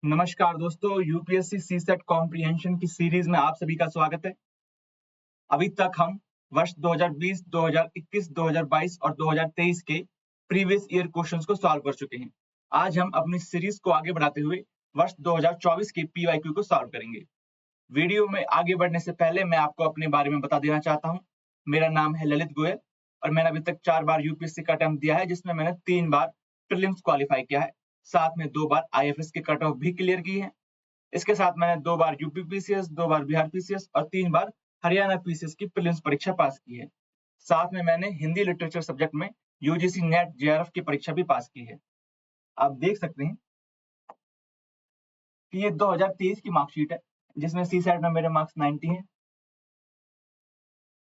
नमस्कार दोस्तों, UPSC CSAT comprehension की सीरीज में आप सभी का स्वागत है। अभी तक हम वर्ष 2020, 2021, 2022 और 2023 के प्रीवियस ईयर क्वेश्चंस को सॉल्व कर चुके हैं। आज हम अपनी सीरीज को आगे बढ़ाते हुए वर्ष 2024 के पीवाईक्यू को सॉल्व करेंगे। वीडियो में आगे बढ़ने से पहले मैं आपको अपने बारे में बता देना चाहता हूँ। मेरा नाम है ललित गोयल और मैंने अभी तक 4 बार यूपीएससी का अटेम्प्ट दिया है, जिसमें मैंने 3 बार प्रीलिम्स क्वालिफाई किया है, साथ में 2 बार आईएफएस के कट ऑफ भी क्लियर की है। इसके साथ मैंने 2 बार यूपी पीसीएस, 2 बार बिहार पीसीएस और 3 बार हरियाणा पीसीएस की प्रीलिम्स परीक्षा पास की है। साथ में मैंने हिंदी लिटरेचर सब्जेक्ट में यूजीसी नेट जेआरएफ की परीक्षा भी पास की है। आप देख सकते हैं कि ये 2023 की मार्कशीट है, जिसमें सीसैट में मेरे मार्क्स 90 हैं।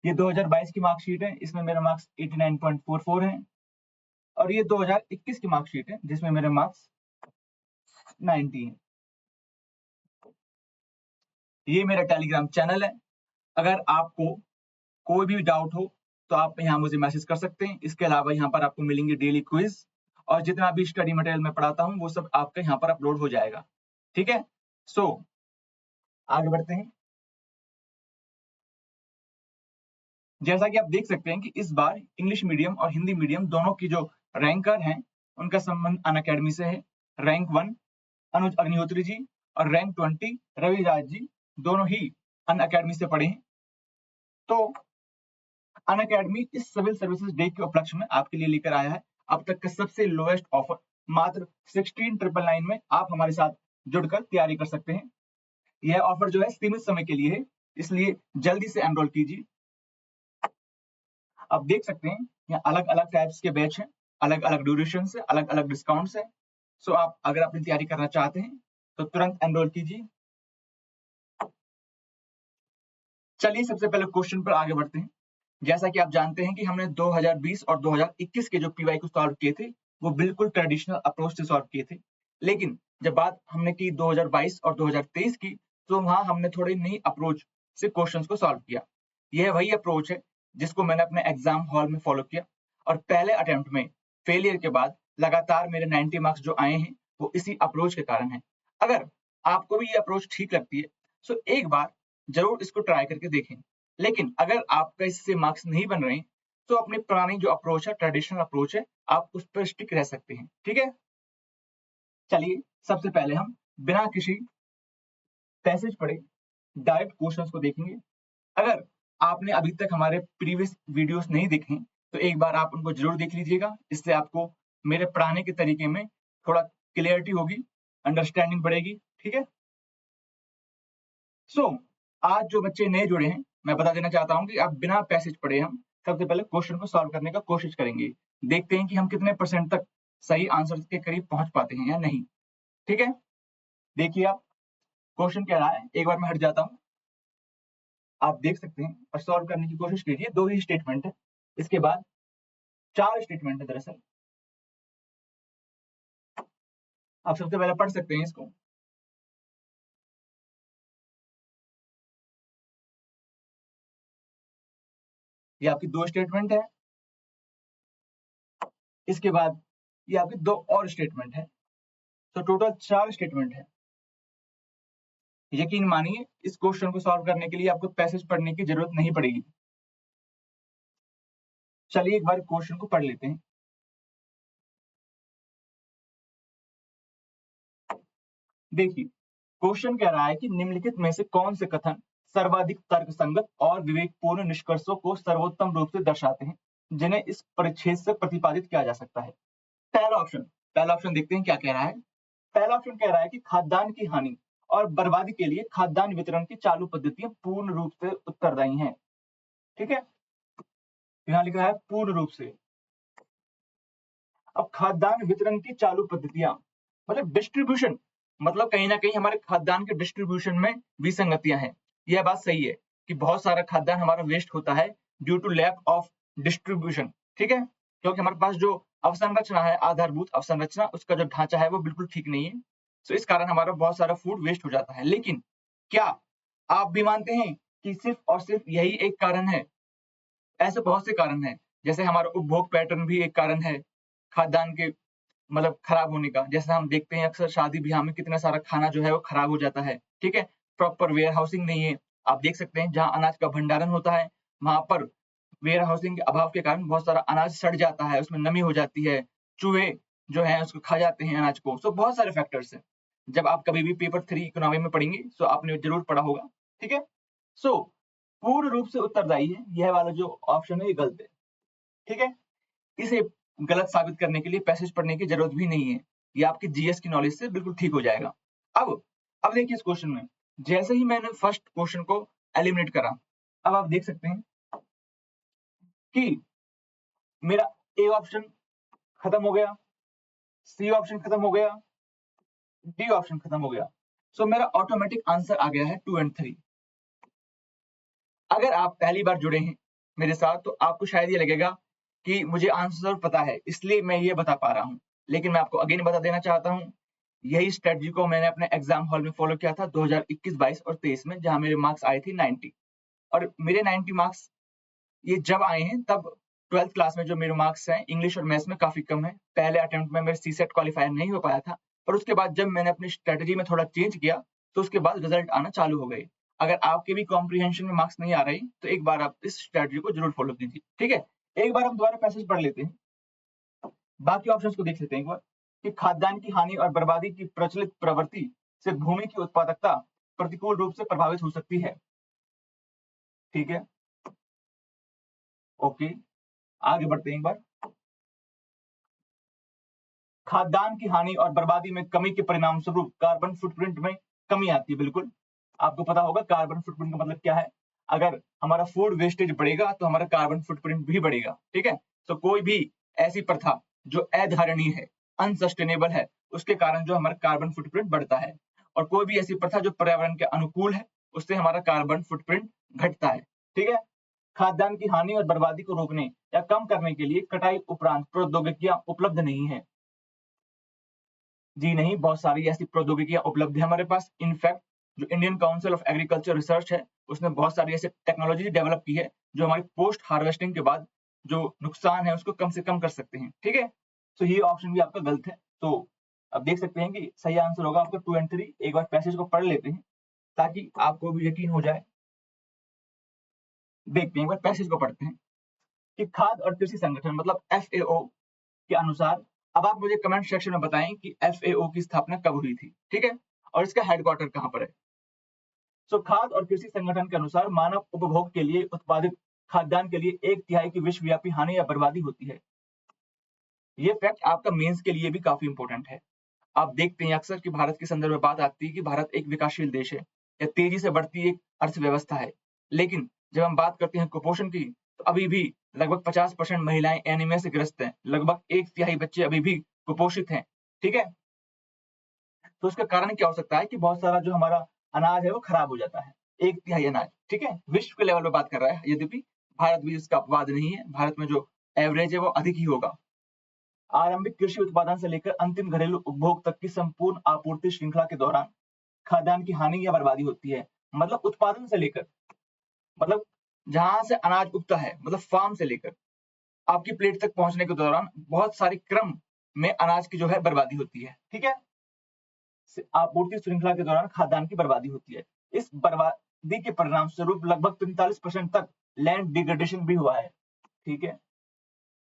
ये 2022 की मार्कशीट है, इसमें मेरे मार्क्स 89.44 हैं और ये 2021 की मार्कशीट है, जिसमें मेरे मार्क्स 90 हैं। ये मेरा टेलीग्राम चैनल है। अगर आपको कोई भी डाउट हो तो आप यहाँ मुझे मैसेज कर सकते हैं। इसके अलावा यहाँ पर आपको मिलेंगे डेली क्विज और जितना भी स्टडी मटेरियल मैं पढ़ाता हूँ वो सब आपके यहाँ पर अपलोड हो जाएगा। ठीक है, सो आगे बढ़ते हैं। जैसा कि आप देख सकते हैं कि इस बार इंग्लिश मीडियम और हिंदी मीडियम दोनों की जो रैंकर हैं उनका संबंध अनअकैडमी से है। रैंक 1 अनुज अग्निहोत्री जी और रैंक 20 रवि राज जी दोनों ही अनअकैडमी से पढ़े हैं। तो अनअकैडमी इस सिविल सर्विसेज डे के उपलक्ष्य में आपके लिए लेकर आया है अब तक का सबसे लोएस्ट ऑफर। मात्र 16,999 में आप हमारे साथ जुड़कर तैयारी कर सकते हैं। यह ऑफर जो है सीमित समय के लिए है, इसलिए जल्दी से एनरोल कीजिए। आप देख सकते हैं यहाँ अलग अलग टाइप्स के बैच हैं, अलग अलग ड्यूरेशन से, अलग अलग डिस्काउंट्स है। सो आप अगर अपनी तैयारी करना चाहते हैं तो तुरंत एनरोल कीजिए। चलिए सबसे पहले क्वेश्चन पर आगे बढ़ते हैं। जैसा कि आप जानते हैं कि हमने 2020 और 2021 के जो पीवाई को सॉल्व किए थे वो बिल्कुल ट्रेडिशनल अप्रोच से सॉल्व किए थे, लेकिन जब बात हमने की 2022 और 2023 की तो वहां हमने थोड़ी नई अप्रोच से क्वेश्चंस को सॉल्व किया। यह वही अप्रोच है जिसको मैंने अपने एग्जाम हॉल में फॉलो किया और पहले अटेम्प्ट में फेलियर के बाद लगातार मेरे 90 मार्क्स जो आए हैं वो इसी अप्रोच के कारण है। अगर आपको भी ये अप्रोच ठीक लगती है तो एक बार जरूर इसको ट्राई करके देखें, लेकिन अगर आपका इससे मार्क्स नहीं बन रहे तो अपनी पुरानी जो अप्रोच है, ट्रेडिशनल अप्रोच है, आप उस पर स्टिक रह सकते हैं। ठीक है, चलिए सबसे पहले हम बिना किसी पैसेज पढ़े डायरेक्ट क्वेश्चंस को देखेंगे। अगर आपने अभी तक हमारे प्रीवियस वीडियोस नहीं देखे तो एक बार आप उनको जरूर देख लीजिएगा। इससे आपको मेरे पढ़ाने के तरीके में थोड़ा क्लियरिटी होगी, अंडरस्टैंडिंग बढ़ेगी। ठीक है, सो आज जो बच्चे नए जुड़े हैं मैं बता देना चाहता हूं कि आप बिना पैसेज पढ़े हम सबसे पहले क्वेश्चन को सॉल्व करने का कोशिश करेंगे। देखते हैं कि हम कितने परसेंट तक सही आंसर के करीब पहुंच पाते हैं या नहीं। ठीक है, देखिए आप क्वेश्चन क्या रहा है, एक बार मैं हट जाता हूं। आप देख सकते हैं और सॉल्व करने की कोशिश कीजिए। 2 ही स्टेटमेंट है, इसके बाद 4 स्टेटमेंट है दरअसल। आप सबसे पहले पढ़ सकते हैं इसको। ये आपकी 2 स्टेटमेंट है, इसके बाद ये आपकी 2 और स्टेटमेंट है, तो टोटल 4 स्टेटमेंट है। यकीन मानिए इस क्वेश्चन को सॉल्व करने के लिए आपको पैसेज पढ़ने की जरूरत नहीं पड़ेगी। चलिए एक बार क्वेश्चन को पढ़ लेते हैं। देखिए क्वेश्चन कह रहा है कि निम्नलिखित में से कौन से कथन सर्वाधिक तर्कसंगत और विवेकपूर्ण निष्कर्षों को सर्वोत्तम रूप से दर्शाते हैं, जिन्हें इस परिच्छेद से प्रतिपादित किया जा सकता है। पहला ऑप्शन देखते हैं क्या कह रहा है। पहला ऑप्शन कह रहा है कि खाद्यान्न की हानि और बर्बादी के लिए खाद्यान्न वितरण की चालू पद्धतियां पूर्ण रूप से उत्तरदायी हैं। ठीक है, यहाँ लिखा है पूर्ण रूप से। अब खाद्यान्न वितरण की चालू पद्धतियां मतलब डिस्ट्रीब्यूशन, मतलब कहीं ना कहीं हमारे खाद्यान्न के डिस्ट्रीब्यूशन में विसंगतियां हैं। यह बात सही है कि बहुत सारा खाद्यान्न हमारा वेस्ट होता है due to lack of distribution. ठीक है, क्योंकि हमारे पास जो अवसंरचना है, आधारभूत अवसंरचना, उसका जो ढांचा है वो बिल्कुल ठीक नहीं है। तो इस कारण हमारा बहुत सारा फूड वेस्ट हो जाता है। लेकिन क्या आप भी मानते हैं कि सिर्फ और सिर्फ यही एक कारण है? ऐसे बहुत से कारण हैं, जैसे हमारा उपभोग पैटर्न भी एक कारण है खाद्यान्न के मतलब खराब होने का। जैसे हम देखते हैं अक्सर शादी ब्याह में कितना सारा खाना जो है वो खराब हो जाता है, ठीक है? प्रॉपर वेयर हाउसिंग नहीं है। आप देख सकते हैं जहाँ अनाज का भंडारण होता है, वहाँ पर वेयर हाउसिंग के अभाव के कारण बहुत सारा अनाज सड़ जाता है, उसमें नमी हो जाती है, चूहे जो हैं उसको खा जाते हैं अनाज को। सो बहुत सारे फैक्टर्स हैं। जब आप कभी भी पेपर 3 इकोनॉमी में पढ़ेंगे, सो आपने ज़रूर पढ़ा होगा, ठीक है? सो पूर्ण रूप से उत्तरदायी है, यह वाला जो ऑप्शन है ये गलत है, ठीक है? इसे गलत साबित करने के लिए पैसेज पढ़ने की जरूरत भी नहीं है। ये आपकी जीएस की नॉलेज से बिल्कुल ठीक हो जाएगा। अब देखिए इस क्वेश्चन में, जैसे ही मैंने फर्स्ट क्वेश्चन को एलिमिनेट करा, अब आप देख सकते हैं कि मेरा ए ऑप्शन खत्म हो गया, सी ऑप्शन खत्म हो गया, डी ऑप्शन खत्म हो गया। सो मेरा ऑटोमेटिक आंसर आ गया है 2 एंड 3। अगर आप पहली बार जुड़े हैं मेरे साथ तो आपको शायद ये लगेगा कि मुझे आंसर पता है इसलिए मैं ये बता पा रहा हूँ, लेकिन मैं आपको अगेन बता देना चाहता हूँ, यही स्ट्रेटजी को मैंने अपने एग्जाम हॉल में फॉलो किया था 2021, 22 और 23 में, जहां मेरे मार्क्स आए थे 90। और मेरे 90 मार्क्स ये जब आए हैं तब 12th क्लास में जो मेरे मार्क्स हैं इंग्लिश और मैथ्स में काफी कम है। पहले अटेम्प्ट में मेरे सीसेट क्वालिफायर नहीं हो पाया था, पर उसके बाद जब मैंने अपनी स्ट्रेटजी में थोड़ा चेंज किया तो उसके बाद रिजल्ट आना चालू हो गए। अगर आपके भी कॉम्प्रिहेंशन में मार्क्स नहीं आ रहे तो एक बार आप इस स्ट्रेटजी को जरूर फॉलो कीजिए, ठीक है? एक बार हम दोबारा पैसेज पढ़ लेते हैं, बाकी ऑप्शंस को देख लेते हैं एक बार। कि खाद्यान्न की हानि और बर्बादी की प्रचलित प्रवृत्ति से भूमि की उत्पादकता प्रतिकूल रूप से प्रभावित हो सकती है, ठीक है? ओके, आगे बढ़ते हैं एक बार। खाद्यान्न की हानि और बर्बादी में कमी के परिणाम स्वरूप कार्बन फुटप्रिंट में कमी आती है। बिल्कुल आपको पता होगा कार्बन फुटप्रिंट का मतलब क्या है। अगर हमारा फूड वेस्टेज बढ़ेगा तो हमारा कार्बन फुटप्रिंट भी बढ़ेगा, ठीक है? तो कोई भी ऐसी प्रथा जो अधारणीय है, अनसस्टेनेबल है, उसके कारण जो हमारा कार्बन फुटप्रिंट बढ़ता है। और कोई भी ऐसी प्रथा जो पर्यावरण के अनुकूल है, उससे हमारा कार्बन फुटप्रिंट घटता है, ठीक है? खाद्यान्न की हानि और बर्बादी को रोकने या कम करने के लिए कटाई उपरांत प्रौद्योगिकियां उपलब्ध नहीं है। जी नहीं, बहुत सारी ऐसी प्रौद्योगिकियां उपलब्ध है हमारे पास। इनफैक्ट जो Indian council of agriculture research है, उसने बहुत सारी ऐसी टेक्नोलॉजी डेवलप की है जो हमारी पोस्ट हार्वेस्टिंग के बाद जो नुकसान है उसको कम से कम कर सकते हैं, ठीक है? तो ये ऑप्शन भी आपका गलत है। तो अब देख सकते हैं कि सही आंसर होगा आपका 2 एंड 3। एक बार पैसेज को पढ़ लेते हैं ताकि आपको भी यकीन हो जाए। देखते हैं, एक बार पैसेज को पढ़ते हैं कि खाद्य और कृषि संगठन मतलब एफएओ के अनुसार, अब आप मुझे कमेंट सेक्शन में बताएं कि एफएओ की स्थापना कब हुई थी, ठीक है? और इसका हेडक्वार्टर कहां पर है? सो खाद्य और कृषि संगठन के अनुसार मानव उपभोग के लिए उत्पादित खाद्यान्न के लिए 1/3 की विश्वव्यापी हानि या बर्बादी होती है। ये फैक्ट आपका मेंस के लिए भी काफी इंपॉर्टेंट है। आप देखते हैं अक्सर कि भारत के संदर्भ में बात आती है कि भारत एक विकासशील देश है या तेजी से बढ़ती एक अर्थव्यवस्था है, लेकिन जब हम बात करते हैं कुपोषण की तो अभी भी लगभग 50% महिलाएं एनीमिया से ग्रस्त हैं, लगभग 1/3 बच्चे अभी भी कुपोषित हैं, ठीक है? तो उसका कारण क्या हो सकता है कि बहुत सारा जो हमारा अनाज है वो खराब हो जाता है, 1/3 अनाज, ठीक है? विश्व के लेवल पे बात कर रहा है, यद्यपि भारत भी इसका अपवाद नहीं है, भारत में जो एवरेज है वो अधिक ही होगा। आरंभिक कृषि उत्पादन से लेकर अंतिम घरेलू उपभोग तक की संपूर्ण आपूर्ति श्रृंखला के दौरान खाद्यान्न की हानि या बर्बादी होती है। मतलब उत्पादन से लेकर, मतलब जहां से अनाज उगता है, मतलब फार्म से लेकर आपकी प्लेट तक पहुंचने के दौरान बहुत सारे क्रम में अनाज की जो है बर्बादी होती है, ठीक है? आपूर्ति श्रृंखला के दौरान खाद्यान्न की बर्बादी होती है। इस बर्बादी के परिणाम स्वरूप लगभग 45% तक लैंड डिग्रेडेशन भी हुआ है, ठीक है?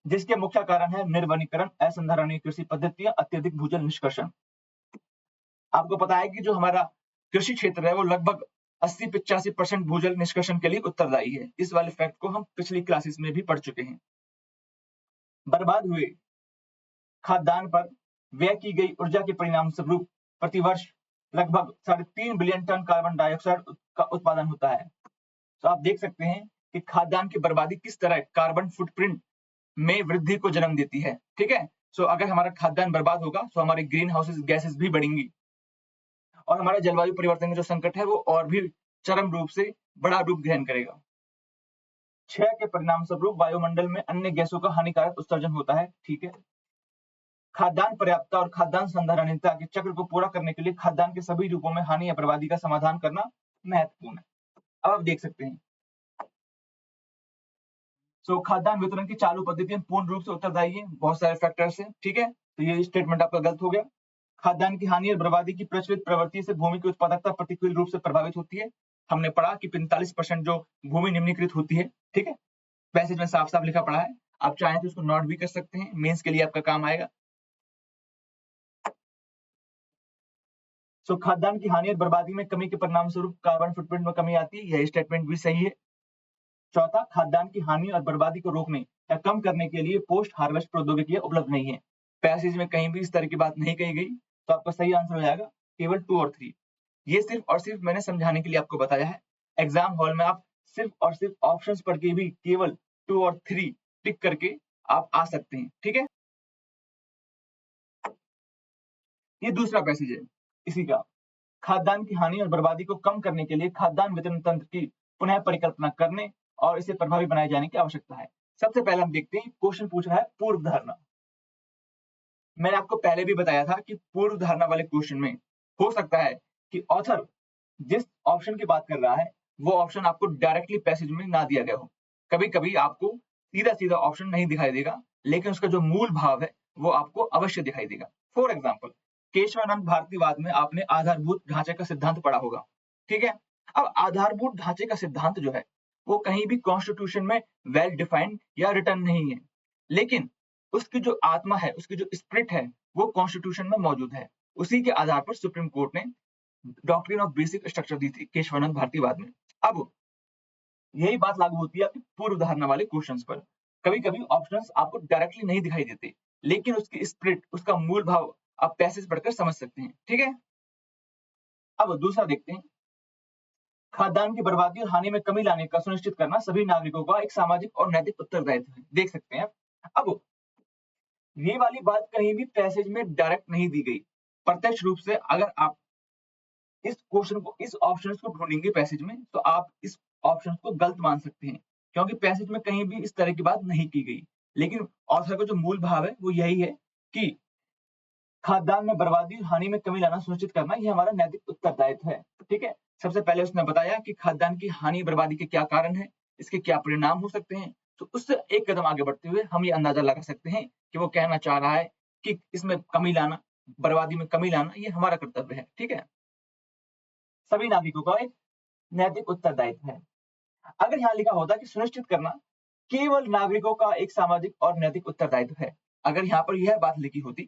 जिसके मुख्य कारण है निर्वनीकरण, असंधारणीय कृषि पद्धतियां, अत्यधिक भूजल निष्कर्षण। आपको पता है कि जो हमारा कृषि क्षेत्र है वो लगभग 80-85% भूजल निष्कर्षण के लिए उत्तरदायी है। इस वाले फैक्ट को हम पिछली क्लासेस में भी पढ़ चुके हैं। बर्बाद हुए खाद्यान्न पर व्यय की गई ऊर्जा के परिणाम स्वरूप प्रतिवर्ष लगभग 3.5 बिलियन टन कार्बन डाइऑक्साइड का उत्पादन होता है। तो आप देख सकते हैं कि खाद्यान्न की बर्बादी किस तरह कार्बन फुटप्रिंट में वृद्धि को जन्म देती है, ठीक है? सो अगर हमारा खाद्यान्न बर्बाद होगा तो हमारे ग्रीन हाउसेस गैसेस भी बढ़ेंगी और हमारा जलवायु परिवर्तन का जो संकट है वो और भी चरम रूप से बड़ा रूप ग्रहण करेगा। क्षय के परिणाम स्वरूप वायुमंडल में अन्य गैसों का हानिकारक उत्सर्जन होता है, ठीक है? खाद्यान्न पर्याप्तता और खाद्यान्न संधारणीयता के चक्र को पूरा करने के लिए खाद्यान्न के सभी रूपों में हानि या बर्बादी का समाधान करना महत्वपूर्ण है। अब आप देख सकते हैं, खाद्यान्न वितरण की चालू पद्धतियां पूर्ण रूप से उत्तरदायी है, बहुत सारे फैक्टर्स हैं, ठीक है? तो ये स्टेटमेंट आपका गलत हो गया। खाद्यान्न की हानि और बर्बादी की प्रचलित प्रवृत्ति से भूमि की उत्पादकता प्रतिकूल रूप से प्रभावित होती है। हमने पढ़ा कि 45% जो भूमि निम्नीकृत होती है, ठीक है, पैसेज में साफ साफ लिखा पड़ा है। आप चाहें तो उसको नोट भी कर सकते हैं, मेंस के लिए आपका काम आएगा। सो खाद्यान्न की हानि और बर्बादी में कमी के परिणाम स्वरूप कार्बन फुटप्रिंट में कमी आती है, यह स्टेटमेंट भी सही है। चौथा, खाद्यान्न की हानि और बर्बादी को रोकने या कम करने के लिए पोस्ट हार्वेस्ट प्रौद्योगिकियां उपलब्ध नहीं है। पैसेज में कहीं भी इस तरह की बात नहीं कही गई, तो आपका सही आंसर हो जाएगा केवल 2 और 3। ये सिर्फ और सिर्फ मैंने समझाने के लिए आपको बताया है। एग्जाम हॉल में आप सिर्फ और सिर्फ ऑप्शंस पढ़ के भी केवल 2 और 3 टिक करके आप आ सकते हैं, ठीक है। ये दूसरा पैसेज है इसी का। खाद्यान्न की हानि और बर्बादी को कम करने के लिए खाद्यान्न वितरण तंत्र की पुनः परिकल्पना करने और इसे प्रभावी बनाए जाने की आवश्यकता है। सबसे पहले हम देखते हैं, क्वेश्चन पूछ रहा है पूर्व धारणा। मैंने आपको पहले भी बताया था कि पूर्व धारणा वाले क्वेश्चन में हो सकता है कि ऑथर जिस ऑप्शन की बात कर रहा है वो ऑप्शन आपको डायरेक्टली पैसेज में ना दिया गया हो। कभी कभी आपको सीधा सीधा ऑप्शन नहीं दिखाई देगा, लेकिन उसका जो मूल भाव है वो आपको अवश्य दिखाई देगा। फॉर एग्जाम्पल, केशवानंद भारतीवाद में आपने आधारभूत ढांचे का सिद्धांत पढ़ा होगा, ठीक है। अब आधारभूत ढांचे का सिद्धांत जो है वो कहीं भी कॉन्स्टिट्यूशन में वेल डिफाइंड या रिटर्न नहीं है, लेकिन उसकी जो आत्मा है, उसकी जो स्पिरिट है, वो कॉन्स्टिट्यूशन में मौजूद है। उसी के आधार पर सुप्रीम कोर्ट ने डॉक्ट्रिन ऑफ बेसिक स्ट्रक्चर दी थी केशवानंद भारतीवाद में। अब यही बात लागू होती है आपकी पूर्व धारणा वाले क्वेश्चंस पर। कभी कभी ऑप्शंस आपको डायरेक्टली नहीं दिखाई देते, लेकिन उसकी स्पिरिट, उसका मूल भाव आप पैसेज पढ़कर समझ सकते हैं, ठीक है। अब दूसरा देखते हैं, खाद्यान्न की बर्बादी और हानि में कमी लाने का सुनिश्चित करना सभी नागरिकों का एक सामाजिक और नैतिक उत्तरदायित्व है। देख सकते हैं आप। अब ये वाली बात कहीं भी पैसेज में डायरेक्ट नहीं दी गई। प्रत्यक्ष रूप से अगर आप इस क्वेश्चन को, इस ऑप्शन को ढूंढेंगे पैसेज में, तो आप इस ऑप्शन को गलत मान सकते हैं, क्योंकि पैसेज में कहीं भी इस तरह की बात नहीं की गई। लेकिन ऑथर का जो मूल भाव है वो यही है कि खाद्यान्न में बर्बादी और हानि में कमी लाना सुनिश्चित करना, ये हमारा नैतिक उत्तरदायित्व है, ठीक है। सबसे पहले उसने बताया कि खाद्यान्न की हानि बर्बादी के क्या कारण है, इसके क्या परिणाम हो सकते हैं। तो उससे एक कदम आगे बढ़ते हुए हम ये अंदाजा लगा सकते हैं कि वो कहना चाह रहा है कि इसमें कमी लाना, बर्बादी में कमी लाना, ये हमारा कर्तव्य है, ठीक है। सभी नागरिकों का एक नैतिक उत्तरदायित्व है। अगर यहाँ लिखा होता कि सुनिश्चित करना केवल नागरिकों का एक सामाजिक और नैतिक उत्तरदायित्व है, अगर यहाँ पर यह बात लिखी होती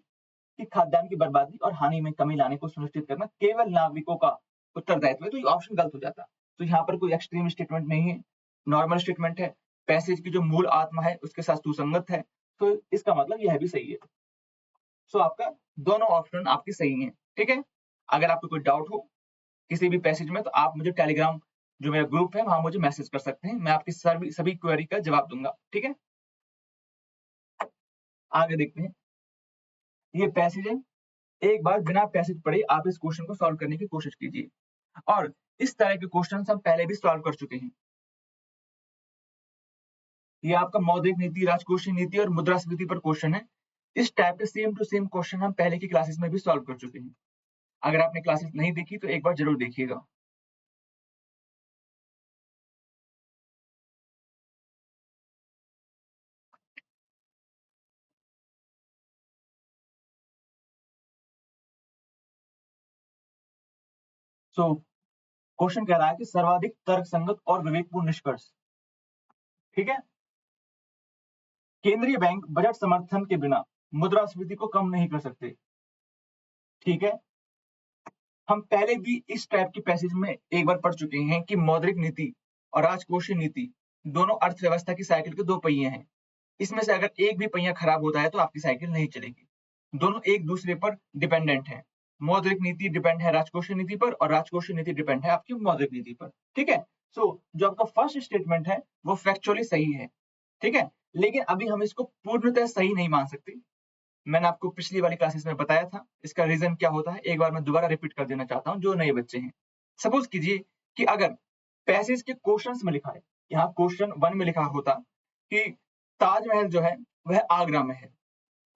कि खाद्यान्न की बर्बादी और हानि में कमी लाने को सुनिश्चित करना केवल नागरिकों का उत्तरदायित्व है, तो ये ऑप्शन गलत हो जाता। तो यहाँ पर कोई एक्सट्रीम स्टेटमेंट नहीं है, नॉर्मल स्टेटमेंट है, पैसेज की जो मूल आत्मा है उसके साथ सुसंगत है, तो इसका मतलब यह भी सही है। सो आपका दोनों ऑप्शन आपके सही है, ठीक है। अगर आपको कोई डाउट हो किसी भी पैसेज में, तो आप मुझे टेलीग्राम जो मेरा ग्रुप है वहां मुझे मैसेज कर सकते हैं, मैं आपकी सभी क्वेरी का जवाब दूंगा, ठीक है। आगे देखते हैं, ये पैसेज है। एक बार बिना पैसेज पढ़े आप इस क्वेश्चन को सॉल्व करने की कोशिश कीजिए, और इस तरह के क्वेश्चन हम पहले भी सॉल्व कर चुके हैं। ये आपका मौद्रिक नीति, राजकोषीय नीति और मुद्रास्फीति पर क्वेश्चन है। इस टाइप के सेम टू सेम क्वेश्चन हम पहले की क्लासेस में भी सॉल्व कर चुके हैं। अगर आपने क्लासेस नहीं देखी तो एक बार जरूर देखिएगा। सो क्वेश्चन कह रहा है कि सर्वाधिक तर्कसंगत और विवेकपूर्ण निष्कर्ष, ठीक है। केंद्रीय बैंक बजट समर्थन के बिना मुद्रास्फीति को कम नहीं कर सकते, ठीक है। हम पहले भी इस टाइप की पैसेज में एक बार पढ़ चुके हैं कि मौद्रिक नीति और राजकोषीय नीति दोनों अर्थव्यवस्था की साइकिल के दो पहिए हैं। इसमें से अगर एक भी पहिया खराब होता है तो आपकी साइकिल नहीं चलेगी। दोनों एक दूसरे पर डिपेंडेंट है। मौद्रिक नीति डिपेंड है राजकोषीय नीति पर, और राजकोषीय नीति डिपेंड है आपकी मौद्रिक नीति पर, ठीक है। सो जो आपका फर्स्ट स्टेटमेंट है वो फैक्चुअली सही है, ठीक है। लेकिन अभी हम इसको पूर्णतः सही नहीं मान सकते। मैंने आपको पिछली वाली क्लासेस में बताया था इसका रीजन क्या होता है, एक बार मैं दोबारा रिपीट कर देना चाहता हूँ जो नए बच्चे हैं। सपोज कीजिए कि अगर पैसेज के क्वेश्चंस में लिखा है, यहाँ क्वेश्चन 1 में लिखा होता कि ताजमहल जो है वह आगरा में है,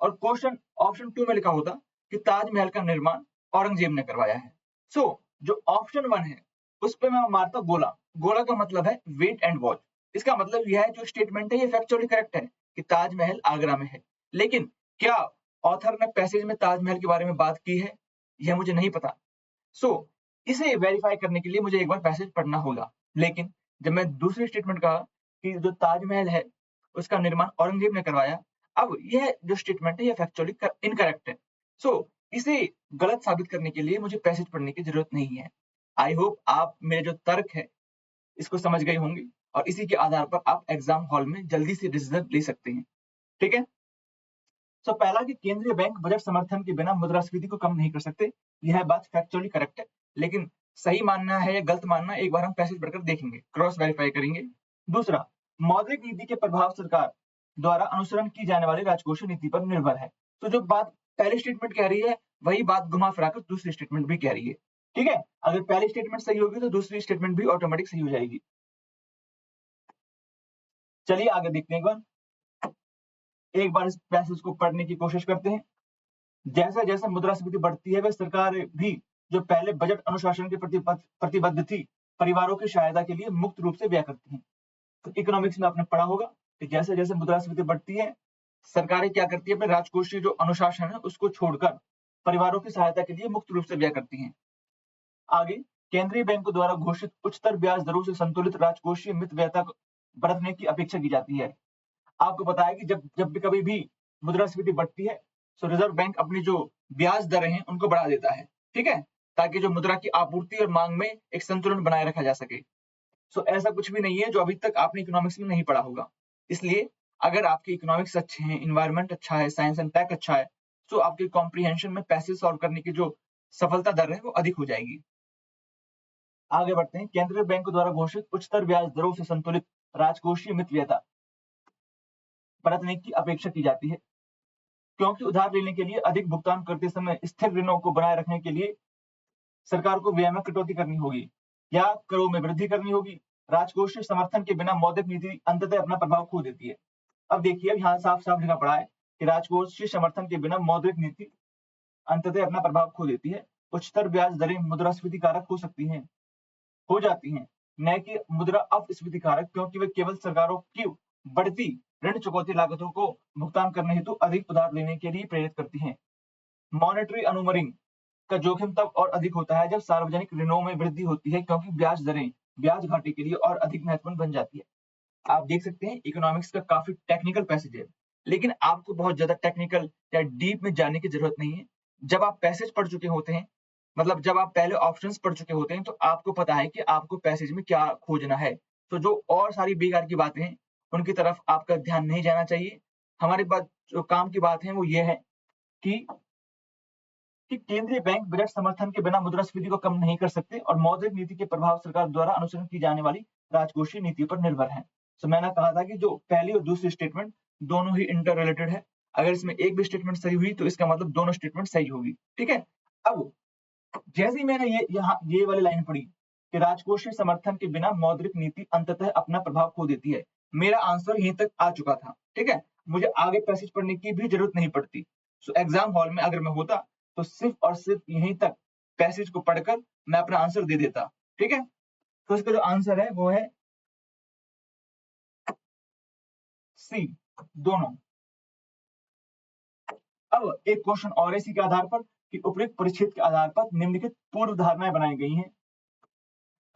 और क्वेश्चन ऑप्शन 2 में लिखा होता कि ताजमहल का निर्माण औरंगजेब ने करवाया है। सो जो ऑप्शन 1 है उस पर मैं मारता गोला। गोला का मतलब है वेट एंड वॉच। इसका मतलब यह है जो स्टेटमेंट है ये फैक्चुअली करेक्ट है कि ताजमहल आगरा में है, लेकिन क्या ऑथर ने पैसेज में ताजमहल के बारे में बात की है, यह मुझे नहीं पता। इसे वेरीफाई करने के लिए मुझे एक बार पैसेज पढ़ना होगा। लेकिन जब मैं दूसरी स्टेटमेंट कहा कि जो ताजमहल है, उसका निर्माण औरंगजेब ने करवाया, अब यह जो स्टेटमेंट है यह फैक्चुअली इनकरेक्ट है। इसे गलत साबित करने के लिए मुझे पैसेज पढ़ने की जरूरत नहीं है। आई होप आप मेरे जो तर्क है इसको समझ गए होंगे और इसी के आधार पर आप एग्जाम हॉल में जल्दी से डिसीजन ले सकते हैं। ठीक है। पहला कि केंद्रीय बैंक बजट समर्थन के बिना मुद्रास्फीति को कम नहीं कर सकते, यह बात फैक्चुअली करेक्ट है, लेकिन सही मानना है या गलत मानना एक बार हम पैसेज पढ़कर देखेंगे, क्रॉस वेरीफाई करेंगे। दूसरा, मौद्रिक नीति के प्रभाव सरकार द्वारा अनुसरण की जाने वाली राजकोषीय नीति पर निर्भर है। तो जो बात पहली स्टेटमेंट कह रही है वही बात घुमा फिराकर दूसरी स्टेटमेंट भी कह रही है। ठीक है, अगर पहली स्टेटमेंट सही होगी तो दूसरी स्टेटमेंट भी ऑटोमेटिक सही हो जाएगी। चलिए आगे देखते हैं एक बार इस पैसेज को पढ़ने की कोशिश करते हैं। जैसे जैसे मुद्रास्फीति बढ़ती है, वह सरकार भी जो पहले बजट अनुशासन के प्रतिबद्ध थी, परिवारों की सहायता के लिए मुक्त रूप से व्यय करती हैं। तो इकोनॉमिक्स में आपने पढ़ा होगा कि जैसे जैसे मुद्रास्फीति बढ़ती है, सरकारें क्या करती है, अपने राजकोषीय जो अनुशासन है उसको छोड़कर परिवारों की सहायता के लिए मुक्त रूप से व्यय करती हैं। आगे, केंद्रीय बैंक द्वारा घोषित उच्चतर ब्याज दरों से संतुलित राजकोषीय मितव्ययता बरतने की अपेक्षा की जाती है। आपको पता है कि जब भी कभी भी मुद्रास्फीति बढ़ती है तो रिजर्व बैंक अपनी जो ब्याज दरें हैं उनको बढ़ा देता है। ठीक है, ताकि जो मुद्रा की आपूर्ति और मांग में एक संतुलन बनाए रखा जा सके। ऐसा कुछ भी नहीं है जो अभी तक आपने इकोनॉमिक्स में नहीं पढ़ा होगा। इसलिए अगर आपके इकोनॉमिक्स अच्छे हैं, इन्वायरमेंट अच्छा है, साइंस एंड टेक अच्छा है, तो आपके कॉम्प्रिहेंशन में पैसेज सॉल्व करने की जो सफलता दर है वो अधिक हो जाएगी। आगे बढ़ते हैं। केंद्रीय बैंक द्वारा घोषित उच्चतर ब्याज दरों से संतुलित राजकोषीय मितव्ययता बरतने की अपेक्षा की जाती है, क्योंकि उधार लेने के लिए अधिक भुगतान करते समय स्थिर ऋणों को बनाए रखने के लिए सरकार को व्यय में कटौती करनी होगी या करों में वृद्धि करनी होगी। राजकोषीय समर्थन के बिना मौद्रिक नीति अंततः अपना प्रभाव खो देती है। अब देखिए, अब यहाँ साफ साफ लिखा पड़ा है कि राजकोषीय समर्थन के बिना मौद्रिक नीति अंततः अपना प्रभाव खो देती है। उच्चतर ब्याज दरें मुद्रास्फीति कारक हो सकती हैं, हो जाती हैं, न कि मुद्रा अपस्फीति कारक, क्योंकि वे केवल सरकारों की बढ़ती ऋण चुकौती लागतों को भुगतान करने हेतु अधिक उधार लेने के लिए प्रेरित करती हैं। मॉनेटरी अनूमरिंग का जोखिम तब और अधिक होता है जब सार्वजनिक ऋणों में वृद्धि होती है, क्योंकि ब्याज दरें ब्याज घाटे के लिए और अधिक महत्वपूर्ण बन जाती है। आप देख सकते हैं इकोनॉमिक्स का काफी टेक्निकल पैसेज है, लेकिन आपको बहुत ज्यादा टेक्निकल या डीप में जाने की जरूरत नहीं है। जब आप पैसेज पढ़ चुके होते हैं, मतलब जब आप पहले ऑप्शंस पढ़ चुके होते हैं, तो आपको पता है कि आपको पैसेज में क्या खोजना है। तो जो और सारी बेकार की बातें हैं उनकी तरफ आपका ध्यान नहीं जाना चाहिए। हमारे पास जो काम की बात है वो ये है कि केंद्रीय बैंक बजट समर्थन के बिना मुद्रास्फीति को कम नहीं कर सकते और मौद्रिक नीति के प्रभाव सरकार द्वारा अनुसरण की जाने वाली राजकोषीय नीति पर निर्भर है। मैंने कहा था कि जो पहली और दूसरी स्टेटमेंट दोनों ही इंटर रिलेटेड है। अगर इसमें एक भी स्टेटमेंट सही हुई तो इसका मतलब दोनों स्टेटमेंट सही होगी। ठीक है, अब जैसे ही मैंने ये वाली लाइन पढ़ी कि राजकोषीय समर्थन के बिना मौद्रिक नीति अंततः अपना प्रभाव खो देती है, मेरा आंसर यहीं तक आ चुका था। ठीक है, मुझे आगे पैसेज पढ़ने की भी जरूरत नहीं पड़ती। एग्जाम हॉल में अगर मैं होता तो सिर्फ और सिर्फ यहीं तक पैसेज को पढ़कर मैं अपना आंसर दे देता। ठीक है, तो इसका जो आंसर है वो है सी, दोनों। अब एक क्वेश्चन और इसी के आधार पर कि उपयुक्त परिच्छेद के आधार पर निम्नलिखित पूर्व धारणाएं बनाई गई हैं।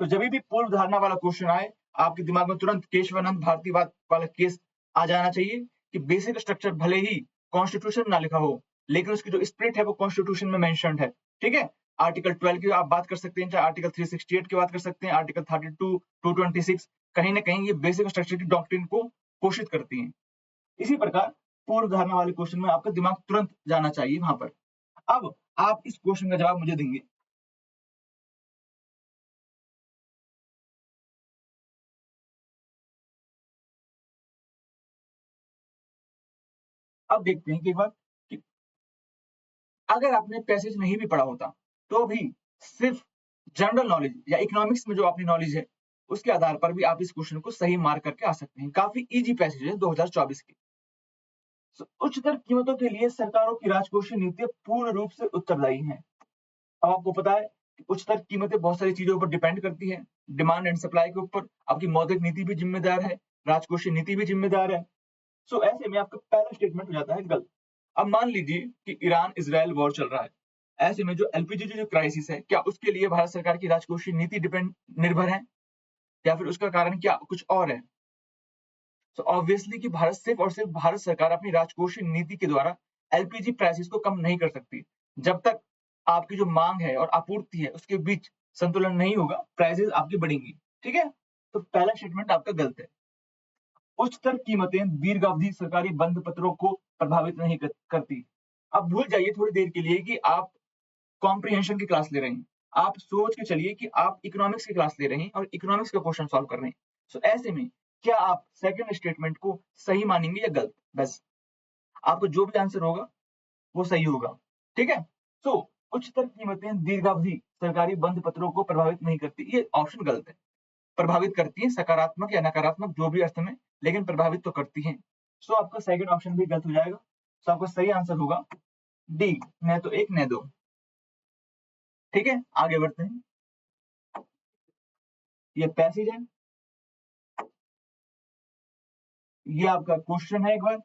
तो जब भी पूर्व धारणा वाला क्वेश्चन आए, आपके दिमाग में तुरंत केशवानंद भारतीवाद वाला केस आ जाना चाहिए कि बेसिक स्ट्रक्चर भले ही कॉन्स्टिट्यूशन ना लिखा हो, लेकिन उसकी जो स्पिरिट है वो कॉन्स्टिट्यूशन में मेंशन्ड है। ठीक है, आर्टिकल 12 की आप बात कर सकते हैं, चाहे आर्टिकल 368 की बात कर सकते हैं, आर्टिकल 32, 226, कहीं ना कहीं ये बेसिक स्ट्रक्चर की डॉक्ट्रिन को पोषित करती हैं। इसी प्रकार पूर्व धारणा वाले क्वेश्चन में आपका दिमाग तुरंत जाना चाहिए वहां पर। अब आप इस क्वेश्चन का जवाब मुझे देंगे। अब देखते हैं कि एक बार कि अगर आपने पैसेज नहीं भी पढ़ा होता तो भी सिर्फ जनरल नॉलेज या इकोनॉमिक्स में जो आपकी नॉलेज है उसके आधार पर भी आप इस क्वेश्चन को सही मार्क करके आ सकते हैं। काफी इजी पैसेज है 2024 के। उच्चतर कीमतों के लिए सरकारों की राजकोषीय नीतियां पूर्ण रूप से उत्तरदायी हैं। अब आपको पता है कि उच्चतर कीमतें बहुत सारी चीजों पर डिपेंड करती है, डिमांड एंड सप्लाई के ऊपर। आपकी मौद्रिक नीति भी जिम्मेदार है, राजकोषीय नीति भी जिम्मेदार है। ऐसे में आपका पहला स्टेटमेंट हो जाता है गलत। अब मान लीजिए कि ईरान इजराइल वॉर चल रहा है, ऐसे में जो एलपीजी जो क्राइसिस है, क्या उसके लिए भारत सरकार की राजकोषीय नीति निर्भर है या फिर उसका कारण क्या कुछ और है? तो ऑब्वियसली कि भारत सिर्फ और सिर्फ भारत सरकार अपनी राजकोषीय नीति के द्वारा एलपीजी प्राइसेस को कम नहीं कर सकती। जब तक आपकी जो मांग है और आपूर्ति है उसके बीच संतुलन नहीं होगा, प्राइसेस आपकी बढ़ेंगी। ठीक है? तो पहला स्टेटमेंट आपका गलत है। उच्चतर कीमतें दीर्घावधि सरकारी बंद पत्रों को प्रभावित नहीं करती। अब भूल जाइए थोड़ी देर के लिए कि आप कॉम्प्रिहेंशन की क्लास ले रहे हैं। आप सोच के चलिए कि आप इकोनॉमिक्स की क्लास ले रहे हैं और इकोनॉमिक्स का क्वेश्चन सॉल्व कर रहे हैं। सो ऐसे में क्या आप सेकंड स्टेटमेंट को सही मानेंगे या गलत? बस आपको जो भी आंसर होगा वो सही होगा। ठीक है? सो उच्चतर कीमतें दीर्घावधि सरकारी बंद पत्रों को प्रभावित नहीं करती, ये ऑप्शन गलत है। प्रभावित करती है, सकारात्मक या नकारात्मक जो भी अर्थ में, लेकिन प्रभावित तो करती हैं। सो आपका सेकंड ऑप्शन भी गलत हो जाएगा। सो आपका सही आंसर होगा डी, न तो एक न दो। ठीक है, आगे बढ़ते हैं। ये पैसेज है, ये आपका क्वेश्चन है। एक बार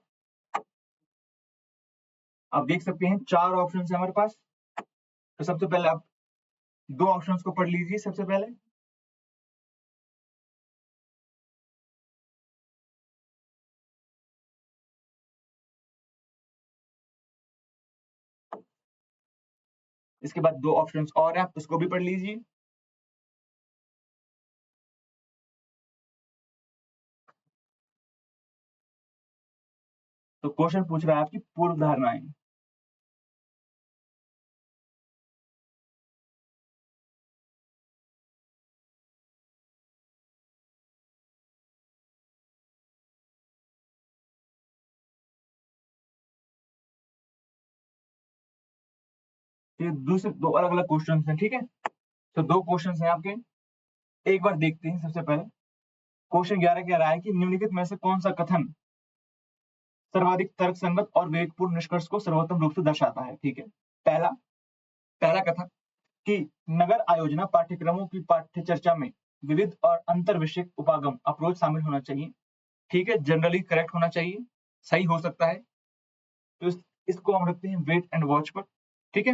आप देख सकते हैं 4 ऑप्शन है हमारे पास। तो सबसे पहले आप 2 ऑप्शंस को पढ़ लीजिए सबसे पहले। इसके बाद 2 ऑप्शंस और हैं, आप उसको भी पढ़ लीजिए। तो क्वेश्चन पूछ रहा है आपकी पूर्व धारणाएं। ये दूसरे 2 अलग-अलग क्वेश्चंस हैं। ठीक है, तो 2 क्वेश्चंस हैं आपके। एक बार देखते हैं सबसे पहले। क्वेश्चन 11 कह रहा है कि निम्नलिखित में से कौन सा कथन सर्वाधिक तर्कसंगत और विवेकपूर्ण निष्कर्ष को सर्वोत्तम रूप से दर्शाता है? ठीक है, पहला पहला कथन कि नगर आयोजना पाठ्यक्रमों की पाठ्य चर्चा में विविध और अंतर विषयक उपागम अप्रोच शामिल होना चाहिए। ठीक है, जनरली करेक्ट होना चाहिए, सही हो सकता है। तो इसको हम रखते हैं वेट एंड वॉच पर। ठीक है,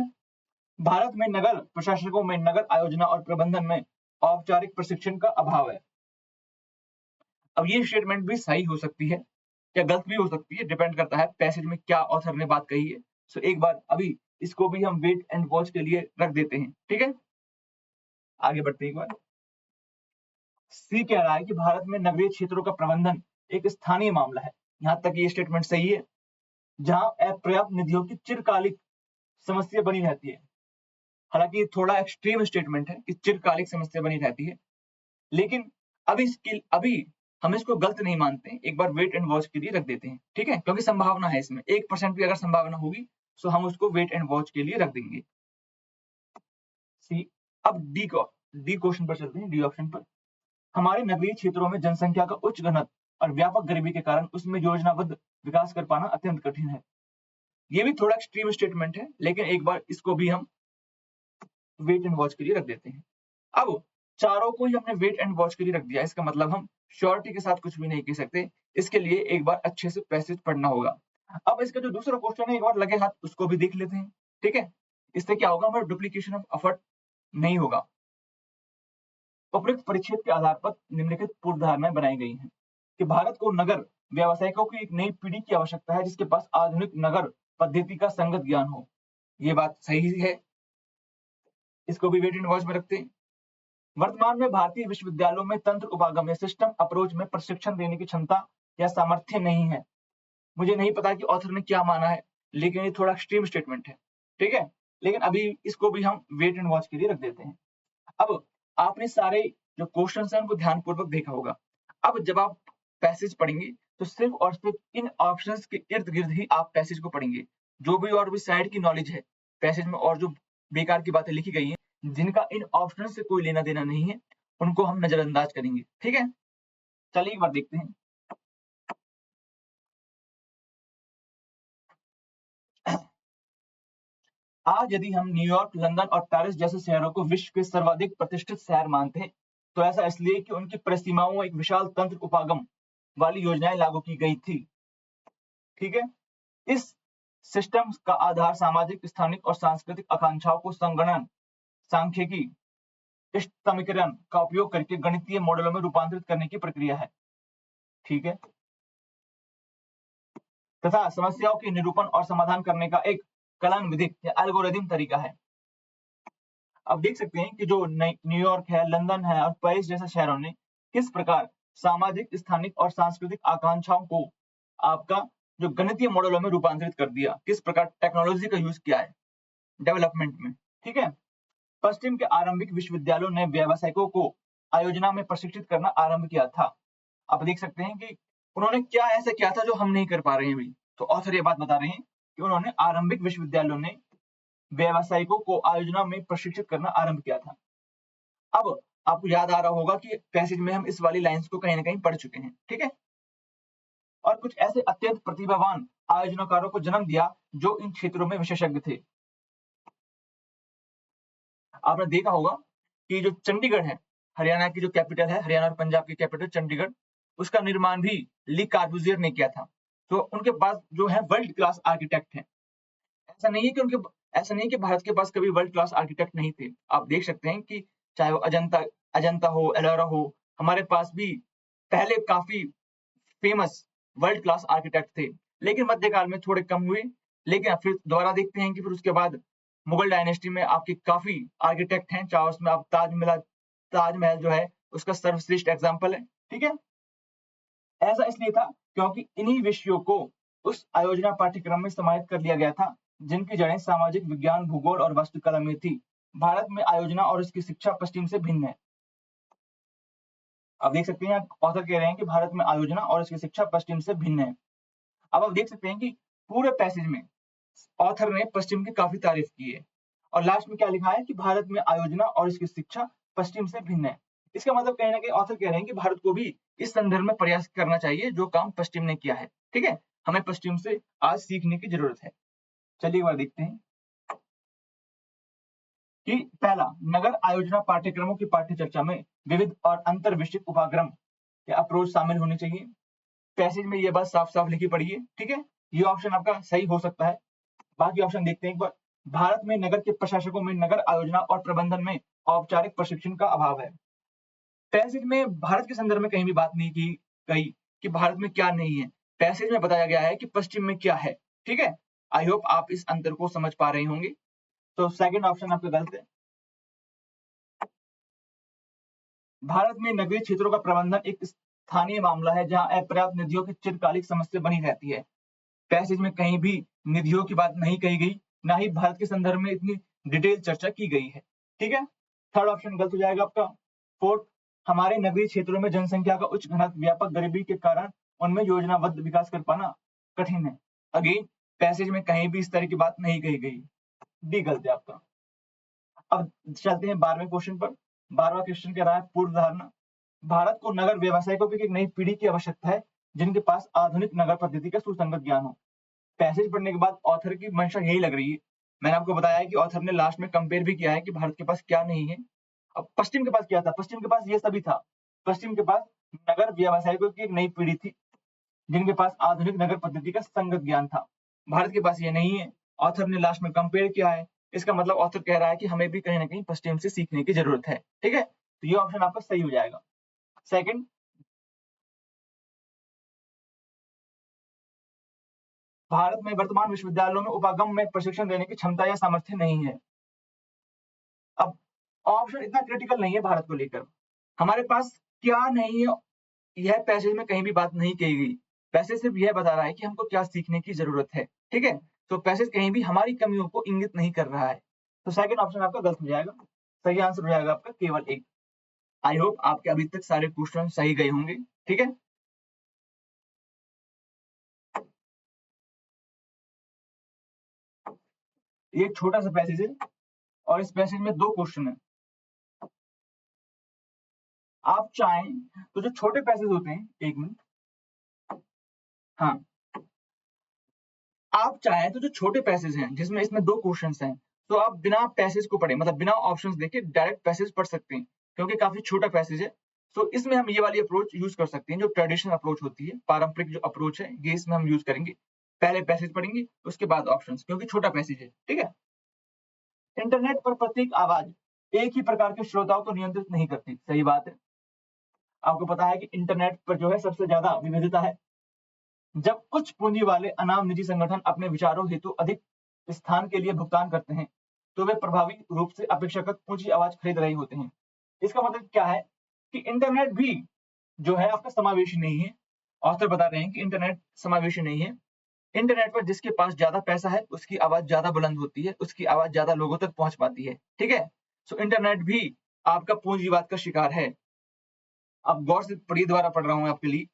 भारत में नगर प्रशासकों में नगर आयोजना और प्रबंधन में औपचारिक प्रशिक्षण का अभाव है। अब ये स्टेटमेंट भी सही हो सकती है या गलत भी हो सकती है, डिपेंड करता है पैसेज में क्या ऑथर ने बात कही है। सो एक बार अभी इसको भी हम वेट एंड वॉच के लिए रख देते हैं। ठीक है, आगे बढ़ते हैं एक बार। सी कह रहा है कि भारत में नगरीय क्षेत्रों का प्रबंधन एक स्थानीय मामला है। यहां तक ये स्टेटमेंट सही है, जहां अपर्याप्त निधियों की चिरकालिक समस्या बनी रहती है। हालांकि ये थोड़ा एक्सट्रीम स्टेटमेंट है कि चिरकालिक समस्या बनी रहती है, लेकिन अभी हम इसको गलत नहीं मानते। एक बार वेट एंड वॉच के लिए रख देते हैं। ठीक है, क्योंकि संभावना है इसमें 1% भी अगर संभावना होगी तो हम उसको वेट एंड वॉच के लिए रख देंगे। सी, अब डी क्वेश्चन पर चलते हैं, डी ऑप्शन पर। हमारे नगरीय क्षेत्रों में जनसंख्या का उच्च घनत्व और व्यापक गरीबी के कारण उसमें योजनाबद्ध विकास कर पाना अत्यंत कठिन है। ये भी थोड़ा एक्सट्रीम स्टेटमेंट है, लेकिन एक बार इसको भी हम वेट एंड वॉच के लिए रख देते हैं। अब चारों को ही हमने वेट एंड वॉच के लिए रख दिया, इसका मतलब हम श्योरिटी के साथ कुछ भी नहीं कह सकते। इसके लिए एक बार अच्छे से पैसेज पढ़ना होगा। अब इसका जो दूसरा क्वेश्चन है, एक बार लगे हाथ उसको भी देख लेते हैं। ठीक है, इससे क्या होगा, हमारा डुप्लीकेशन ऑफ एफर्ट नहीं होगा। उपयुक्त परिच्छेद के आधार पर निम्नलिखित पूर्व धारणाएं बनाई गई हैं कि भारत को नगर व्यावसायिकों की एक नई पीढ़ी की आवश्यकता है जिसके पास आधुनिक नगर पद्धति का संगत ज्ञान हो। ये बात सही है, इसको भी वेट एंड वॉच में रखते हैं। वर्तमान में भारतीय विश्वविद्यालयों में तंत्र उपागम या सिस्टम अप्रोच में प्रशिक्षण देने की क्षमता या सामर्थ्य नहीं है। मुझे नहीं पता कि ऑथर ने क्या माना है, लेकिन ये थोड़ा एक्सट्रीम स्टेटमेंट है। ठीक है, लेकिन अभी इसको भी हम वेट एंड वॉच के लिए रख देते हैं। अब आपने सारे जो क्वेश्चन है उनको ध्यानपूर्वक देखा होगा। अब जब आप पैसेज पढ़ेंगे तो सिर्फ और सिर्फ इन ऑप्शंस के इर्द गिर्द ही आप पैसेज को पढ़ेंगे। जो भी और भी साइड की नॉलेज है पैसेज में और जो बेकार की बातें लिखी गई हैं जिनका इन ऑप्शन से कोई लेना देना नहीं है, उनको हम नजरअंदाज करेंगे। ठीक है, चलिए एक बार देखते हैं। आज यदि हम न्यूयॉर्क, लंदन और पेरिस जैसे शहरों को विश्व के सर्वाधिक प्रतिष्ठित शहर मानते हैं, तो ऐसा इसलिए कि उनकी परिसीमाओं में एक विशाल तंत्र उपागम वाली योजनाएं लागू की गई थी। ठीक है, इस सिस्टम्स का आधार सामाजिक, स्थानिक और सांस्कृतिक आकांक्षाओं को संगणन, सांख्यिकी, समीकरण का उपयोग करके गणितीय मॉडलों में रूपांतरित करने की प्रक्रिया है। ठीक है, तथा समस्याओं के निरूपण और समाधान करने का एक कलन विधिक या एल्गोरिथम तरीका है। अब देख सकते हैं कि जो न्यूयॉर्क है, लंदन है और पेरिस जैसे शहरों ने किस प्रकार सामाजिक, स्थानिक और सांस्कृतिक आकांक्षाओं को आपका जो गणितीय मॉडलों में रूपांतरित कर दिया, किस प्रकार टेक्नोलॉजी का यूज किया है डेवलपमेंट में। ठीक है, पश्चिम के आरंभिक विश्वविद्यालयों ने व्यावसायिकों को आयोजना में प्रशिक्षित करना आरंभ किया था। आप देख सकते हैं कि उन्होंने क्या ऐसा किया था जो हम नहीं कर पा रहे हैं अभी। तो ऑथर ये बात बता रहे हैं कि उन्होंने आरंभिक विश्वविद्यालयों ने व्यावसायिकों को आयोजना में प्रशिक्षित करना आरंभ किया था। अब आपको याद आ रहा होगा कि पैसेज में हम इस वाली लाइंस को कहीं ना कहीं पढ़ चुके हैं। ठीक है, और कुछ ऐसे अत्यंत प्रतिभावान आयोजनकारों को जन्म दिया जो इन क्षेत्रों में विशेषज्ञ थे। आपने देखा होगा कि जो चंडीगढ़ है, हरियाणा की जो कैपिटल है, हरियाणा और पंजाब की कैपिटल चंडीगढ़, उसका निर्माण भी ली कार्बूजियर ने किया था। तो उनके पास जो है वर्ल्ड क्लास आर्किटेक्ट हैं। ऐसा नहीं है कि भारत के पास कभी वर्ल्ड क्लास आर्किटेक्ट नहीं थे। आप देख सकते हैं कि चाहे वो अजंता हो, एलोरा हो, हमारे पास भी पहले काफी फेमस वर्ल्ड क्लास आर्किटेक्ट थे, लेकिन मध्यकाल में थोड़े कम हुए। लेकिन फिर दोबारा देखते हैं कि फिर उसके बाद मुगल डायनेस्टी में आपके काफी आर्किटेक्ट हैं, चाहे उसमें आप ताजमहल जो है उसका सर्वश्रेष्ठ एग्जाम्पल है। ठीक है, ऐसा इसलिए था क्योंकि इन्हीं विषयों को उस आयोजना पाठ्यक्रम में समाहित कर लिया गया था जिनकी जड़ें सामाजिक विज्ञान, भूगोल और वास्तुकला में थी। भारत में आयोजना और इसकी शिक्षा पश्चिम से भिन्न है। आप देख सकते हैं ऑथर कह रहे हैं कि भारत में आयोजना और इसकी शिक्षा पश्चिम से भिन्न है। अब आप देख सकते हैं कि पूरे पैसेज में ऑथर ने पश्चिम की काफी तारीफ की है और लास्ट में क्या लिखा है कि भारत में आयोजना और इसकी शिक्षा पश्चिम से भिन्न है। इसका मतलब कहीं ना कहीं ऑथर कह रहे हैं कि भारत को भी इस संदर्भ में प्रयास करना चाहिए जो काम पश्चिम ने किया है। ठीक है, हमें पश्चिम से आज सीखने की जरूरत है। चलिए एक बार देखते हैं कि पहला, नगर आयोजना पाठ्यक्रमों की पाठ्य चर्चा में विविध और अंतर विषयक उपागम या अप्रोच शामिल होनी चाहिए। पैसेज में ये बात साफ साफ लिखी पड़ी है। ठीक है, ये ऑप्शन आपका सही हो सकता है। बाकी ऑप्शन देखते हैं एक बार। भारत में नगर के प्रशासकों में नगर आयोजना और प्रबंधन में औपचारिक प्रशिक्षण का अभाव है। पैसेज में भारत के संदर्भ में कहीं भी बात नहीं की गई कि भारत में क्या नहीं है। पैसेज में बताया गया है कि पश्चिम में क्या है। ठीक है, आई होप आप इस अंतर को समझ पा रहे होंगे। तो सेकंड ऑप्शन आपका गलत है। भारत में नगरीय क्षेत्रों का प्रबंधन एक स्थानीय मामला है जहां अपर्याप्त निधियों की चिरकालिक समस्या बनी रहती है। पैसेज में कहीं भी निधियों की बात नहीं कही गई, ना ही भारत के संदर्भ में इतनी डिटेल चर्चा की गई है। ठीक है, थर्ड ऑप्शन गलत हो जाएगा आपका। फोर्थ, हमारे नगरीय क्षेत्रों में जनसंख्या का उच्च घनत्व, व्यापक गरीबी के कारण उनमें योजनाबद्ध विकास कर पाना कठिन है। अगेन पैसेज में कहीं भी इस तरह की बात नहीं कही गई। डी गलत है आपका। अब चलते हैं 12वें क्वेश्चन पर। 12वां क्वेश्चन कह रहा है पूर्व धारणा। भारत को नगर व्यवसायिकों की एक नई पीढ़ी की आवश्यकता है जिनके पास आधुनिक नगर पद्धति का सुसंगत ज्ञान हो। पैसेज पढ़ने के बाद ऑथर की मंशा यही लग रही है। मैंने आपको बताया है कि ऑथर ने लास्ट में कंपेयर भी किया है कि भारत के पास क्या नहीं है। अब पश्चिम के पास क्या था? पश्चिम के पास ये सभी था। पश्चिम के पास नगर व्यवसायिकों की एक नई पीढ़ी थी जिनके पास आधुनिक नगर पद्धति का संगत ज्ञान था। भारत के पास ये नहीं है। ऑथर ने लास्ट में कंपेयर किया है। इसका मतलब ऑथर कह रहा है कि हमें भी कहीं ना कहीं पश्चिम से सीखने की जरूरत है। ठीक है, तो ये ऑप्शन आपका सही हो जाएगा। सेकंड, भारत में वर्तमान विश्वविद्यालयों में उपागम में प्रशिक्षण देने की क्षमता या सामर्थ्य नहीं है। अब ऑप्शन इतना क्रिटिकल नहीं है भारत को लेकर। हमारे पास क्या नहीं है, यह पैसेज में कहीं भी बात नहीं कही गई। पैसेज सिर्फ यह बता रहा है कि हमको क्या सीखने की जरूरत है। ठीक है, तो पैसेज कहीं भी हमारी कमियों को इंगित नहीं कर रहा है। तो सेकंड ऑप्शन आपका गलत हो जाएगा। सही आंसर हो जाएगा आपका केवल एक। आई होप आपके अभी तक सारे क्वेश्चन सही गए होंगे। ठीक है, ये एक छोटा सा पैसेज है और इस पैसेज में 2 क्वेश्चन है। आप चाहें तो जो छोटे पैसेज होते हैं, 1 मिनट, हाँ, आप चाहें तो जो छोटे पैसेज हैं जिसमें इसमें 2 क्वेश्चंस हैं, तो आप बिना पैसेज को पढ़े, मतलब बिना ऑप्शंस देखे डायरेक्ट पैसेज पढ़ सकते हैं क्योंकि काफी छोटा पैसेज है। तो इसमें हम ये वाली अप्रोच यूज कर सकते हैं जो ट्रेडिशनल अप्रोच होती है, पारंपरिक जो अप्रोच है ये इसमें हम यूज करेंगे। पहले पैसेज पढ़ेंगे, उसके बाद ऑप्शंस, क्योंकि छोटा पैसेज है, ठीक है। इंटरनेट पर प्रत्येक आवाज एक ही प्रकार के श्रोताओं को नियंत्रित नहीं करती, सही बात है। आपको पता है कि इंटरनेट पर जो है सबसे ज्यादा विविधता है। जब कुछ पूंजी वाले अनाम निजी संगठन अपने विचारों हेतु अधिक स्थान के लिए भुगतान करते हैं, तो वे प्रभावी रूप से अपेक्षाकृत ऊंची आवाज खरीद रहे होते हैं। इसका मतलब क्या है कि इंटरनेट भी जो है आपका समावेशी नहीं है। ऑथर बता रहे हैं कि इंटरनेट समावेशी नहीं है। इंटरनेट पर जिसके पास ज्यादा पैसा है उसकी आवाज ज्यादा बुलंद होती है, उसकी आवाज ज्यादा लोगों तक पहुंच पाती है, ठीक है। सो इंटरनेट भी आपका पूंजीवाद का शिकार है। अब गौर से पढ़िए, दोबारा पढ़ रहा हूं आपके लिए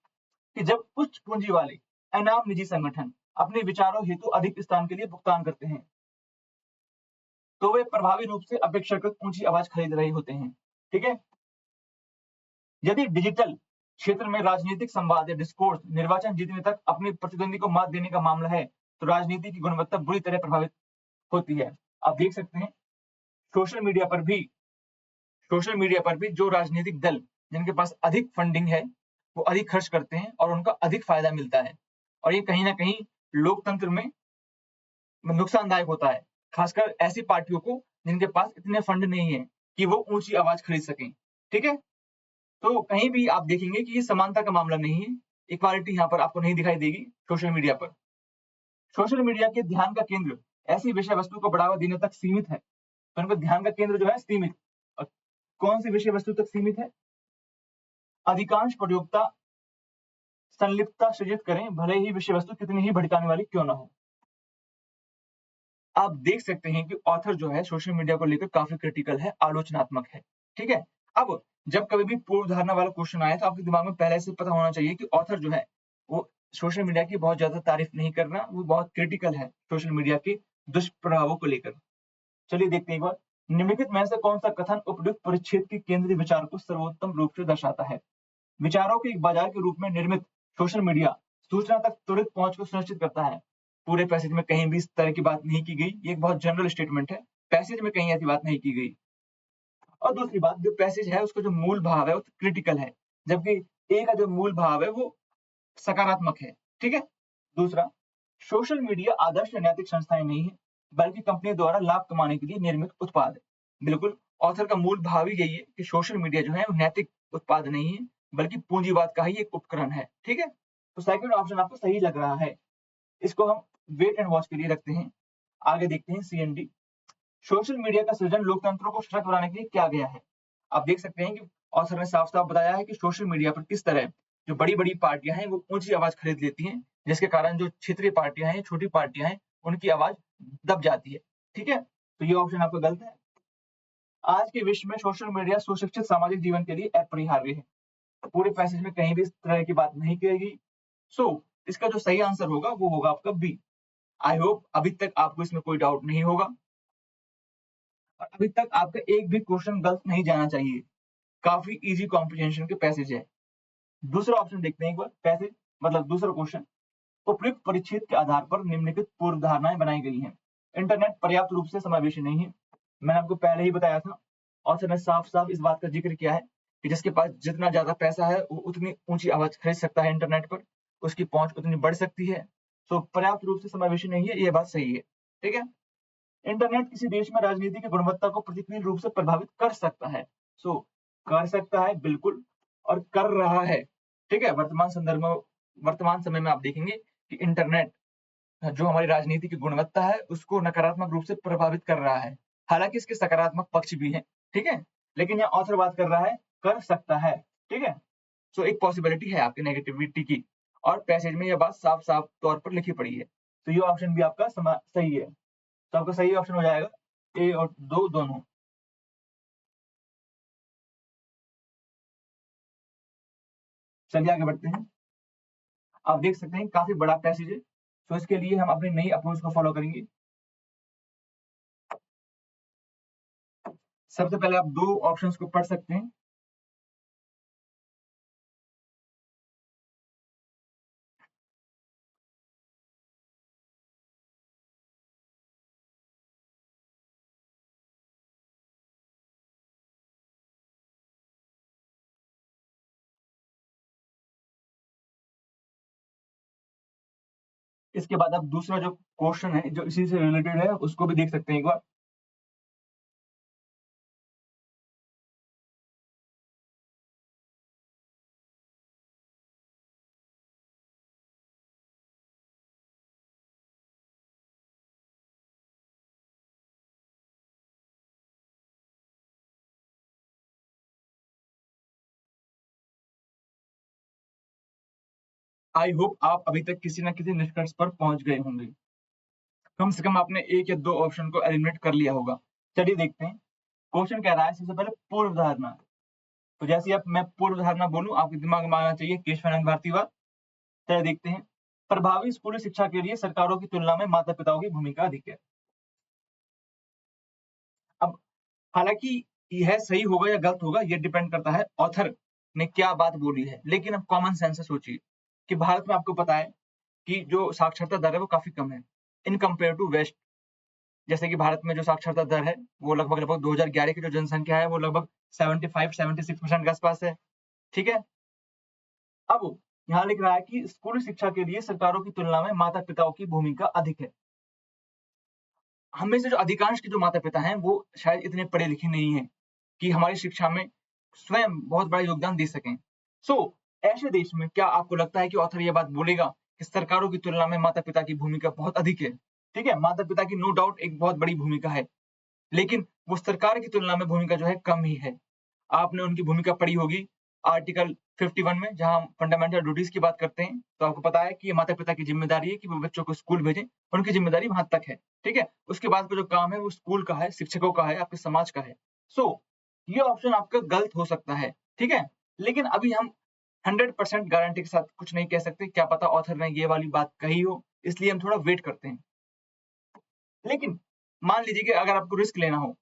कि जब कुछ पूंजी वाले अनाम निजी संगठन अपने विचारों हेतु अधिक स्थान के लिए भुगतान करते हैं, तो वे प्रभावी रूप से अपेक्षाकृत ऊंची आवाज खरीद रहे होते हैं, ठीक है। यदि डिजिटल क्षेत्र में राजनीतिक संवाद या डिस्कोर्स निर्वाचन जीतने तक अपने प्रतिद्वंदी को मात देने का मामला है, तो राजनीति की गुणवत्ता बुरी तरह प्रभावित होती है। आप देख सकते हैं सोशल मीडिया पर भी जो राजनीतिक दल जिनके पास अधिक फंडिंग है, वो अधिक खर्च करते हैं और उनका अधिक फायदा मिलता है, और ये कहीं ना कहीं लोकतंत्र में नुकसानदायक होता है, खासकर ऐसी पार्टियों को जिनके पास इतने फंड नहीं है कि वो ऊंची आवाज खरीद सकें, ठीक है। तो कहीं भी आप देखेंगे कि ये समानता का मामला नहीं है, इक्वालिटी यहाँ पर आपको नहीं दिखाई देगी सोशल मीडिया पर। सोशल मीडिया के ध्यान का केंद्र ऐसी विषय वस्तु को बढ़ावा देने तक सीमित है, तो उनका ध्यान का केंद्र जो है सीमित। और कौन सी विषय वस्तु तक सीमित है? अधिकांश प्रयोक्ता संलिप्तता सृजित करें, भले ही विषय वस्तु कितनी ही भड़काने वाली क्यों ना हो। आप देख सकते हैं कि ऑथर जो है सोशल मीडिया को लेकर काफी क्रिटिकल है, आलोचनात्मक है, ठीक है। अब जब कभी भी पूर्व धारणा वाला क्वेश्चन आया तो आपके दिमाग में पहले से पता होना चाहिए कि ऑथर जो है वो सोशल मीडिया की बहुत ज्यादा तारीफ नहीं कर रहा, वो बहुत क्रिटिकल है सोशल मीडिया के दुष्प्रभावों को लेकर। चलिए देखते हैं एक बार, निम्नलिखित में से कौन सा कथन उपयुक्त परिच्छेद के केंद्रीय विचार को सर्वोत्तम रूप से दर्शाता है? विचारों के एक बाजार के रूप में निर्मित सोशल मीडिया सूचना तक त्वरित पहुंच को सुनिश्चित करता है। पूरे पैसेज में कहीं भी इस तरह की बात नहीं की गई, ये एक बहुत जनरल स्टेटमेंट है, पैसेज में कहीं ऐसी बात नहीं की गई। और दूसरी बात, जो पैसेज है उसका जो मूल भाव है वो क्रिटिकल है, जबकि ए का जो मूल भाव है वो सकारात्मक है, ठीक है। दूसरा, सोशल मीडिया आदर्श या नैतिक संस्थाएं नहीं है, बल्कि कंपनी द्वारा लाभ कमाने के लिए निर्मित उत्पाद है। बिल्कुल, ऑथर का मूल भाव ही यही है कि सोशल मीडिया जो है वो नैतिक उत्पाद नहीं है, बल्कि पूंजीवाद का ही एक उपकरण है, ठीक है। तो सेकंड ऑप्शन आपको सही लग रहा है, इसको हम वेट एंड वॉच के लिए रखते हैं। आगे देखते हैं सीएनडी। सोशल मीडिया का सृजन लोकतंत्रों को सशक्त बनाने के लिए किया गया है। आप देख सकते हैं कि ऑथर ने साफ-साफ बताया है कि सोशल मीडिया पर किस तरह जो बड़ी-बड़ी पार्टियां हैं वो ऊंची आवाज खरीद लेती हैं, जिसके कारण जो क्षेत्रीय पार्टियां हैं, छोटी पार्टियां हैं, उनकी आवाज दब जाती है, ठीक है। तो ये ऑप्शन आपका गलत है। आज के विश्व में सोशल मीडिया सुशिक्षित सामाजिक जीवन के लिए अपरिहार्य है। पूरे पैसेज में कहीं भी इस तरह की बात नहीं की गई। सो इसका जो सही आंसर होगा वो होगा आपका बी। आई होप अभी तक आपको इसमें कोई डाउट नहीं होगा और अभी तक आपका एक भी क्वेश्चन गलत नहीं जाना चाहिए। काफी इजी कॉम्प्रिहेंशन के पैसेज है। दूसरा ऑप्शन देखते हैं एक बार, पैसेज मतलब दूसरा क्वेश्चन। उपयुक्त परिच्छेद के आधार पर निम्नलिखित पूर्व धारणाएं बनाई गई हैं। इंटरनेट पर्याप्त रूप से समावेशी नहीं है, मैंने आपको पहले ही बताया था। ऑथर ने साफ साफ इस बात का जिक्र किया है कि जिसके पास जितना ज्यादा पैसा है वो उतनी ऊंची आवाज खरीद सकता है इंटरनेट पर, उसकी पहुंच उतनी बढ़ सकती है। तो पर्याप्त रूप से समावेशी नहीं है, ये बात सही है, ठीक है। इंटरनेट किसी देश में राजनीति की गुणवत्ता को प्रतिकूल रूप से प्रभावित कर सकता है। सो कर सकता है बिल्कुल, और कर रहा है, ठीक है। वर्तमान संदर्भ में, वर्तमान समय में आप देखेंगे कि इंटरनेट जो हमारी राजनीति की गुणवत्ता है उसको नकारात्मक रूप से प्रभावित कर रहा है। हालांकि इसके सकारात्मक पक्ष भी हैं, ठीक है, लेकिन यहाँ ऑथर बात कर रहा है कर सकता है, ठीक है। सो एक पॉसिबिलिटी है आपकी नेगेटिविटी की, और पैसेज में यह बात साफ साफ तौर पर लिखी पड़ी है। तो ये ऑप्शन भी आपका सही है। तो आपका सही ऑप्शन हो जाएगा ए और दो दोनों। चलिए आगे बढ़ते हैं। आप देख सकते हैं काफी बड़ा पैसेज है, तो इसके लिए हम अपनी नई अप्रोच को फॉलो करेंगे। सबसे पहले आप दो ऑप्शंस को पढ़ सकते हैं। इसके बाद आप दूसरा जो क्वेश्चन है जो इसी से रिलेटेड है उसको भी देख सकते हैं एक बार। आई होप आप अभी तक किसी न किसी निष्कर्ष पर पहुंच गए होंगे। कम से कम आपने एक या दो ऑप्शन को एलिमिनेट कर लिया होगा। चलिए देखते हैं। क्वेश्चन कह रहा है सबसे पहले पूर्व धारणा। तो जैसे आप मैं पूर्व धारणा बोलूं आपके दिमाग में आना चाहिए केशवानंद भारतीवाद। चलिए देखते हैं। प्रभावी स्कूली शिक्षा के लिए सरकारों की तुलना में माता पिताओं की भूमिका अधिक है। अब हालांकि यह सही होगा या गलत होगा ये डिपेंड करता है ऑथर ने क्या बात बोली है, लेकिन अब कॉमन सेंस से सोचिए कि भारत में आपको पता है कि जो साक्षरता दर है वो काफी कम है इन कंपेयर टू वेस्ट। जैसे कि भारत में जो साक्षरता दर है वो लगभग 2011 की जो जनसंख्या है वो लगभग 75-76% के आसपास है। ठीक है। अब यहाँ लिख रहा है कि स्कूली शिक्षा के लिए सरकारों की तुलना में माता पिताओं की भूमिका अधिक है। हम में से जो अधिकांश के जो माता पिता हैं वो शायद इतने पढ़े लिखे नहीं हैं कि हमारी शिक्षा में स्वयं बहुत बड़ा योगदान दे सकें। सो ऐसे देश में क्या आपको लगता है कि ऑथर ये बात बोलेगा कि सरकारों की तुलना में माता पिता की भूमिका बहुत अधिक है? ठीक है, माता पिता की नो डाउट एक बहुत बड़ी भूमिका है, लेकिन वो सरकार की तुलना में भूमिका जो है कम ही है। आपने उनकी भूमिका पढ़ी होगी आर्टिकल 51 में, जहां हम फंडामेंटल ड्यूटीज की बात करते हैं, तो आपको पता है कि ये माता पिता की जिम्मेदारी है कि वो बच्चों को स्कूल भेजें। उनकी जिम्मेदारी वहां तक है। ठीक है, उसके बाद का जो काम है वो स्कूल का है, शिक्षकों का है, आपके समाज का है। सो ये ऑप्शन आपका गलत हो सकता है। ठीक है, लेकिन अभी हम 100% गारंटी के साथ कुछ नहीं कह सकते। क्या पता ऑथर ने ये वाली बात कही हो, इसलिए हम थोड़ा वेट करते हैं। लेकिन मान लीजिए कि अगर आपको रिस्क लेना हो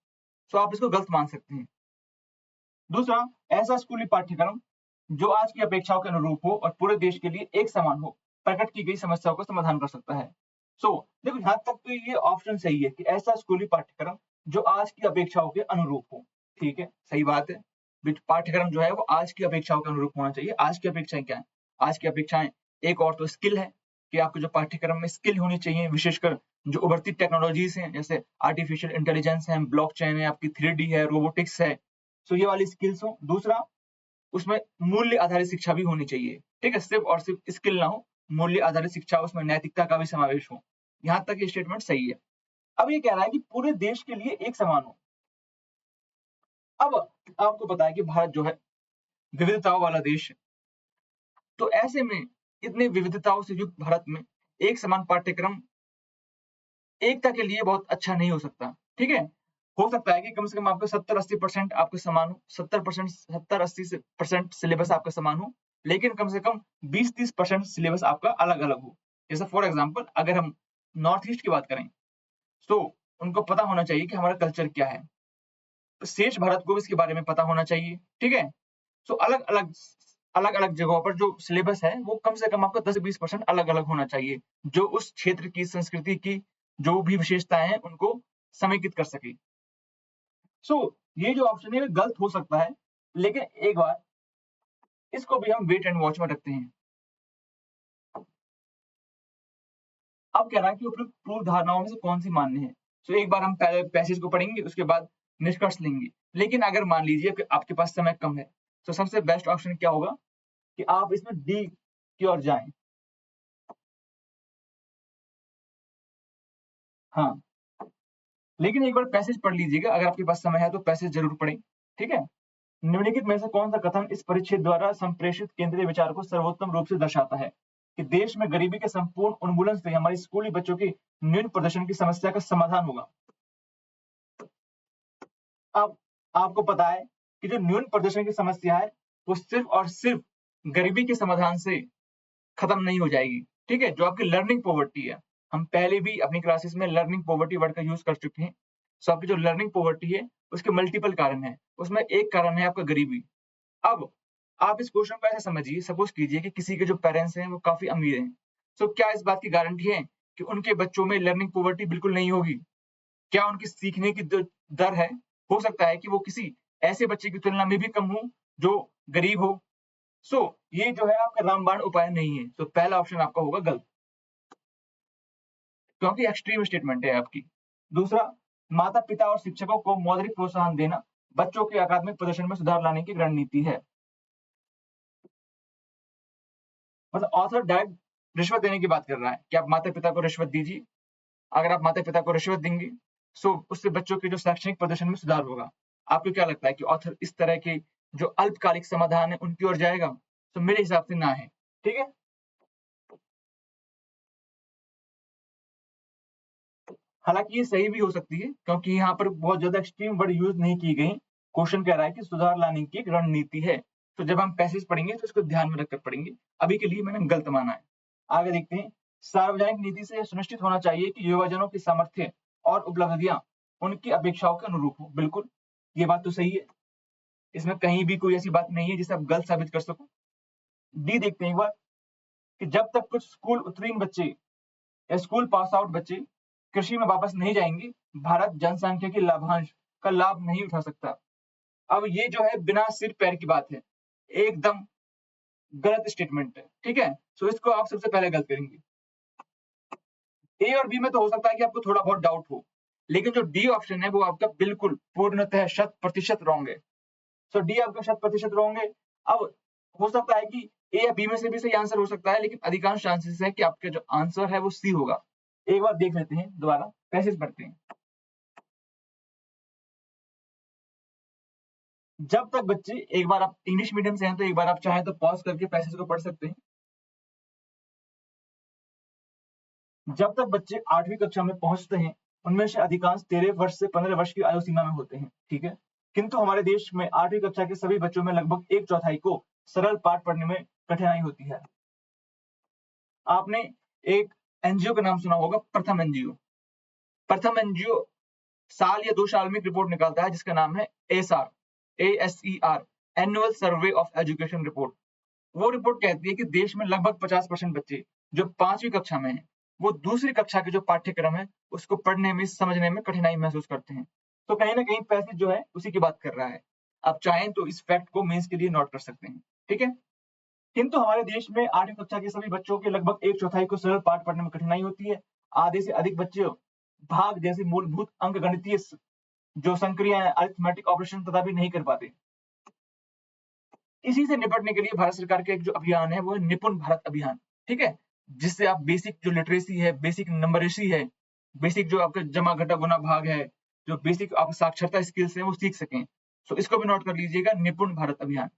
तो आप इसको गलत मान सकते हैं। दूसरा, ऐसा स्कूली पाठ्यक्रम जो आज की अपेक्षाओं के अनुरूप हो और पूरे देश के लिए एक समान हो, प्रकट की गई समस्याओं का समाधान कर सकता है। देखो यहाँ तक तो ये ऑप्शन सही है कि ऐसा स्कूली पाठ्यक्रम जो आज की अपेक्षाओं के अनुरूप हो। ठीक है, सही बात है। पाठ्यक्रम जो है वो आज की अपेक्षाओं के अनुरूप होना चाहिए। आज की अपेक्षाएं क्या है? आज की अपेक्षाएं एक और तो स्किल है कि आपको जो पाठ्यक्रम में स्किल होनी चाहिए, विशेषकर जो उभरती टेक्नोलॉजीज हैं जैसे आर्टिफिशियल इंटेलिजेंस है, ब्लॉकचेन है, आपकी 3D है, रोबोटिक्स है। ये वाली स्किल्स हो। दूसरा, उसमें मूल्य आधारित शिक्षा भी होनी चाहिए। ठीक है, सिर्फ और सिर्फ स्किल ना हो, मूल्य आधारित शिक्षा, उसमें नैतिकता का भी समावेश हो। यहाँ तक ये स्टेटमेंट सही है। अब ये कह रहा है कि पूरे देश के लिए एक समान हो। अब आपको पता है कि भारत जो है विविधताओं वाला देश है, तो ऐसे में इतने विविधताओं से युक्त भारत में एक समान पाठ्यक्रम एकता के लिए बहुत अच्छा नहीं हो सकता। ठीक है, हो सकता है कि कम से कम आपका 70-80% आपके समान हो, 70-80% सिलेबस आपका समान हो, लेकिन कम से कम 20-30% सिलेबस आपका अलग-अलग हो। जैसे फॉर एग्जांपल अगर हम नॉर्थ ईस्ट की बात करें, तो उनको पता होना चाहिए कि हमारा कल्चर क्या है। शेष भारत को भी इसके बारे में पता होना चाहिए। ठीक है? अलग-अलग जगहों पर जो सिलेबस है वो कम से कम आपको 10 से 20% अलग-अलग होना चाहिए, जो उस क्षेत्र की संस्कृति की जो भी विशेषताएँ हैं उनको समेकित कर सके। ये जो ऑप्शन है गलत हो सकता है, लेकिन एक बार इसको भी हम वेट एंड वॉच में रखते हैं। अब कह रहा है कि उपयुक्त पूर्व धारणाओं में से कौन-सी मान्य है? एक बार हम पहले पैसेज को पढ़ेंगे, उसके बाद निष्कर्ष लेंगे। लेकिन अगर मान लीजिए कि आपके पास समय कम है, तो सबसे बेस्ट ऑप्शन क्या होगा कि आप इसमें डी की ओर जाएँ। हाँ, लेकिन एक बार पैसेज पढ़ लीजिएगा, अगर आपके पास समय है तो पैसेज ज़रूर पढ़ें। ठीक है? निम्नलिखित में से कौन सा कथन इस परिच्छेद द्वारा संप्रेषित केंद्रीय विचार को सर्वोत्तम रूप से दर्शाता है कि देश में गरीबी के संपूर्ण उन्मूलन से हमारे स्कूली बच्चों की न्यून प्रदर्शन की समस्या का समाधान होगा? अब आपको पता है कि जो न्यून प्रदर्शन की समस्या है वो सिर्फ और सिर्फ गरीबी के समाधान से खत्म नहीं हो जाएगी। ठीक है, जो आपकी लर्निंग पॉवर्टी है, हम पहले भी अपनी क्लासेस में लर्निंग पॉवर्टी वर्ड का यूज कर चुके हैं। आपकी जो लर्निंग पॉवर्टी है उसके मल्टीपल कारण है, उसमें एक कारण है आपका गरीबी। अब आप इस क्वेश्चन को ऐसे समझिए, सपोज कीजिए कि किसी के जो पेरेंट्स हैं वो काफी अमीर हैं, क्या इस बात की गारंटी है कि उनके बच्चों में लर्निंग पॉवर्टी बिल्कुल नहीं होगी? क्या उनकी सीखने की जो दर है, हो सकता है कि वो किसी ऐसे बच्चे की तुलना में भी कम हो जो गरीब हो। ये जो है आपका रामबाण उपाय नहीं है। पहला ऑप्शन आपका होगा गलत। क्योंकि एक्सट्रीम स्टेटमेंट है आपकी। दूसरा, माता पिता और शिक्षकों को मौद्रिक प्रोत्साहन देना बच्चों के अकादमिक प्रदर्शन में सुधार लाने की रणनीति है। मतलब ऑथर डायरेक्ट रिश्वत देने की बात कर रहा है कि आप माता पिता को रिश्वत दीजिए। अगर आप माता पिता को रिश्वत देंगे सो उससे बच्चों के जो शैक्षणिक प्रदर्शन में सुधार होगा। आपको क्या लगता है कि ऑथर इस तरह के जो अल्पकालिक समाधान है उनकी ओर जाएगा? तो मेरे हिसाब से ना है। ठीक है, हालांकि ये सही भी हो सकती है क्योंकि यहाँ पर बहुत ज्यादा एक्सट्रीम वर्ड यूज नहीं की गई। क्वेश्चन कह रहा है कि सुधार लाने की एक रणनीति है, तो जब हम पैसेज पढ़ेंगे तो इसको ध्यान में रखकर पढ़ेंगे। अभी के लिए मैंने गलत माना है। आगे देखते हैं। सार्वजनिक नीति से सुनिश्चित होना चाहिए कि युवाजनों की सामर्थ्य और उपलब्धियां उनकी अपेक्षाओं के अनुरूप हो। बिल्कुल, ये बात तो सही है, इसमें कहीं भी कोई ऐसी बात नहीं है जिसे आप गलत साबित कर सको। डी देखते हैं एक बार कि जब तक कुछ स्कूल उत्तीर्ण बच्चे या स्कूल पास आउट बच्चे कृषि में वापस नहीं जाएंगे, भारत जनसंख्या के लाभांश का लाभ नहीं उठा सकता। अब ये जो है बिना सिर पैर की बात है, एकदम गलत स्टेटमेंट है। ठीक है, सो इसको आप सबसे पहले गलत करेंगे। ए और बी में तो हो सकता है कि आपको थोड़ा बहुत डाउट हो, लेकिन जो डी ऑप्शन है वो आपका बिल्कुल पूर्णतः 100% रॉन्ग है। सो डी आपका 100% रॉन्ग है। अब हो सकता है कि ए या बी में से भी सही आंसर हो सकता है, लेकिन अधिकांश चांसेस है कि आपका जो आंसर है वो सी होगा। एक बार देख लेते हैं, दोबारा पैसेज पढ़ते हैं। जब तक बच्चे, एक बार आप इंग्लिश मीडियम से हैं तो एक बार आप चाहें तो पॉज करके पैसेज को पढ़ सकते हैं। जब तक बच्चे 8वीं कक्षा में पहुंचते हैं, उनमें से अधिकांश 13 वर्ष से 15 वर्ष की आयु सीमा में होते हैं। ठीक है, किंतु हमारे देश में 8वीं कक्षा के सभी बच्चों में लगभग 1/4 को सरल पाठ पढ़ने में कठिनाई होती है। आपने एक एनजीओ का नाम सुना होगा, प्रथम एनजीओ। प्रथम एनजीओ साल या 2 साल में एक रिपोर्ट निकालता है जिसका नाम है ASER, annual survey of education report. वो रिपोर्ट कहती है कि देश में लगभग 50% बच्चे जो 5वीं कक्षा में हैं, वो दूसरी कक्षा के जो पाठ्यक्रम है उसको पढ़ने में, समझने में कठिनाई महसूस करते हैं। तो कहीं ना कहीं पैसेज जो है उसी की बात कर रहा है। आप चाहें तो इस फैक्ट को मेंस के लिए नोट कर सकते हैं। ठीक है, किंतु हमारे देश में 8वीं कक्षा के सभी बच्चों के लगभग 1/4 को सरल पाठ पढ़ने में कठिनाई होती है। आधे से अधिक बच्चे भाग जैसे मूलभूत अंकगणितीय जो संक्रिया अरिथमेटिक ऑपरेशन तथा भी नहीं कर पाते। इसी से निपटने के लिए भारत सरकार का एक जो अभियान है वो है निपुण भारत अभियान। ठीक है, जिससे आप बेसिक जो लिटरेसी है, बेसिक नंबरेसी है, बेसिक जो आपका जमा घटा गुना भाग है, जो बेसिक आप साक्षरता स्किल्स हैं वो सीख सकें। तो इसको भी नोट कर लीजिएगा, निपुण भारत अभियान।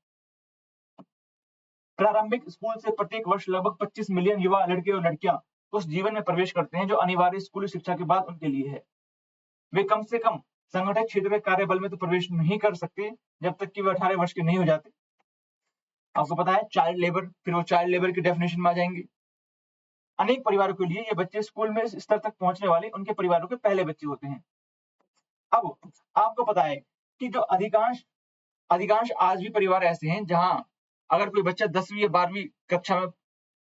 प्रारंभिक स्कूल से प्रत्येक वर्ष लगभग 25 मिलियन युवा लड़के और लड़कियां उस जीवन में प्रवेश करते हैं जो अनिवार्य स्कूली शिक्षा के बाद उनके लिए है। वे कम से कम संगठित क्षेत्र के कार्यबल में तो प्रवेश नहीं कर सकते जब तक कि वे 18 वर्ष के नहीं हो जाते। आपको पता है चाइल्ड लेबर, फिर वो चाइल्ड लेबर की डेफिनेशन में आ जाएंगे। अनेक परिवारों के लिए ये बच्चे स्कूल में इस स्तर तक पहुंचने वाले उनके परिवारों के पहले बच्चे होते हैं। अब आपको पता है कि जो अधिकांश अधिकांश आज भी परिवार ऐसे हैं जहां अगर कोई बच्चा 10वीं या 12वीं कक्षा में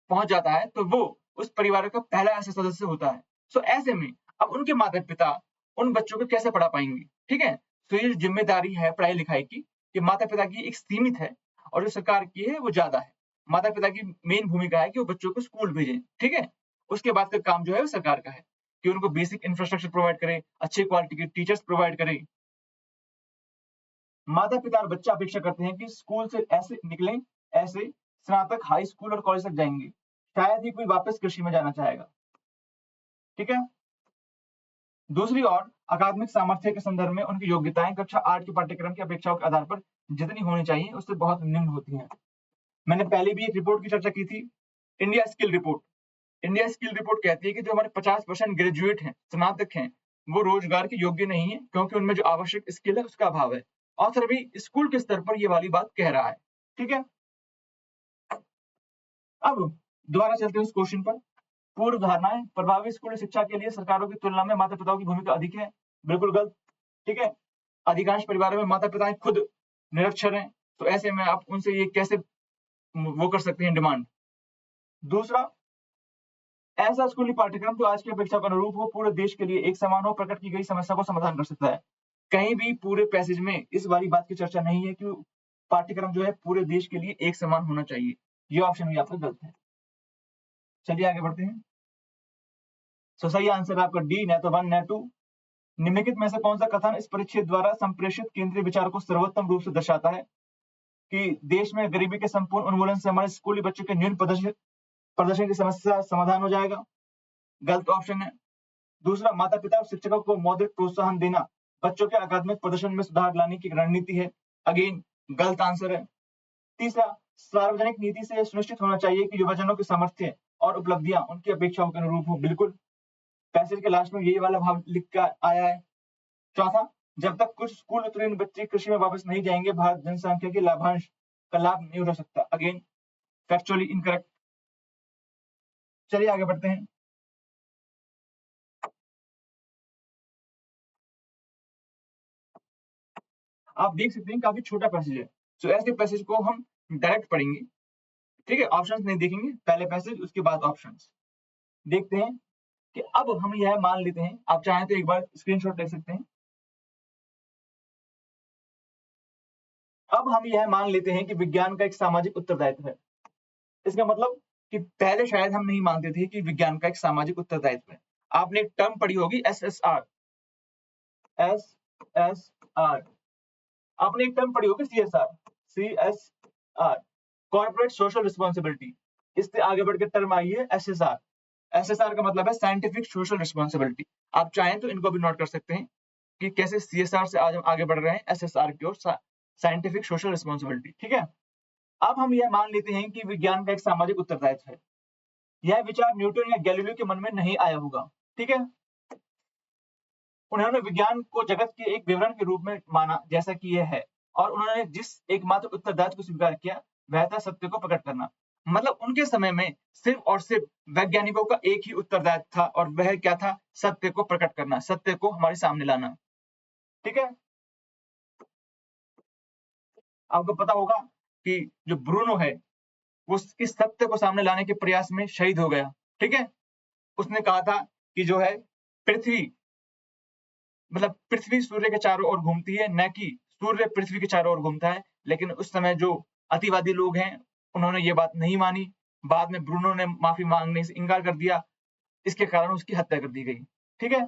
पहुंच जाता है तो वो उस परिवार का पहला ऐसा सदस्य होता है। सो ऐसे में अब उनके माता पिता उन बच्चों को कैसे पढ़ा पाएंगे? ठीक है, तो ये जिम्मेदारी है पढ़ाई लिखाई की, कि माता पिता की एक सीमित है और जो सरकार की है वो ज्यादा है। माता पिता की मेन भूमिका है कि वो बच्चों को स्कूल भेजें। ठीक है, उसके बाद का काम जो है वो सरकार का है कि उनको बेसिक इंफ्रास्ट्रक्चर प्रोवाइड करे, अच्छे क्वालिटी के टीचर्स प्रोवाइड करे। माता पिता और बच्चा अपेक्षा करते हैं कि स्कूल से ऐसे निकलें, ऐसे स्नातक, हाई स्कूल और कॉलेज तक जाएंगे, शायद ही कोई वापस कृषि में जाना चाहेगा। ठीक है, दूसरी ओर अकादमिक सामर्थ्य के संदर्भ में उनकी योग्यताएं कक्षा 8 के पाठ्यक्रम की अपेक्षाओं के आधार पर जितनी होनी चाहिए उससे बहुत निम्न होती हैं। मैंने पहले भी एक रिपोर्ट की चर्चा की थी, India skill report. India skill report कहती है कि जो हमारे 50% ग्रेजुएट हैं, स्नातक हैं, वो रोजगार के योग्य नहीं है क्योंकि उनमें जो आवश्यक स्किल है उसका अभाव है। ऑथर भी स्कूल के स्तर पर ये वाली बात कह रहा है। ठीक है, अब दोबारा चलते हैं उस क्वेश्चन पर। पूर्व धारणाएं, प्रभावी स्कूली शिक्षा के लिए सरकारों की तुलना में माता पिताओं की भूमिका अधिक है। बिल्कुल गलत। ठीक है, अधिकांश परिवारों में माता पिता खुद निरक्षर हैं, तो ऐसे में आप उनसे ये कैसे वो कर सकते हैं डिमांड? दूसरा, ऐसा स्कूली पाठ्यक्रम जो आज की अपेक्षा के अनुरूप हो, पूरे देश के लिए एक समान हो, प्रकट की गई समस्या को समाधान कर सकता है। कहीं भी पूरे पैसेज में इस वाली बात की चर्चा नहीं है कि पाठ्यक्रम जो है पूरे देश के लिए एक समान होना चाहिए। ये ऑप्शन भी आपका गलत है। चलिए आगे बढ़ते हैं। सो सही आंसर है आपका डी, न तो 1 न 2। निम्नलिखित में से कौन सा कथन इस परिच्छेद द्वारा संप्रेषित केंद्रीय विचार को सर्वोत्तम रूप से दर्शाता है कि देश में गरीबी के संपूर्ण उन्मूलन से हमारे स्कूली बच्चों के न्यून प्रदर्शन की समस्या समाधान हो जाएगा? गलत ऑप्शन है। दूसरा, माता पिता और शिक्षकों को मौद्रिक प्रोत्साहन देना बच्चों के अकादमिक प्रदर्शन में सुधार लाने की रणनीति है। अगेन गलत आंसर है। तीसरा, सार्वजनिक नीति से यह सुनिश्चित होना चाहिए कि युवजनों की सामर्थ्य और उपलब्धियां उनकी अपेक्षाओं के अनुरूप हो। बिल्कुल, पैसेज के लास्ट में यही वाला भाव लिख कर आया है। चौथा, जब तक कुछ स्कूल उत्तीर्ण बच्चे कृषि में वापस नहीं जाएंगे, भारत जनसंख्या के लाभांश का लाभ नहीं उठा सकता। Again factually incorrect. चलिए आगे बढ़ते हैं। आप देख सकते हैं काफी छोटा पैसेज है, तो ऐसे पैसेज को हम डायरेक्ट पढ़ेंगे, ठीक है, ऑप्शंस नहीं देखेंगे, पहले पैसेज उसके बाद ऑप्शंस। देखते हैं कि अब हम यह मान लेते हैं, आप चाहें तो एक बार स्क्रीनशॉट ले सकते हैं। अब हम यह मान लेते हैं कि विज्ञान का एक सामाजिक उत्तरदायित्व है। इसका मतलब कि पहले शायद हम नहीं मानते थे कि विज्ञान का एक सामाजिक उत्तरदायित्व है। आपने एक टर्म पढ़ी होगी SSR, SSR। आपने एक टर्म पढ़ी होगी CSR, कॉर्पोरेट सोशल रिस्पॉन्सिबिलिटी। इससे आगे बढ़कर टर्म आई है SSR। SSR का मतलब है साइंटिफिक सोशल रिस्पॉन्सिबिलिटी। आप चाहें तो इनको भी नोट कर सकते हैं कि कैसे CSR से आज हम आगे बढ़ रहे हैं SSR की ओर, साइंटिफिक सोशल रिस्पॉन्सिबिलिटी, ठीक है। अब हम यह मान लेते हैं कि विज्ञान का एक सामाजिक उत्तरदायित्व है। यह विचार न्यूटन या गैलीलियो के मन में नहीं आया होगा, ठीक है। उन्होंने विज्ञान को जगत के एक विवरण के रूप में माना जैसा कि यह है, और उन्होंने जिस एकमात्र उत्तरदायित्व को स्वीकार किया वह था सत्य को प्रकट करना। मतलब उनके समय में सिर्फ और सिर्फ वैज्ञानिकों का एक ही उत्तरदायित्व था, और वह क्या था? सत्य को प्रकट करना, सत्य को हमारे सामने लाना, ठीक है। आपको पता होगा कि जो ब्रूनो है वो इस सत्य को सामने लाने के प्रयास में शहीद हो गया, ठीक है। उसने कहा था कि जो है पृथ्वी, मतलब पृथ्वी सूर्य के चारों ओर घूमती है, न कि सूर्य पृथ्वी के चारों ओर घूमता है। लेकिन उस समय जो अतिवादी लोग हैं उन्होंने ये बात नहीं मानी। बाद में ब्रूनो ने माफी मांगने से इनकार कर दिया, इसके कारण उसकी हत्या कर दी गई, ठीक है।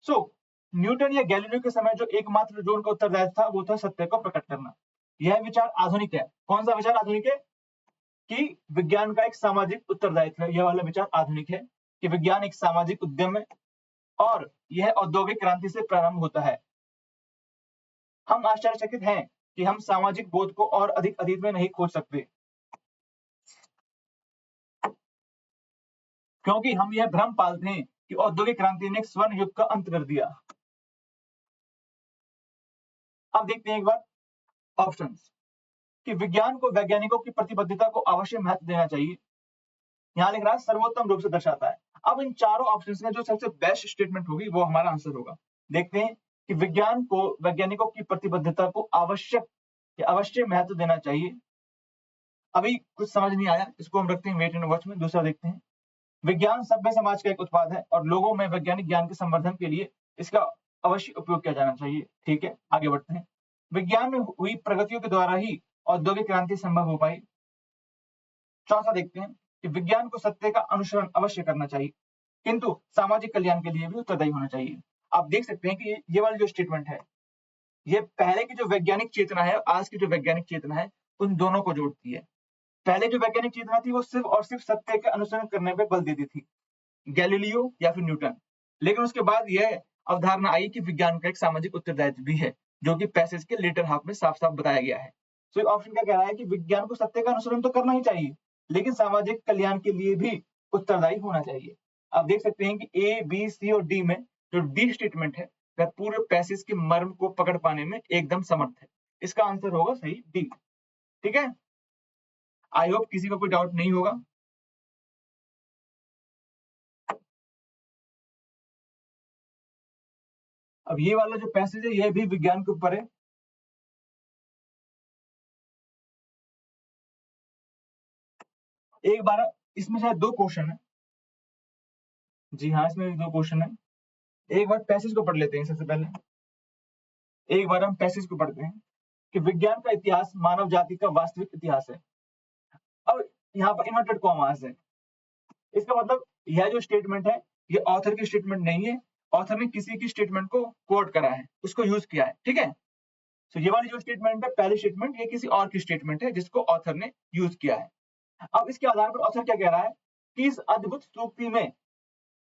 सो न्यूटन या गैलीलियो के समय जो एकमात्र जो उनका उत्तरदायित्व था वो था सत्य को प्रकट करना। यह विचार आधुनिक है। कौन सा विचार आधुनिक है? कि विज्ञान का एक सामाजिक उत्तरदायित्व है। यह वाला विचार आधुनिक है कि विज्ञान एक सामाजिक उद्यम है और यह औद्योगिक क्रांति से प्रारंभ होता है। हम आश्चर्यचकित हैं कि हम सामाजिक बोध को और अधिक अतीत में नहीं खोज सकते, क्योंकि हम यह भ्रम पालते हैं कि औद्योगिक क्रांति ने एक स्वर्ण युग का अंत कर दिया। अब देखते हैं एक बार ऑप्शंस कि विज्ञान को वैज्ञानिकों की प्रतिबद्धता को अवश्य महत्व देना चाहिए। यहाँ लिख रहा है सर्वोत्तम रूप से दर्शाता है। अब इन चारों ऑप्शंस में जो सबसे बेस्ट स्टेटमेंट होगी वो हमारा आंसर होगा। देखते हैं कि विज्ञान को वैज्ञानिकों की प्रतिबद्धता को अवश्य महत्व देना चाहिए। अभी कुछ समझ नहीं आया, इसको हम रखते हैं वेट एंड वॉच में। दूसरा देखते हैं, विज्ञान सभ्य समाज का एक उत्पाद है और लोगों में वैज्ञानिक ज्ञान के संवर्धन के लिए इसका अवश्य उपयोग किया जाना चाहिए, ठीक है। आगे बढ़ते हैं, विज्ञान में हुई प्रगतियों के द्वारा ही औद्योगिक क्रांति संभव हो पाई। चौथा देखते हैं कि विज्ञान को सत्य का अनुसरण अवश्य करना चाहिए, किंतु सामाजिक कल्याण के लिए भी उत्तरदायी होना चाहिए। आप देख सकते हैं कि ये वाली जो स्टेटमेंट है ये पहले की जो वैज्ञानिक चेतना है आज की जो वैज्ञानिक चेतना है उन दोनों को जोड़ती है। पहले जो वैज्ञानिक चेतना थी वो सिर्फ और सिर्फ सत्य के अनुसरण करने पर बल देती थी, गैलीलियो या फिर न्यूटन। लेकिन उसके बाद यह अवधारणा आई कि विज्ञान का एक सामाजिक उत्तरदायित्व भी है, जो कि पैसेज के लेटर हाफ में साफ साफ बताया गया है। तो ऑप्शन क्या कह रहा है कि विज्ञान को सत्य का अनुसरण तो करना ही चाहिए, लेकिन सामाजिक कल्याण के लिए भी उत्तरदायी होना चाहिए। आप देख सकते हैं कि ए, बी, सी और डी में जो डी स्टेटमेंट है वह पूरे पैसेज के मर्म को पकड़ पाने में एकदम समर्थ है। इसका आंसर होगा सही डी, ठीक है। आई होप किसी को कोई डाउट नहीं होगा। अब ये वाला जो पैसेज है यह भी विज्ञान के ऊपर है। एक बार इसमें शायद 2 क्वेश्चन है। जी हाँ, इसमें भी 2 क्वेश्चन है। एक बार पैसेज को पढ़ लेते हैं। सबसे पहले एक बार हम पैसेज को पढ़ते हैं कि विज्ञान का इतिहास मानव जाति का वास्तविक इतिहास है। अब यहाँ पर इन्वर्टेड कॉमास है। इसका मतलब यह जो स्टेटमेंट है ये ऑथर की स्टेटमेंट नहीं है, ऑथर ने किसी की स्टेटमेंट को कोट करा है, उसको यूज किया है, ठीक है। तो ये वाली जो स्टेटमेंट है, पहली स्टेटमेंट, ये किसी और की स्टेटमेंट है जिसको ऑथर ने यूज किया है। अब इसके आधार पर ऑथर क्या कह रहा है कि इस अद्भुत सूक्ति में,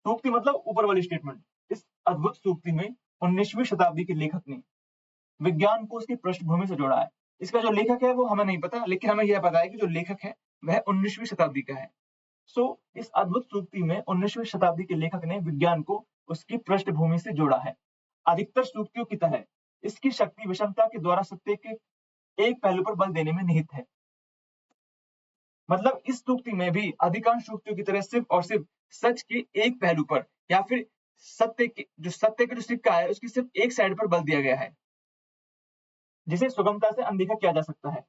सूक्ति मतलब ऊपर वाली स्टेटमेंट, इस अद्भुत सूक्ति में 19वीं शताब्दी के लेखक ने विज्ञान को उसकी पृष्ठभूमि से जोड़ा है। इसका जो लेखक है वो हमें नहीं पता, लेकिन हमें यह पता है कि जो लेखक है वह 19वीं शताब्दी का है। सो इस अद्भुत सूक्ति में 19वीं शताब्दी के लेखक ने विज्ञान को उसकी पृष्ठभूमि से जोड़ा है। अधिकतर सूक्तियों की तरह इसकी शक्ति विषमता के द्वारा सत्य के एक पहलू पर बल देने में निहित है। मतलब इस सूक्ति में भी अधिकांश सूक्तियों की तरह सिर्फ और सिर्फ सच के एक पहलू पर, या फिर सत्य का जो सिक्का है उसकी सिर्फ एक साइड पर बल दिया गया है, जिसे सुगमता से अनदेखा किया जा सकता है।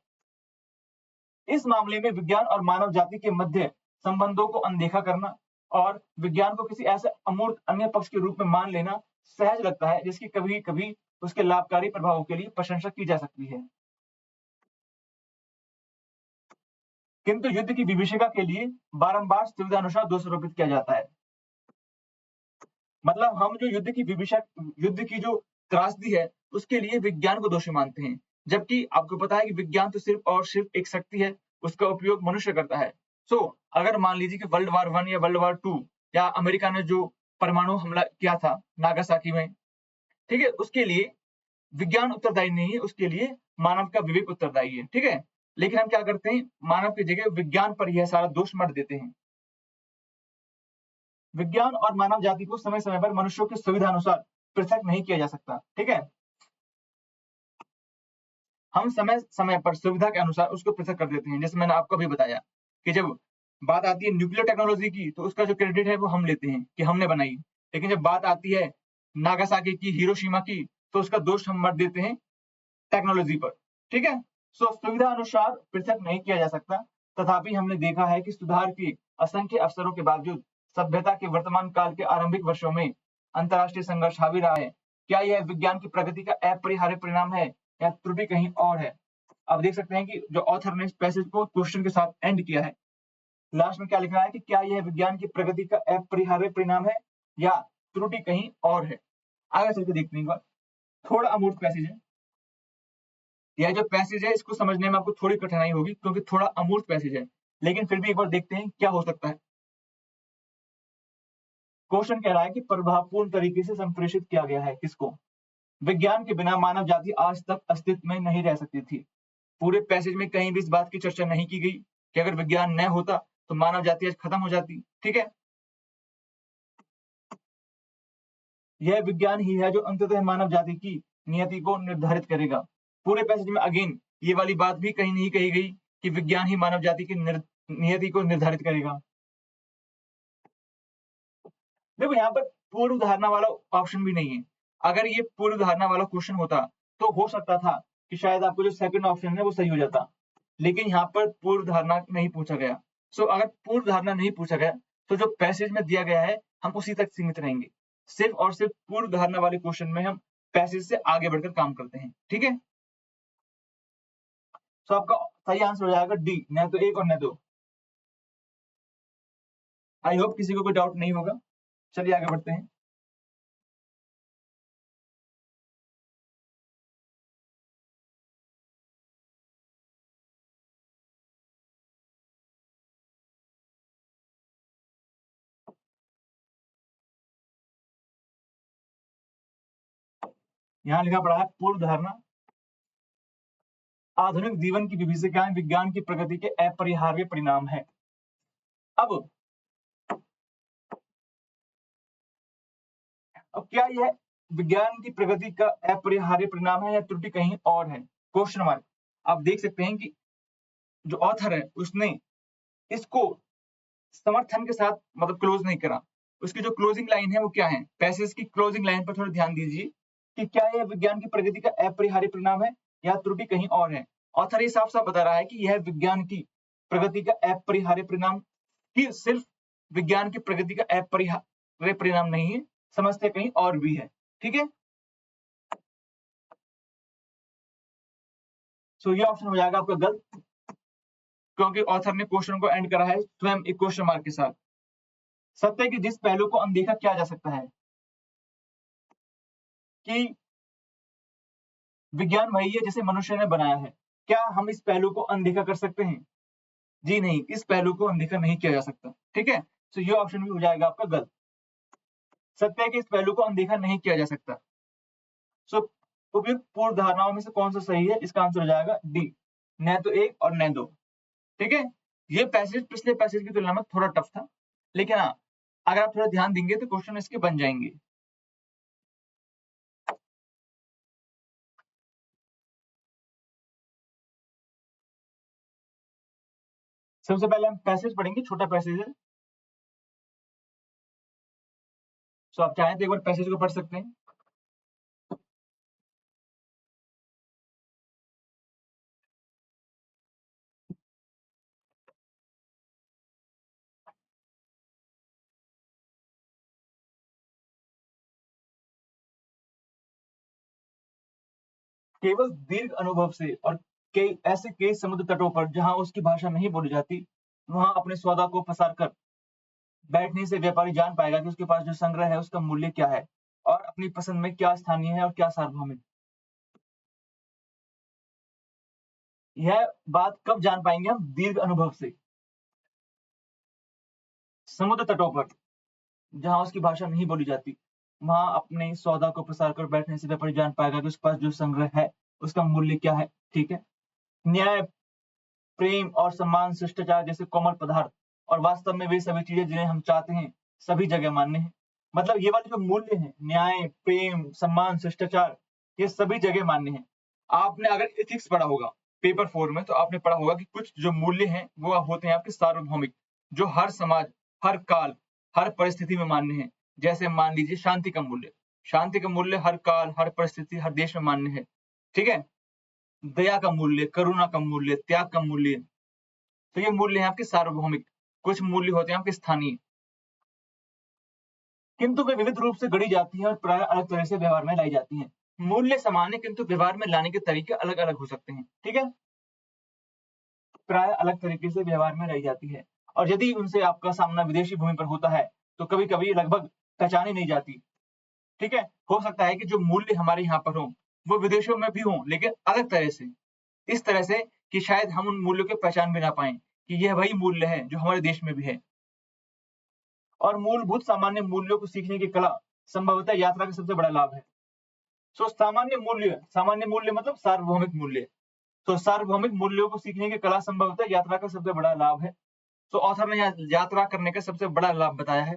इस मामले में विज्ञान और मानव जाति के मध्य संबंधों को अनदेखा करना और विज्ञान को किसी ऐसे अमूर्त अन्य पक्ष के रूप में मान लेना सहज लगता है, जिसकी कभी कभी उसके लाभकारी प्रभावों के लिए प्रशंसा की जा सकती है। किंतु युद्ध की विभीषिका के लिए बारंबार सुविधानुसार दोषारोपित किया जाता है। मतलब हम जो युद्ध की जो त्रासदी है उसके लिए विज्ञान को दोषी मानते हैं, जबकि आपको पता है कि विज्ञान तो सिर्फ और सिर्फ एक शक्ति है, उसका उपयोग मनुष्य करता है। सो अगर मान लीजिए कि वर्ल्ड वार 1 या वर्ल्ड वार 2 या अमेरिका ने जो परमाणु हमला किया था नागासाकी में, ठीक है, उसके लिए विज्ञान उत्तरदायी नहीं है, उसके लिए मानव का विवेक उत्तरदायी है, ठीक है। लेकिन हम क्या करते हैं, मानव की जगह विज्ञान पर यह सारा दोष मत देते हैं। विज्ञान और मानव जाति को समय समय पर मनुष्यों की सुविधा अनुसार पृथक नहीं किया जा सकता, ठीक है। हम समय समय पर सुविधा के अनुसार उसको पृथक कर देते हैं। जैसे मैंने आपको अभी बताया कि जब बात आती है न्यूक्लियर टेक्नोलॉजी की, तो उसका जो क्रेडिट है वो हम लेते हैं कि हमने बनाई, लेकिन जब बात आती है नागासाकी की, हिरोशिमा की, तो उसका दोष हम मत देते हैं टेक्नोलॉजी पर, ठीक है। सो सुविधा अनुसार पृथक नहीं किया जा सकता, तथापि हमने देखा है कि सुधार के असंख्य अवसरों के बावजूद सभ्यता के वर्तमान काल के आरंभिक वर्षों में अंतरराष्ट्रीय संघर्ष हावी रहा है। क्या यह विज्ञान की प्रगति का अपरिहार्य परिणाम है या त्रुटि कहीं और है? अब देख सकते हैं कि जो ऑथर ने इस पैसेज को क्वेश्चन के साथ एंड किया है, लास्ट में क्या लिखा है कि क्या यह विज्ञान की प्रगति का अपरिहार्य परिणाम है या त्रुटि कहीं और है। आगे चल के देखते हैं, थोड़ा अमूर्त पैसेज है यह, जो पैसेज है इसको समझने में आपको थोड़ी कठिनाई होगी क्योंकि थोड़ा अमूर्त पैसेज है, लेकिन फिर भी एक बार देखते हैं क्या हो सकता है। क्वेश्चन कह रहा है कि प्रभावपूर्ण तरीके से संप्रेषित किया गया है किसको? विज्ञान के बिना मानव जाति आज तक अस्तित्व में नहीं रह सकती थी। पूरे पैसेज में कहीं भी इस बात की चर्चा नहीं की गई कि अगर विज्ञान न होता तो मानव जाति आज खत्म हो जाती, ठीक है। यह विज्ञान ही है जो अंततः मानव जाति की नियति को निर्धारित करेगा। पूरे पैसेज में अगेन ये वाली बात भी कहीं नहीं कही गई कि विज्ञान ही मानव जाति की नियति को निर्धारित करेगा। देखो यहाँ पर पूर्व धारणा वाला ऑप्शन भी नहीं है। अगर ये पूर्व धारणा वाला क्वेश्चन होता तो हो सकता था कि शायद आपको जो सेकंड ऑप्शन है वो सही हो जाता, लेकिन यहाँ पर पूर्व धारणा नहीं पूछा गया। सो अगर पूर्व धारणा नहीं पूछा गया तो जो पैसेज में दिया गया है हम उसी तक सीमित रहेंगे। सिर्फ और सिर्फ पूर्व धारणा वाले क्वेश्चन में हम पैसेज से आगे बढ़कर काम करते हैं, ठीक है। सो आपका सही आंसर हो जाएगा डी, न तो एक और न दो। आई होप किसी को कोई डाउट नहीं होगा। चलिए आगे बढ़ते हैं। यहाँ लिखा पड़ा है पूर्व धारणा आधुनिक जीवन की विभीषिकाएं विज्ञान की प्रगति के अपरिहार्य परिणाम है। अब क्या यह विज्ञान की प्रगति का अपरिहार्य परिणाम है या त्रुटि कहीं और है? Question mark. आप देख सकते हैं कि जो ऑथर है उसने इसको समर्थन के साथ मतलब क्लोज नहीं करा। उसकी जो क्लोजिंग लाइन है वो क्या है? पैसेज की क्लोजिंग लाइन पर थोड़ा ध्यान दीजिए कि क्या यह विज्ञान की प्रगति का अपरिहार्य परिणाम है या त्रुटि कहीं और है। ऑथर ये साफ साफ बता रहा है कि यह विज्ञान की प्रगति का अपरिहार्य परिणाम, कि सिर्फ विज्ञान की प्रगति का अपरिहार्य परिणाम नहीं है, समस्या कहीं और भी है, ठीक है। सो ये ऑप्शन हो जाएगा आपका गलत, क्योंकि ऑथर ने क्वेश्चन को एंड करा है स्वयं एक क्वेश्चन मार्क के साथ। सत्य के जिस पहलू को अनदेखा किया जा सकता है, कि विज्ञान वही है जिसे मनुष्य ने बनाया है, क्या हम इस पहलू को अनदेखा कर सकते हैं? जी नहीं, इस पहलू को अनदेखा नहीं किया जा सकता। ठीक है, तो ये ऑप्शन भी हो जाएगा आपका गलत। सत्य के इस पहलू को अनदेखा नहीं किया जा सकता। सो उपयुक्त पूर्व धारणाओं में से कौन सा सही है? इसका आंसर हो जाएगा डी, न तो एक और न दो। ठीक है, ये पैसेज पिछले पैसेज की तुलना में थोड़ा टफ था, लेकिन हाँ, अगर आप थोड़ा ध्यान देंगे तो क्वेश्चन इसके बन जाएंगे। सबसे पहले हम पैसेज पढ़ेंगे, छोटा पैसेज है। सो आप चाहें तो एक बार पैसेज को पढ़ सकते हैं। केवल दीर्घ अनुभव से और कई समुद्र तटों पर जहां उसकी भाषा नहीं बोली जाती, वहां अपने सौदा को पसार कर बैठने से व्यापारी जान पाएगा कि उसके पास जो संग्रह है उसका मूल्य क्या है और अपनी पसंद में क्या स्थानीय है और क्या सार्वभौमिक। यह बात कब जान पाएंगे हम? दीर्घ अनुभव से। समुद्र तटों पर जहां उसकी भाषा नहीं बोली जाती, वहां अपने सौदा को प्रसार कर बैठने से व्यापारी जान पाएगा कि उसके पास जो संग्रह है उसका मूल्य क्या है। ठीक है, न्याय, प्रेम और सम्मान, शिष्टाचार जैसे कोमल पदार्थ और वास्तव में वे सभी चीजें जिन्हें हम चाहते हैं सभी जगह मान्य है। मतलब ये वाले जो मूल्य हैं, न्याय, प्रेम, सम्मान, शिष्टाचार, ये सभी जगह मान्य है। आपने अगर एथिक्स पढ़ा होगा पेपर 4 में, तो आपने पढ़ा होगा कि कुछ जो मूल्य हैं वो होते हैं आपके सार्वभौमिक, जो हर समाज, हर काल, हर परिस्थिति में मान्य है। जैसे मान लीजिए शांति का मूल्य, शांति का मूल्य हर काल, हर परिस्थिति, हर देश में मान्य है। ठीक है, दया का मूल्य, करुणा का मूल्य, त्याग का मूल्य, तो ये मूल्य है आपके सार्वभौमिक। कुछ मूल्य होते हैं आपके स्थानीय, किंतु वे विविध रूप से गढ़ी जाती हैं और प्राय अलग तरह से व्यवहार में लाई जाती हैं। मूल्य समान है किंतु व्यवहार में लाने के तरीके अलग अलग हो सकते हैं। ठीक है, प्राय अलग तरीके से व्यवहार में लाई जाती है, और यदि उनसे आपका सामना विदेशी भूमि पर होता है तो कभी कभी लगभग पहचानी नहीं जाती। ठीक है, हो सकता है कि जो मूल्य हमारे यहाँ पर हो वो विदेशों में भी हो, लेकिन अलग तरह से, इस तरह से कि शायद हम उन मूल्यों की पहचान भी ना पाए कि यह वही मूल्य है जो हमारे देश में भी है। और मूलभूत सामान्य मूल्यों को सीखने की कला संभवतः यात्रा का सबसे बड़ा लाभ है। सो सामान्य मूल्य मतलब सार्वभौमिक मूल्य। तो सार्वभौमिक मूल्यों को सीखने की कला संभवतः यात्रा का सबसे बड़ा लाभ है। तो ऑथर ने यात्रा करने का सबसे बड़ा लाभ बताया है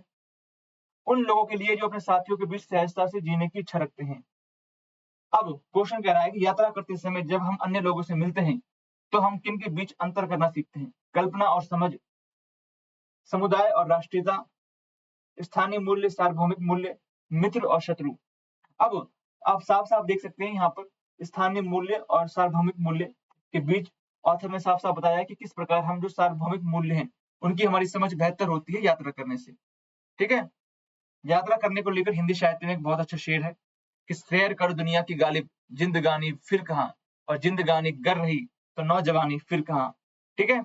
उन लोगों के लिए जो अपने साथियों के बीच सहजता से जीने की इच्छा रखते हैं। अब क्वेश्चन कह रहा है कि यात्रा करते समय जब हम अन्य लोगों से मिलते हैं तो हम किन के बीच अंतर करना सीखते हैं? कल्पना और समझ, समुदाय और राष्ट्रीयता, स्थानीय मूल्य, सार्वभौमिक मूल्य, मित्र और शत्रु। अब आप साफ-साफ देख सकते हैं यहाँ पर स्थानीय मूल्य और सार्वभौमिक मूल्य के बीच ऑथर ने साफ-साफ बताया है कि किस प्रकार हम जो सार्वभौमिक मूल्य हैं, उनकी हमारी समझ बेहतर होती है यात्रा करने से। ठीक है? यात्रा करने को लेकर हिंदी साहित्य में एक बहुत अच्छा शेर है कि सैर कर दुनिया की गालिब, जिंदगानी फिर कहाँ, और जिंदगानी गर रही तो नौजवानी फिर कहाँ। ठीक है?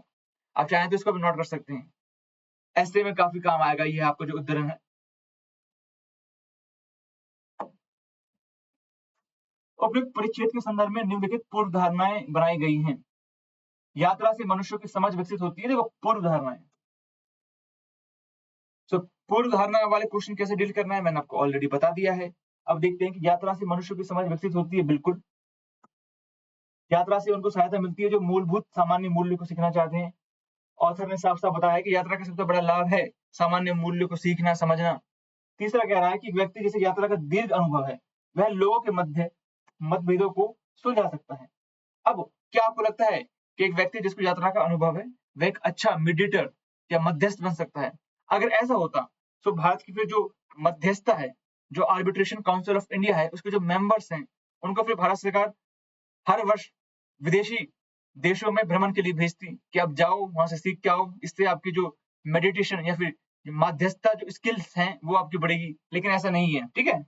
आप चाहें तो इसको भी नोट कर सकते हैं। ऐसे में काफ़ी काम आएगा ये आपका जो उद्धरण है। उपयुक्त परिच्छेद के संदर्भ में निम्नलिखित पूर्व धारणाएं बनाई गई हैं। यात्रा से मनुष्यों की समझ विकसित होती है। देखो पूर्व धारणाएं, तो पूर्व धारणा वाले क्वेश्चन कैसे डील करना है मैंने आपको ऑलरेडी बता दिया है। अब देखते हैं कि यात्रा से मनुष्यों की समझ विकसित होती है। बिल्कुल, यात्रा से उनको सहायता मिलती है जो मूलभूत सामान्य मूल्य को सीखना चाहते हैं। ऑथर ने साफ-साफ बताया है कि यात्रा का सबसे बड़ा लाभ है सामान्य मूल्य को सीखना, समझना। तीसरा कह रहा है कि व्यक्ति जिसे यात्रा का दीर्घ अनुभव है, वह लोगों के मध्य मतभेदों को सुलझा सकता है। अब क्या आपको लगता है कि एक व्यक्ति जिसको यात्रा का अनुभव है, वह एक अच्छा मीडिएटर या मध्यस्थ बन सकता है? अगर ऐसा होता, तो भारत की फिर जो मध्यस्थता है, जो आर्बिट्रेशन काउंसिल ऑफ इंडिया है, उसके जो मेंबर्स हैं, उनको फिर भारत सरकार हर वर्ष विदेशी देशों में भ्रमण के लिए भेजती कि आप जाओ, वहाँ से सीख के आओ, इससे आपकी जो मेडिटेशन या फिर मध्यस्थता जो स्किल्स हैं, वो आपकी बढ़ेगी। लेकिन ऐसा नहीं है, ठीक है?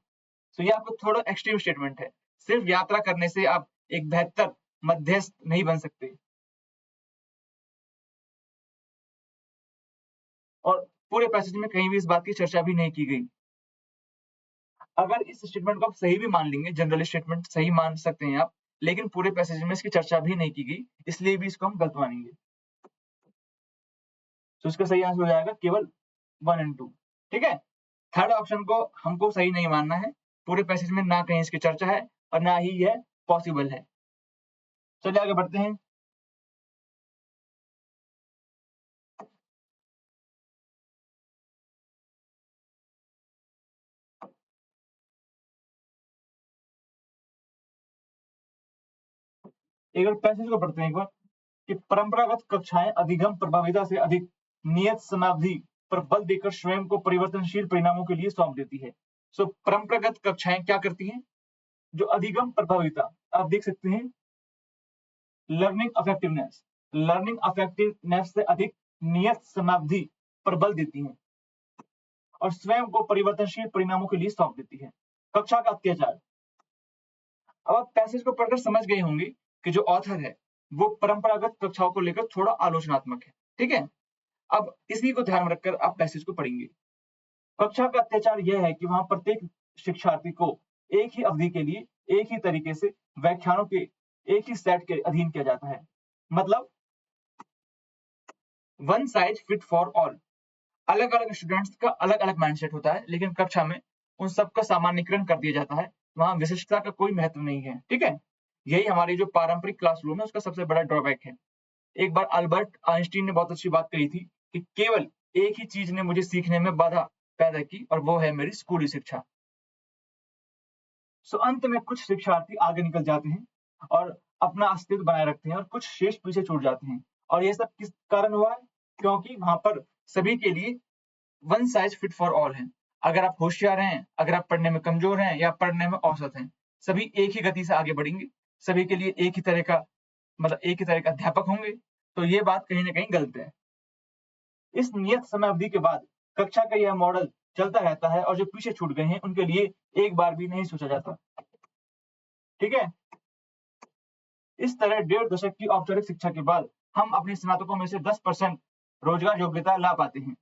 तो ये आपको थोड़ा एक्सट्रीम स्टेटमेंट है। सिर्फ यात्रा करने से आप एक बेहतर मध्यस्थ नहीं बन सकते। और पूरे पैसेज में कहीं भी इस बात की चर्चा भी नहीं की गई। अगर इस स्टेटमेंट को आप सही भी मान लेंगे, जनरल स्टेटमेंट सही मान सकते हैं आप, लेकिन पूरे पैसेज में इसकी चर्चा भी नहीं की गई, इसलिए भी इसको हम गलत मानेंगे। तो इसका सही आंसर हो जाएगा केवल 1 एंड 2। ठीक है, थर्ड ऑप्शन को हमको सही नहीं मानना है। पूरे पैसेज में ना कहीं इसकी चर्चा है और ना ही यह पॉसिबल है। चलिए आगे बढ़ते हैं। एक बार पैसेज को पढ़ते हैं एक बार कि परंपरागत कक्षाएं अधिगम प्रभाविता से अधिक नियत समावधि पर बल देकर स्वयं को परिवर्तनशील परिणामों के लिए सौंप देती है। सो परंपरागत कक्षाएं क्या करती हैं? जो अधिगम प्रभाविता, आप देख सकते हैं लर्निंग अफेक्टिवनेस से अधिक नियत समावधि पर बल देती हैं और स्वयं को परिवर्तनशील परिणामों के लिए सौंप देती है। कक्षा का अत्याचार, अब आप पैसेज को पढ़कर समझ गए होंगे कि जो ऑथर है वो परंपरागत कक्षाओं को लेकर थोड़ा आलोचनात्मक है। ठीक है, अब इसी को ध्यान में रखकर आप पैसेज को पढ़ेंगे। कक्षा का अत्याचार यह है कि वहां प्रत्येक शिक्षार्थी को एक ही अवधि के लिए एक ही तरीके से व्याख्यानों के एक ही सेट के अधीन किया जाता है। मतलब one size fit for all. अलग अलग स्टूडेंट्स का अलग अलग माइंडसेट होता है, लेकिन कक्षा में उन सबका सामान्यकरण कर दिया जाता है। वहां विशिष्टता का कोई महत्व नहीं है। ठीक है, यही हमारी जो पारंपरिक क्लासरूम है उसका सबसे बड़ा ड्रॉबैक है। एक बार अल्बर्ट आइंस्टीन ने बहुत अच्छी बात कही थी कि केवल एक ही चीज ने मुझे सीखने में बाधा पैदा की और वो है मेरी स्कूली शिक्षा। सो अंत में कुछ शिक्षार्थी आगे निकल जाते हैं और अपना अस्तित्व बनाए रखते हैं और कुछ शेष पीछे छूट जाते हैं। और ये सब किस कारण हुआ है? क्योंकि वहां पर सभी के लिए one size fit for all है। अगर आप होशियार हैं, अगर आप पढ़ने में कमजोर हैं या पढ़ने में औसत हैं, सभी एक ही गति से आगे बढ़ेंगे। सभी के लिए एक ही तरह का एक ही तरह का अध्यापक होंगे। तो ये बात कहीं ना कहीं गलत है। इस नियत समय अवधि के बाद कक्षा का यह मॉडल चलता रहता है और जो पीछे छूट गए हैं उनके लिए एक बार भी नहीं सोचा जाता। ठीक है, इस तरह 1.5 दशक की औपचारिक शिक्षा के बाद हम अपने स्नातकों में से 10% रोजगार योग्यता ला पाते हैं।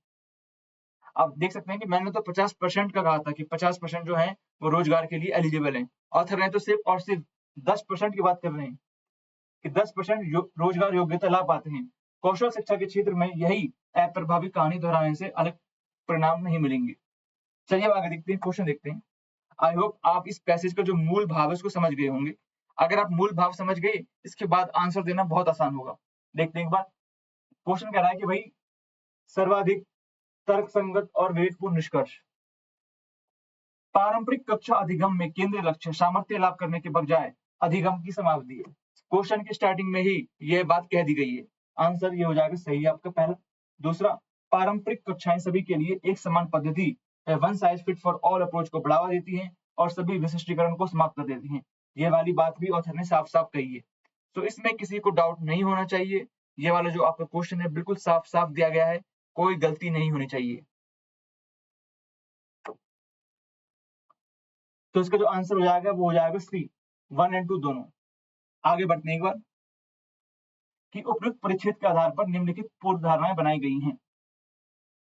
आप देख सकते हैं कि मैंने तो 50% का कहा था कि 50% जो है वो रोजगार के लिए एलिजिबल है। ऑथर ने तो सिर्फ और सिर्फ 10% की बात कर रहे हैं कि 10% रोजगार योग्यता ला पाते हैं। कौशल शिक्षा के क्षेत्र में यही अप्रभावी कहानी दोहराने से अलग परिणाम नहीं मिलेंगे। चलिए अब आगे देखते हैं, क्वेश्चन देखते हैं। आई होप आप इस पैसेज का जो मूल भाव है उसको समझ गए होंगे। अगर आप मूल भाव समझ गए, इसके बाद आंसर देना बहुत आसान होगा। देखते हैं एक बार। क्वेश्चन कह रहा है कि भाई सर्वाधिक तर्कसंगत और विवेकपूर्ण निष्कर्ष। पारंपरिक कक्षा अधिगम में केंद्रीय लक्ष्य सामर्थ्य लाभ करने के बजाय अधिगम की समाप्ति है। क्वेश्चन की स्टार्टिंग में ही यह बात कह दी गई है। आंसर ये हो जाएगा सही आपका पहला। दूसरा, पारंपरिक कक्षाएं सभी के लिए एक समान पद्धति one size fit for all approach को बढ़ावा देती हैं और सभी विशिष्टीकरण को समाप्त कर देती हैं। ये वाली बात भी ऑथर ने साफ साफ कही है। तो इसमें किसी को डाउट नहीं होना चाहिए। ये वाला जो आपका क्वेश्चन है बिल्कुल साफ साफ दिया गया है, कोई गलती नहीं होनी चाहिए। तो इसका जो आंसर हो जाएगा वो हो जाएगा सी, 1 एंड 2 दोनों। आगे बढ़ते हैं एक बार कि उपयुक्त परिच्छेद के आधार पर निम्नलिखित पूर्व धारणाएं बनाई गई हैं।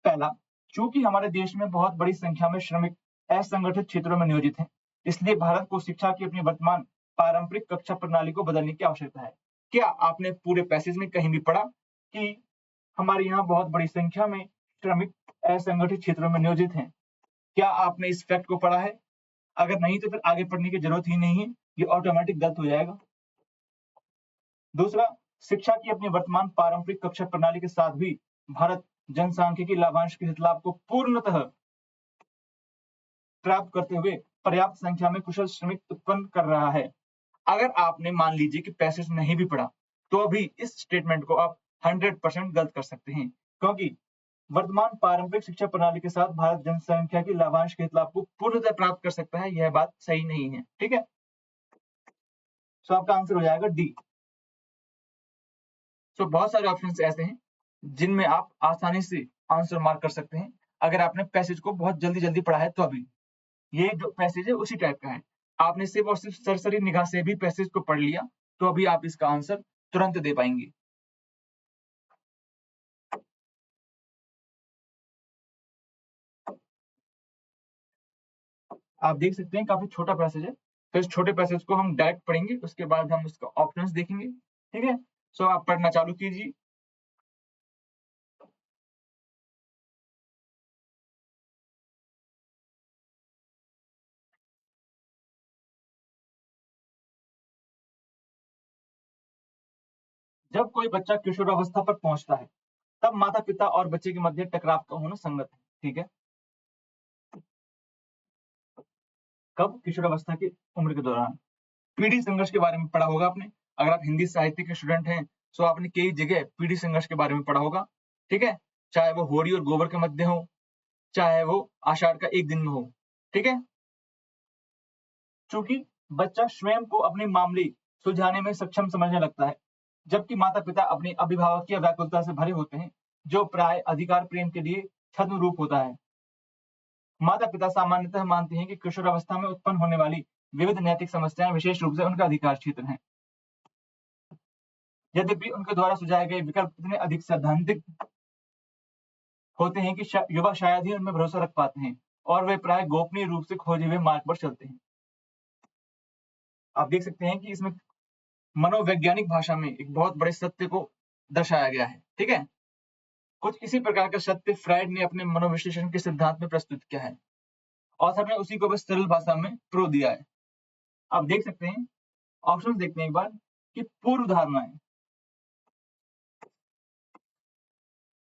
पहला, चूंकि हमारे देश में बहुत बड़ी संख्या में श्रमिक असंगठित क्षेत्रों में नियोजित हैं, इसलिए भारत को शिक्षा की अपनी वर्तमान पारंपरिक कक्षा प्रणाली को बदलने की आवश्यकता है। क्या आपने पूरे पैसेज में कहीं भी पढ़ा कि हमारे यहाँ बहुत बड़ी संख्या में श्रमिक असंगठित क्षेत्रों में नियोजित हैं? क्या आपने इस फैक्ट को पढ़ा है? अगर नहीं तो फिर आगे पढ़ने की जरूरत ही नहीं है, ये ऑटोमेटिक गलत हो जाएगा। दूसरा, शिक्षा की अपनी वर्तमान पारंपरिक कक्षा प्रणाली के साथ भी भारत जनसांख्यिकी लाभांश के हितलाभ को पूर्णतः प्राप्त करते हुए पर्याप्त संख्या में कुशल श्रमिक उत्पन्न कर रहा है। अगर आपने मान लीजिए कि पैसेज नहीं भी पढ़ा तो अभी इस स्टेटमेंट को आप 100% गलत कर सकते हैं, क्योंकि वर्तमान पारंपरिक शिक्षा प्रणाली के साथ भारत जनसंख्या की लाभांश के हितलाभ को पूर्णतः प्राप्त कर सकता है, यह बात सही नहीं है। ठीक है, तो आपका आंसर हो जाएगा डी। तो बहुत सारे ऑप्शन ऐसे हैं जिनमें आप आसानी से आंसर मार्क कर सकते हैं अगर आपने पैसेज को बहुत जल्दी जल्दी पढ़ा है तो। अभी ये जो पैसेज है उसी टाइप का है। आपने सिर्फ और सिर्फ सरसरी निगाह से भी पैसेज को पढ़ लिया तो अभी आप इसका आंसर तुरंत दे पाएंगे। आप देख सकते हैं काफी छोटा पैसेज है, तो इस छोटे पैसेज को हम डायरेक्ट पढ़ेंगे, उसके बाद हम उसका ऑप्शंस देखेंगे। ठीक है, सो आप पढ़ना चालू कीजिए। जब कोई बच्चा किशोरावस्था पर पहुंचता है, तब माता पिता और बच्चे के मध्य टकराव का होना संगत है। ठीक है, कब? किशोरावस्था की उम्र के दौरान। पीढ़ी संघर्ष के बारे में पढ़ा होगा आपने, अगर आप हिंदी साहित्य के स्टूडेंट हैं तो आपने कई जगह पीढ़ी संघर्ष के बारे में पढ़ा होगा। ठीक है, चाहे वो होरी और गोबर के मध्य हो, चाहे वो आषाढ़ का एक दिन में हो। ठीक है, चूंकि बच्चा स्वयं को अपने मामले सुलझाने में सक्षम समझने लगता है, जबकि माता पिता अपने अभिभावकीय व्याकुलता से भरे होते हैं, जो प्राय अधिकार प्रेम के लिए छद्म रूप होता है। माता पिता सामान्यतः मानते हैं कि किशोरावस्था में उत्पन्न होने वाली विविध नैतिक समस्याएं विशेष रूप से उनका अधिकार क्षेत्र हैं। यद्यपि उनके द्वारा सुझाए गए विकल्प इतने अधिक सैद्धांतिक होते हैं कि युवा शायद ही उनमें भरोसा रख पाते हैं, और वे प्राय गोपनीय रूप से खोजे हुए मार्ग पर चलते हैं। आप देख सकते हैं कि इसमें मनोवैज्ञानिक भाषा में एक बहुत बड़े सत्य को दर्शाया गया है। ठीक है, कुछ इसी प्रकार का सत्य फ्रायड ने अपने मनोविश्लेषण के सिद्धांत में प्रस्तुत किया है। ऑथर ने उसी को बस सरल भाषा में प्रो दिया है। आप देख सकते हैं, ऑप्शन देखते हैं एक बार कि पूर्व धारणाएं,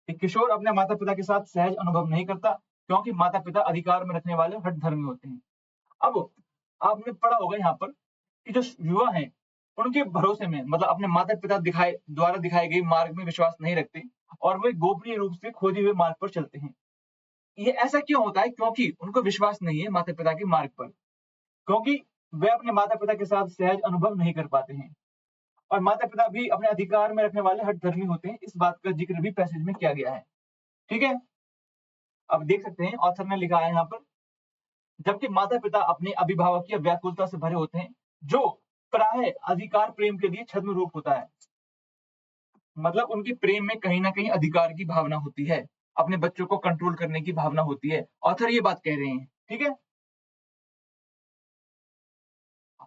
कि किशोर अपने माता पिता के साथ सहज अनुभव नहीं करता, क्योंकि माता पिता अधिकार में रखने वाले हठधर्मी होते हैं। अब आपने पढ़ा होगा यहाँ पर कि जो युवा हैं, उनके भरोसे में मतलब अपने माता पिता द्वारा दिखाए गए मार्ग में विश्वास नहीं रखते, और वे गोपनीय रूप से खोजे हुए मार्ग पर चलते हैं। ये ऐसा क्यों होता है? क्योंकि उनको विश्वास नहीं है माता पिता के मार्ग पर, क्योंकि वे अपने माता पिता के साथ सहज अनुभव नहीं कर पाते हैं, और माता पिता भी अपने अधिकार में रखने वाले हठधर्मी होते हैं। इस बात का जिक्र भी पैसेज में किया गया है। ठीक है, अब देख सकते हैं ऑथर ने लिखा है यहाँ पर, जबकि माता पिता अपने अभिभावकीय व्याकुलता से भरे होते हैं, जो प्राय अधिकार प्रेम के लिए छद्म रूप होता है। मतलब उनके प्रेम में कहीं ना कहीं अधिकार की भावना होती है, अपने बच्चों को कंट्रोल करने की भावना होती है। ऑथर ये बात कह रहे हैं। ठीक है,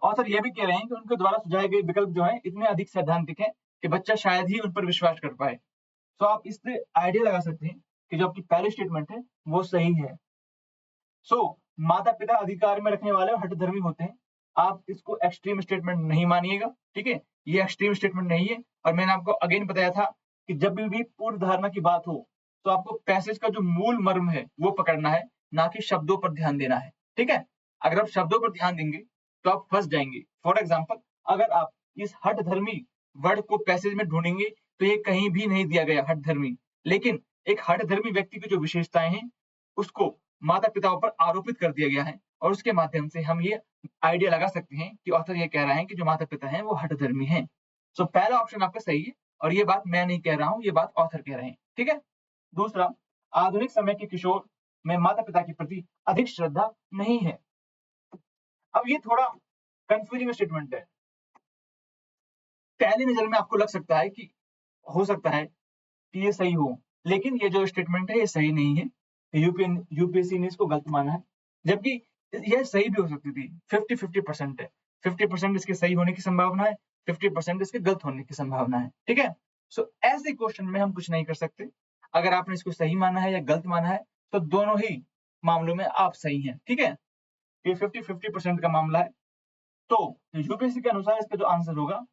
ऑथर ये भी कह रहे हैं कि उनके द्वारा सुझाए गए विकल्प जो है इतने अधिक सैद्धांतिक हैं कि बच्चा शायद ही उन पर विश्वास कर पाए। तो आप इससे आइडिया लगा सकते हैं कि जो आपकी पहली स्टेटमेंट है वो सही है। सो माता पिता अधिकार में रखने वाले हठधर्मी होते हैं। आप इसको एक्सट्रीम स्टेटमेंट नहीं मानिएगा। ठीक है, ये एक्सट्रीम स्टेटमेंट नहीं है। और मैंने आपको अगेन बताया था कि जब भी पूर्व धारणा की बात हो, तो आपको पैसेज का जो मूल मर्म है वो पकड़ना है, ना कि शब्दों पर ध्यान देना है। ठीक है, अगर आप शब्दों पर ध्यान देंगे तो आप फंस जाएंगे। फॉर एग्जाम्पल, अगर आप इस हठधर्मी वर्ड को पैसेज में ढूंढेंगे तो ये कहीं भी नहीं दिया गया हठधर्मी, लेकिन एक हठधर्मी व्यक्ति की जो विशेषताएं हैं उसको माता पिताओं पर आरोपित कर दिया गया है, और उसके माध्यम से हम ये आइडिया लगा सकते हैं कि ऑथर ये कह रहा है कि जो माता पिता हैं वो हठधर्मी हैं। सो पहला ऑप्शन आपका सही है, और ये बात मैं नहीं कह रहा हूं, ये बात ऑथर कह रहे हैं। ठीक है, दूसरा, आधुनिक समय के किशोर में माता पिता के प्रति अधिक श्रद्धा नहीं है। अब ये थोड़ा कंफ्यूजिंग स्टेटमेंट है। पहली नजर में आपको लग सकता है कि हो सकता है कि ये सही हो, लेकिन ये जो स्टेटमेंट है ये सही नहीं है। यूपीएससी ने इसको गलत माना है, जबकि यह सही भी हो सकती थी। 50-50% है। 50% इसके सही होने की संभावना है, 50% इसके गलत होने की संभावना है। ठीक है, सो ऐसे क्वेश्चन में हम कुछ नहीं कर सकते। अगर आपने इसको सही माना है या गलत माना है, तो दोनों ही मामलों में आप सही हैं। ठीक है, ये 50-50% का मामला है। तो यूपीएससी के अनुसार इसका जो आंसर होगा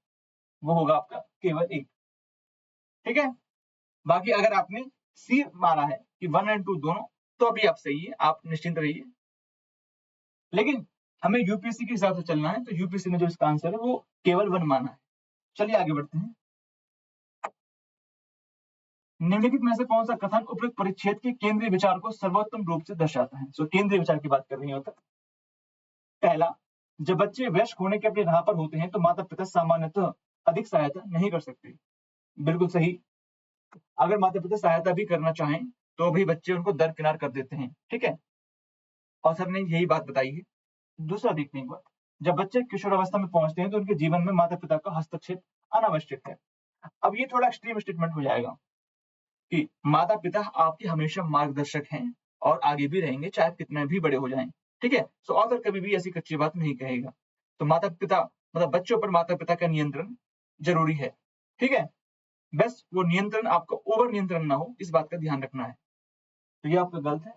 वो होगा आपका केवल एक। ठीक है, बाकी अगर आपने सी माना है कि 1 एंड 2 दोनों, तो अभी आप सही है, आप निश्चिंत रहिए। लेकिन हमें यूपीएससी के हिसाब से चलना है, तो यूपीएससी ने जो इसका आंसर है वो केवल 1 माना है। चलिए आगे बढ़ते हैं। निम्नलिखित में से कौन सा कथन उपयुक्त परिच्छेद के केंद्रीय विचार को सर्वोत्तम रूप से दर्शाता है? सो केंद्रीय विचार की बात कर रही है। पहला, जब बच्चे वयस्क होने के अपनी राह पर होते हैं तो माता पिता सामान्यतः अधिक सहायता नहीं कर सकते। बिल्कुल सही। अगर माता पिता सहायता भी करना चाहें तो भी बच्चे उनको दरकिनार कर देते हैं। ठीक है, ऑथर ने यही बात बताई है। दूसरा देखते हैं एक बार, जब बच्चे किशोरावस्था में पहुंचते हैं तो उनके जीवन में माता पिता का हस्तक्षेप अनावश्यक है। अब ये थोड़ा एक्सट्रीम स्टेटमेंट हो जाएगा कि माता पिता आपके हमेशा मार्गदर्शक हैं और आगे भी रहेंगे, चाहे कितने भी बड़े हो जाएं। ठीक है। सो ऑथर कभी भी ऐसी कच्ची बात नहीं कहेगा। तो माता पिता मतलब बच्चों पर माता पिता का नियंत्रण जरूरी है, ठीक है। बस वो नियंत्रण आपको ओवर नियंत्रण ना हो, इस बात का ध्यान रखना है। तो ये आपका गलत है।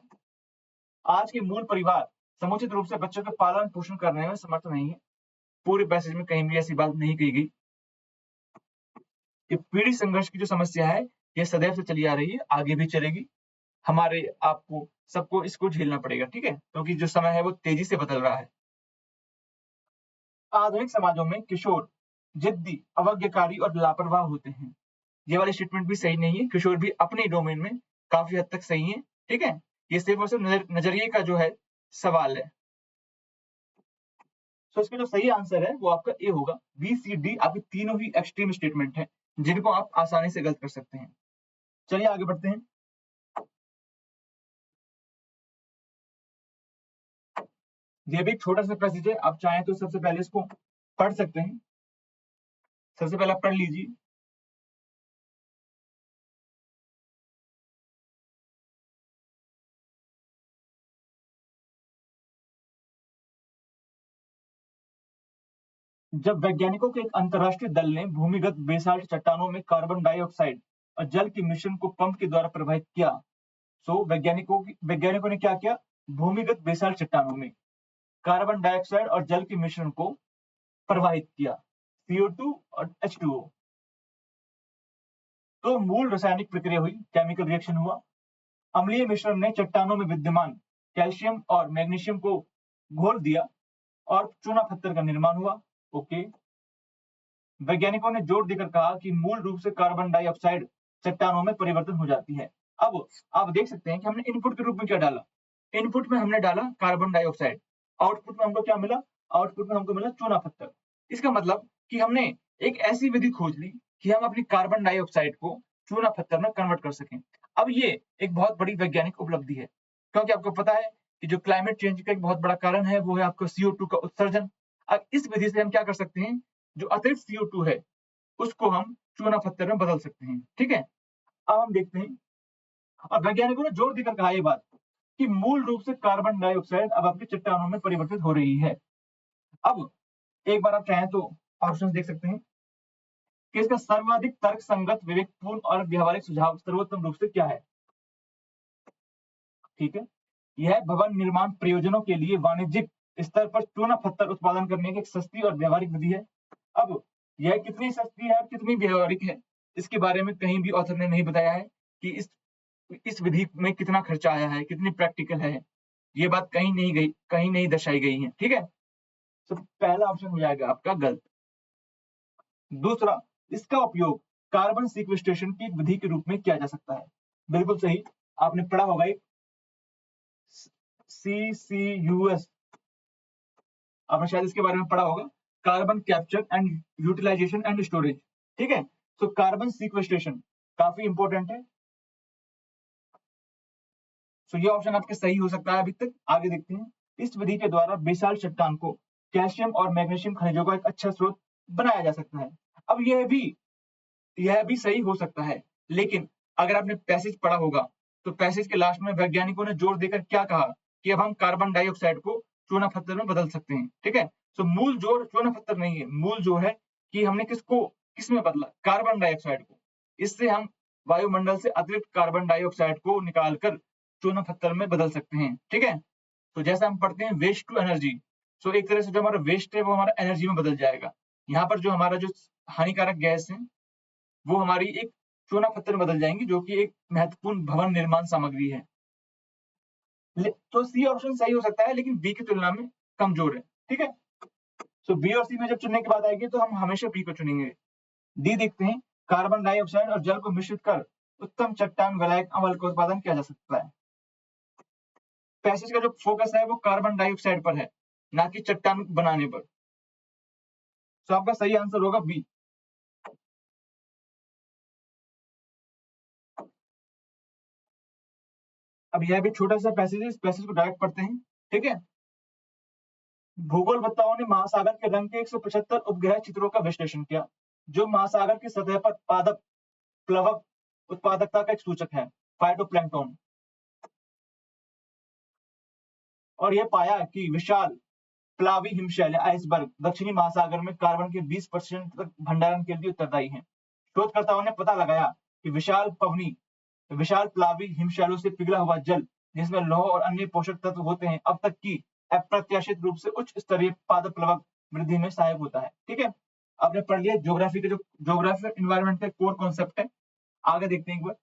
आज के मूल परिवार समुचित रूप से बच्चों का पालन पोषण करने में समर्थ नहीं है। पूरे पैसेज में कहीं भी ऐसी बात नहीं कही गई। ये पीढ़ी संघर्ष की जो समस्या है, ये सदैव से चली आ रही है, आगे भी चलेगी। हमारे आपको सबको इसको झेलना पड़ेगा, ठीक है, क्योंकि जो समय है वो तेजी से बदल रहा है। आधुनिक समाजों में किशोर जिद्दी, अवज्ञाकारी और लापरवाह होते हैं। ये वाली स्टेटमेंट भी सही नहीं है। किशोर भी अपने डोमेन में काफी हद तक सही है, ठीक है। ये सिर्फ और सिर्फ नजरिए का जो है सवाल है। तो इसका जो सही आंसर है वो आपका ए होगा। बी सी डी आपके तीनों ही एक्सट्रीम स्टेटमेंट है, जिनको आप आसानी से गलत कर सकते हैं। चलिए आगे बढ़ते हैं। ये भी एक छोटा सा पैसेज है, आप चाहें तो सबसे पहले इसको पढ़ सकते हैं। सबसे पहले आप पढ़ लीजिए। जब वैज्ञानिकों के एक अंतरराष्ट्रीय दल ने भूमिगत बेसाल्ट चट्टानों में कार्बन डाइऑक्साइड और जल के मिश्रण को पंप के द्वारा प्रवाहित किया, सो वैज्ञानिकों ने क्या किया? भूमिगत बेसाल्ट चट्टानों में कार्बन डाइऑक्साइड और जल के मिश्रण को प्रवाहित किया, CO2 और H2O। तो मूल रासायनिक प्रक्रिया हुई, केमिकल रिएक्शन हुआ। अम्लीय मिश्रण ने चट्टानों में विद्यमान कैल्शियम और मैग्नीशियम को घोल दिया और चूना पत्थर का निर्माण हुआ। ओके। वैज्ञानिकों ने जोर देकर कहा कि मूल रूप से कार्बन डाइऑक्साइड चट्टानों में परिवर्तन हो जाती है। अब आप देख सकते हैं कि हमने इनपुट के रूप में क्या डाला। इनपुट में हमने डाला कार्बन डाइऑक्साइड, आउटपुट में हमको क्या मिला? आउटपुट में हमको मिला चूना पत्थर। इसका मतलब कि हमने एक ऐसी विधि खोज ली कि हम अपनी कार्बन डाइऑक्साइड को चूना पत्थर में कन्वर्ट कर सकें। अब ये एक बहुत बड़ी वैज्ञानिक उपलब्धि है, क्योंकि आपको पता है कि जो क्लाइमेट चेंज का एक बहुत बड़ा कारण है वो है आपका CO2 का उत्सर्जन। अब इस विधि से हम क्या कर सकते हैं? जो अतिरिक्त CO2 है उसको हम चूना पत्थर में बदल सकते हैं, ठीक है। अब हम देखते हैं, और वैज्ञानिकों ने जोर देकर कहा ये बात कि मूल रूप से कार्बन डाइऑक्साइड अब आपकी चट्टानों में परिवर्तित हो रही है। अब एक बार आप चाहें तो ऑप्शन देख सकते हैं कि इसका सर्वाधिक तर्क संगत, विवेकपूर्ण और व्यवहारिक सुझाव सर्वोत्तम रूप से क्या है। ठीक है, यह भवन निर्माण प्रयोजनों के लिए वाणिज्यिक स्तर पर चूना पत्थर उत्पादन करने की एक सस्ती और व्यवहारिक विधि है। अब यह कितनी सस्ती है और कितनी व्यवहारिक है, इसके बारे में कहीं भी ऑथर ने नहीं बताया है कि इस विधि में कितना खर्चा आया है, कितनी प्रैक्टिकल है। ये बात कहीं नहीं दर्शाई गई है, ठीक है। तो पहला ऑप्शन हो जाएगा आपका गलत। दूसरा, इसका उपयोग कार्बन सीक्वेस्ट्रेशन की एक विधि के रूप में किया जा सकता है। बिल्कुल सही, आपने पढ़ा होगा एक CCUS, आपने शायद इसके बारे में पढ़ा होगा, carbon capture and utilisation and storage, ठीक है। तो कार्बन सीक्वेस्ट्रेशन काफी इंपॉर्टेंट है। तो ये ऑप्शन आपके सही हो सकता है अभी तक। आगे देखते हैं। इस विधि के द्वारा बेसाल्ट चट्टान को कैल्शियम और मैग्नीशियम खनिजों का एक अच्छा स्रोत बनाया जा सकता है। अब यह भी सही हो सकता है, लेकिन अगर आपने पैसेज पढ़ा होगा तो पैसेज के लास्ट में वैज्ञानिकों ने जोर देकर क्या कहा कि अब हम कार्बन डाइऑक्साइड को चूना पत्थर में बदल सकते हैं, ठीक है। तो मूल जोर चूना पत्थर नहीं है, मूल जो है कि हमने किसमें बदला? कार्बन डाइऑक्साइड को। इससे हम वायुमंडल से अतिरिक्त कार्बन डाइऑक्साइड को निकालकर चूना पत्थर में बदल सकते हैं, ठीक है। तो जैसा हम पढ़ते हैं वेस्ट टू एनर्जी, तो एक तरह से जो हमारा वेस्ट है वो हमारा एनर्जी में बदल जाएगा। यहाँ पर जो हमारा जो हानिकारक गैस है वो हमारी एक चूना पत्थर में बदल जाएंगी, जो कि एक महत्वपूर्ण भवन निर्माण सामग्री है। तो सी ऑप्शन सही हो सकता है, लेकिन बी की तुलना में कमजोर है, ठीक है। तो बी और सी में जब चुनने की बात आएगी तो हम हमेशा बी को चुनेंगे। डी देखते हैं। कार्बन डाइऑक्साइड और जल को मिश्रित कर उत्तम चट्टान विलायक अम्ल का उत्पादन किया जा सकता है। पैसेज का जो फोकस है वो कार्बन डाइऑक्साइड पर है, ना कि चट्टान बनाने पर। तो आपका सही आंसर होगा बी। अब यह भी छोटा सा पैसेज है, इस पैसेज को डायरेक्ट पढ़ते हैं, ठीक है। भूगोलवेत्ताओं ने महासागर के रंग के 175 उपग्रह चित्रों का विश्लेषण किया, जो महासागर की सतह पर पादप प्लवक उत्पादकता का एक सूचक है, फाइटोप्लैंक्टन। और यह पाया कि विशाल प्लावी हिमशैल आइसबर्ग दक्षिणी महासागर में कार्बन के 20% तक भंडारण के लिए उत्तरदायी हैं। शोधकर्ताओं ने पता लगाया कि विशाल प्लावी हिमशैलों से पिघला हुआ जल, जिसमें लौह और अन्य पोषक तत्व होते हैं, अब तक की अप्रत्याशित रूप से उच्च स्तरीय पादप प्लवक वृद्धि में सहायक होता है। ठीक है, आपने पढ़ लिया ज्योग्राफी के जो ज्योग्राफी एनवायरमेंट का कोर कॉन्सेप्ट है। आगे देखते हैं एक बार।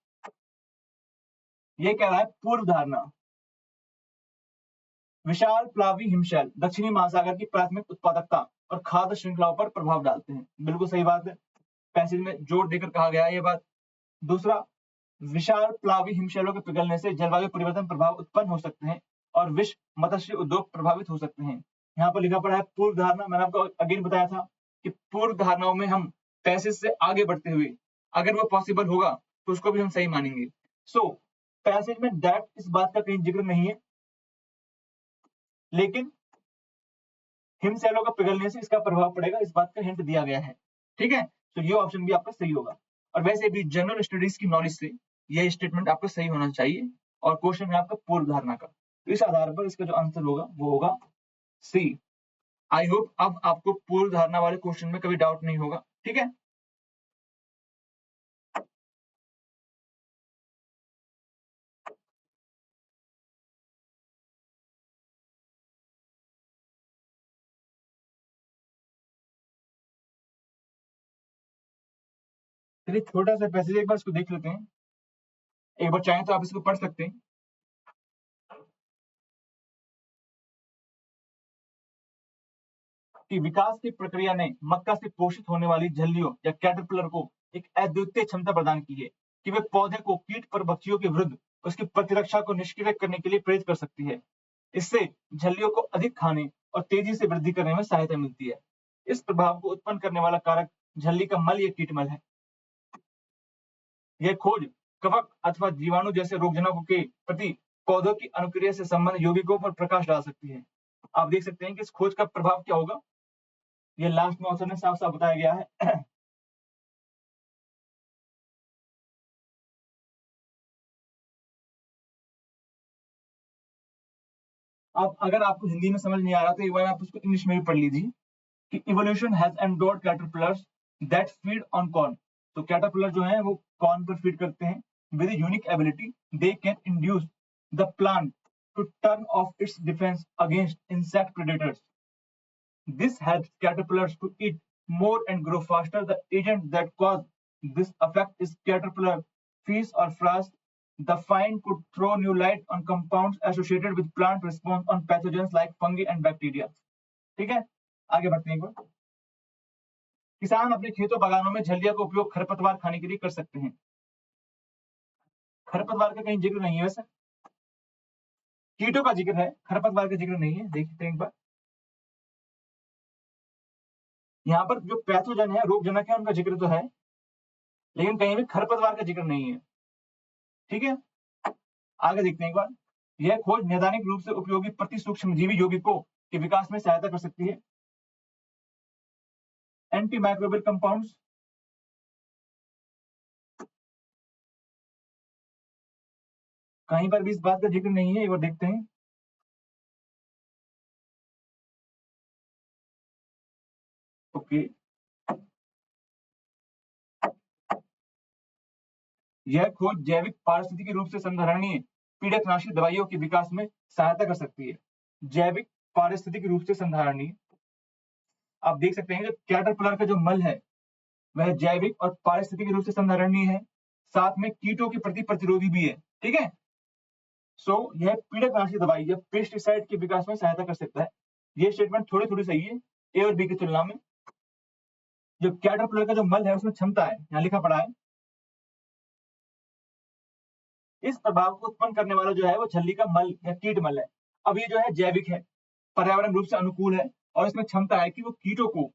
ये कह रहा है पूर्व धारणा, विशाल प्लावी हिमशैल दक्षिणी महासागर की प्राथमिक उत्पादकता और खाद्य श्रृंखलाओं पर प्रभाव डालते हैं। बिल्कुल सही बात है, पैसेज में जोर देकर कहा गया है ये बात। दूसरा, विशाल प्लावी हिमशैलों के पिघलने से जलवायु परिवर्तन प्रभाव उत्पन्न हो सकते हैं और विश्व मत्स्य उद्योग प्रभावित हो सकते हैं। यहाँ पर लिखा पड़ा है पूर्व धारणा। मैंने आपको अगेन बताया था कि पूर्व धारणाओं में हम पैसेज से आगे बढ़ते हुए अगर वो पॉसिबल होगा तो उसको भी हम सही मानेंगे। सो पैसेज में डायरेक्ट इस बात का कहीं जिक्र नहीं है, लेकिन हिमशैलों का पिघलने से इसका प्रभाव पड़ेगा, इस बात का हिंट दिया गया है। ठीक है, तो ये ऑप्शन भी आपका सही होगा। और वैसे भी जनरल स्टडीज की नॉलेज से यह स्टेटमेंट आपका सही होना चाहिए और क्वेश्चन है आपका पूर्व धारणा का, तो इस आधार पर इसका जो आंसर होगा वो होगा सी। आई होप अब आपको पूर्व धारणा वाले क्वेश्चन में कभी डाउट नहीं होगा। ठीक है, चलिए छोटा सा पैसेज एक बार इसको देख लेते हैं। एक बार चाहें तो आप इसको पढ़ सकते हैं। कि विकास की प्रक्रिया ने मक्का से पोषित होने वाली झल्लियों या कैटरपिलर को एक अद्वितीय क्षमता प्रदान की है कि वे पौधे को कीट परभक्षियों के विरुद्ध उसकी प्रतिरक्षा को निष्क्रिय करने के लिए प्रेरित कर सकती है। इससे झल्लियों को अधिक खाने और तेजी से वृद्धि करने में सहायता मिलती है। इस प्रभाव को उत्पन्न करने वाला कारक झल्ली का मल या कीटमल है। यह खोज कवक अथवा जीवाणु जैसे रोगजनकों के प्रति पौधों की अनुक्रिया से संबंधित यौगिकों पर प्रकाश डाल सकती है। आप देख सकते हैं कि इस खोज का प्रभाव क्या होगा, ये लास्ट में ऑप्शन में साफ साफ बताया गया है। अब अगर आपको हिंदी में समझ नहीं आ रहा तो एक बार आप उसको इंग्लिश में भी पढ़ लीजिए कि evolution has endowed caterpillars that feed on corn. तो कैटरपिलर जो है वो कॉर्न पर फीड करते हैं। With unique ability they can induce the plant to turn off its defence against insect predators. This helps caterpillars to eat more and grow faster. The agent that cause this effect is caterpillar fees or frost. The find could throw new light on compounds associated with plant response on pathogens like fungi and bacteria. ठीक है, आगे बढ़ते हैं। किसान अपने खेतों बागानों में झल्लिया का उपयोग खरपतवार खाने के लिए कर सकते हैं। खरपतवार का कहीं जिक्र नहीं है, वैसे कीटों का जिक्र है, खरपतवार का जिक्र नहीं है। देखते हैं एक बार, यहाँ पर जो पैथोजन है, रोगजनक है, उनका जिक्र तो है, लेकिन कहीं भी खरपतवार का जिक्र नहीं है। ठीक है, आगे देखते हैं एक बार। यह खोज नैदानिक रूप से उपयोगी प्रति सूक्ष्म जीवी यौगिकों के विकास में सहायता कर सकती है। एंटी माइक्रोबियल कंपाउंड्स, कहीं पर भी इस बात का जिक्र नहीं है, एक बार देखते हैं। ओके, यह खोज जैविक पारिस्थितिकी रूप से संधारणीय पीड़कनाशी दवाइयों के विकास में सहायता कर सकती है। जैविक पारिस्थितिकी रूप से संधारणीय, आप देख सकते हैं कि कैटरपिलर का जो मल है वह जैविक और पारिस्थितिकी रूप से संधारणीय है, साथ में कीटों के प्रति प्रतिरोधी भी है। ठीक है, सो यह पीड़कनाशी दवाई या पेस्टिसाइड के विकास में सहायता कर सकता है। ये स्टेटमेंट थोड़ी थोड़ी सही है ए और बी की तुलना में। जो कैटरपिलर का जो मल है उसमें क्षमता है, यहाँ लिखा पड़ा है, इस प्रभाव को उत्पन्न करने वाला जो है वो झल्ली का मल या कीट मल है। अब ये जो है जैविक है, पर्यावरण रूप से अनुकूल है और इसमें क्षमता है कि वो कीटों को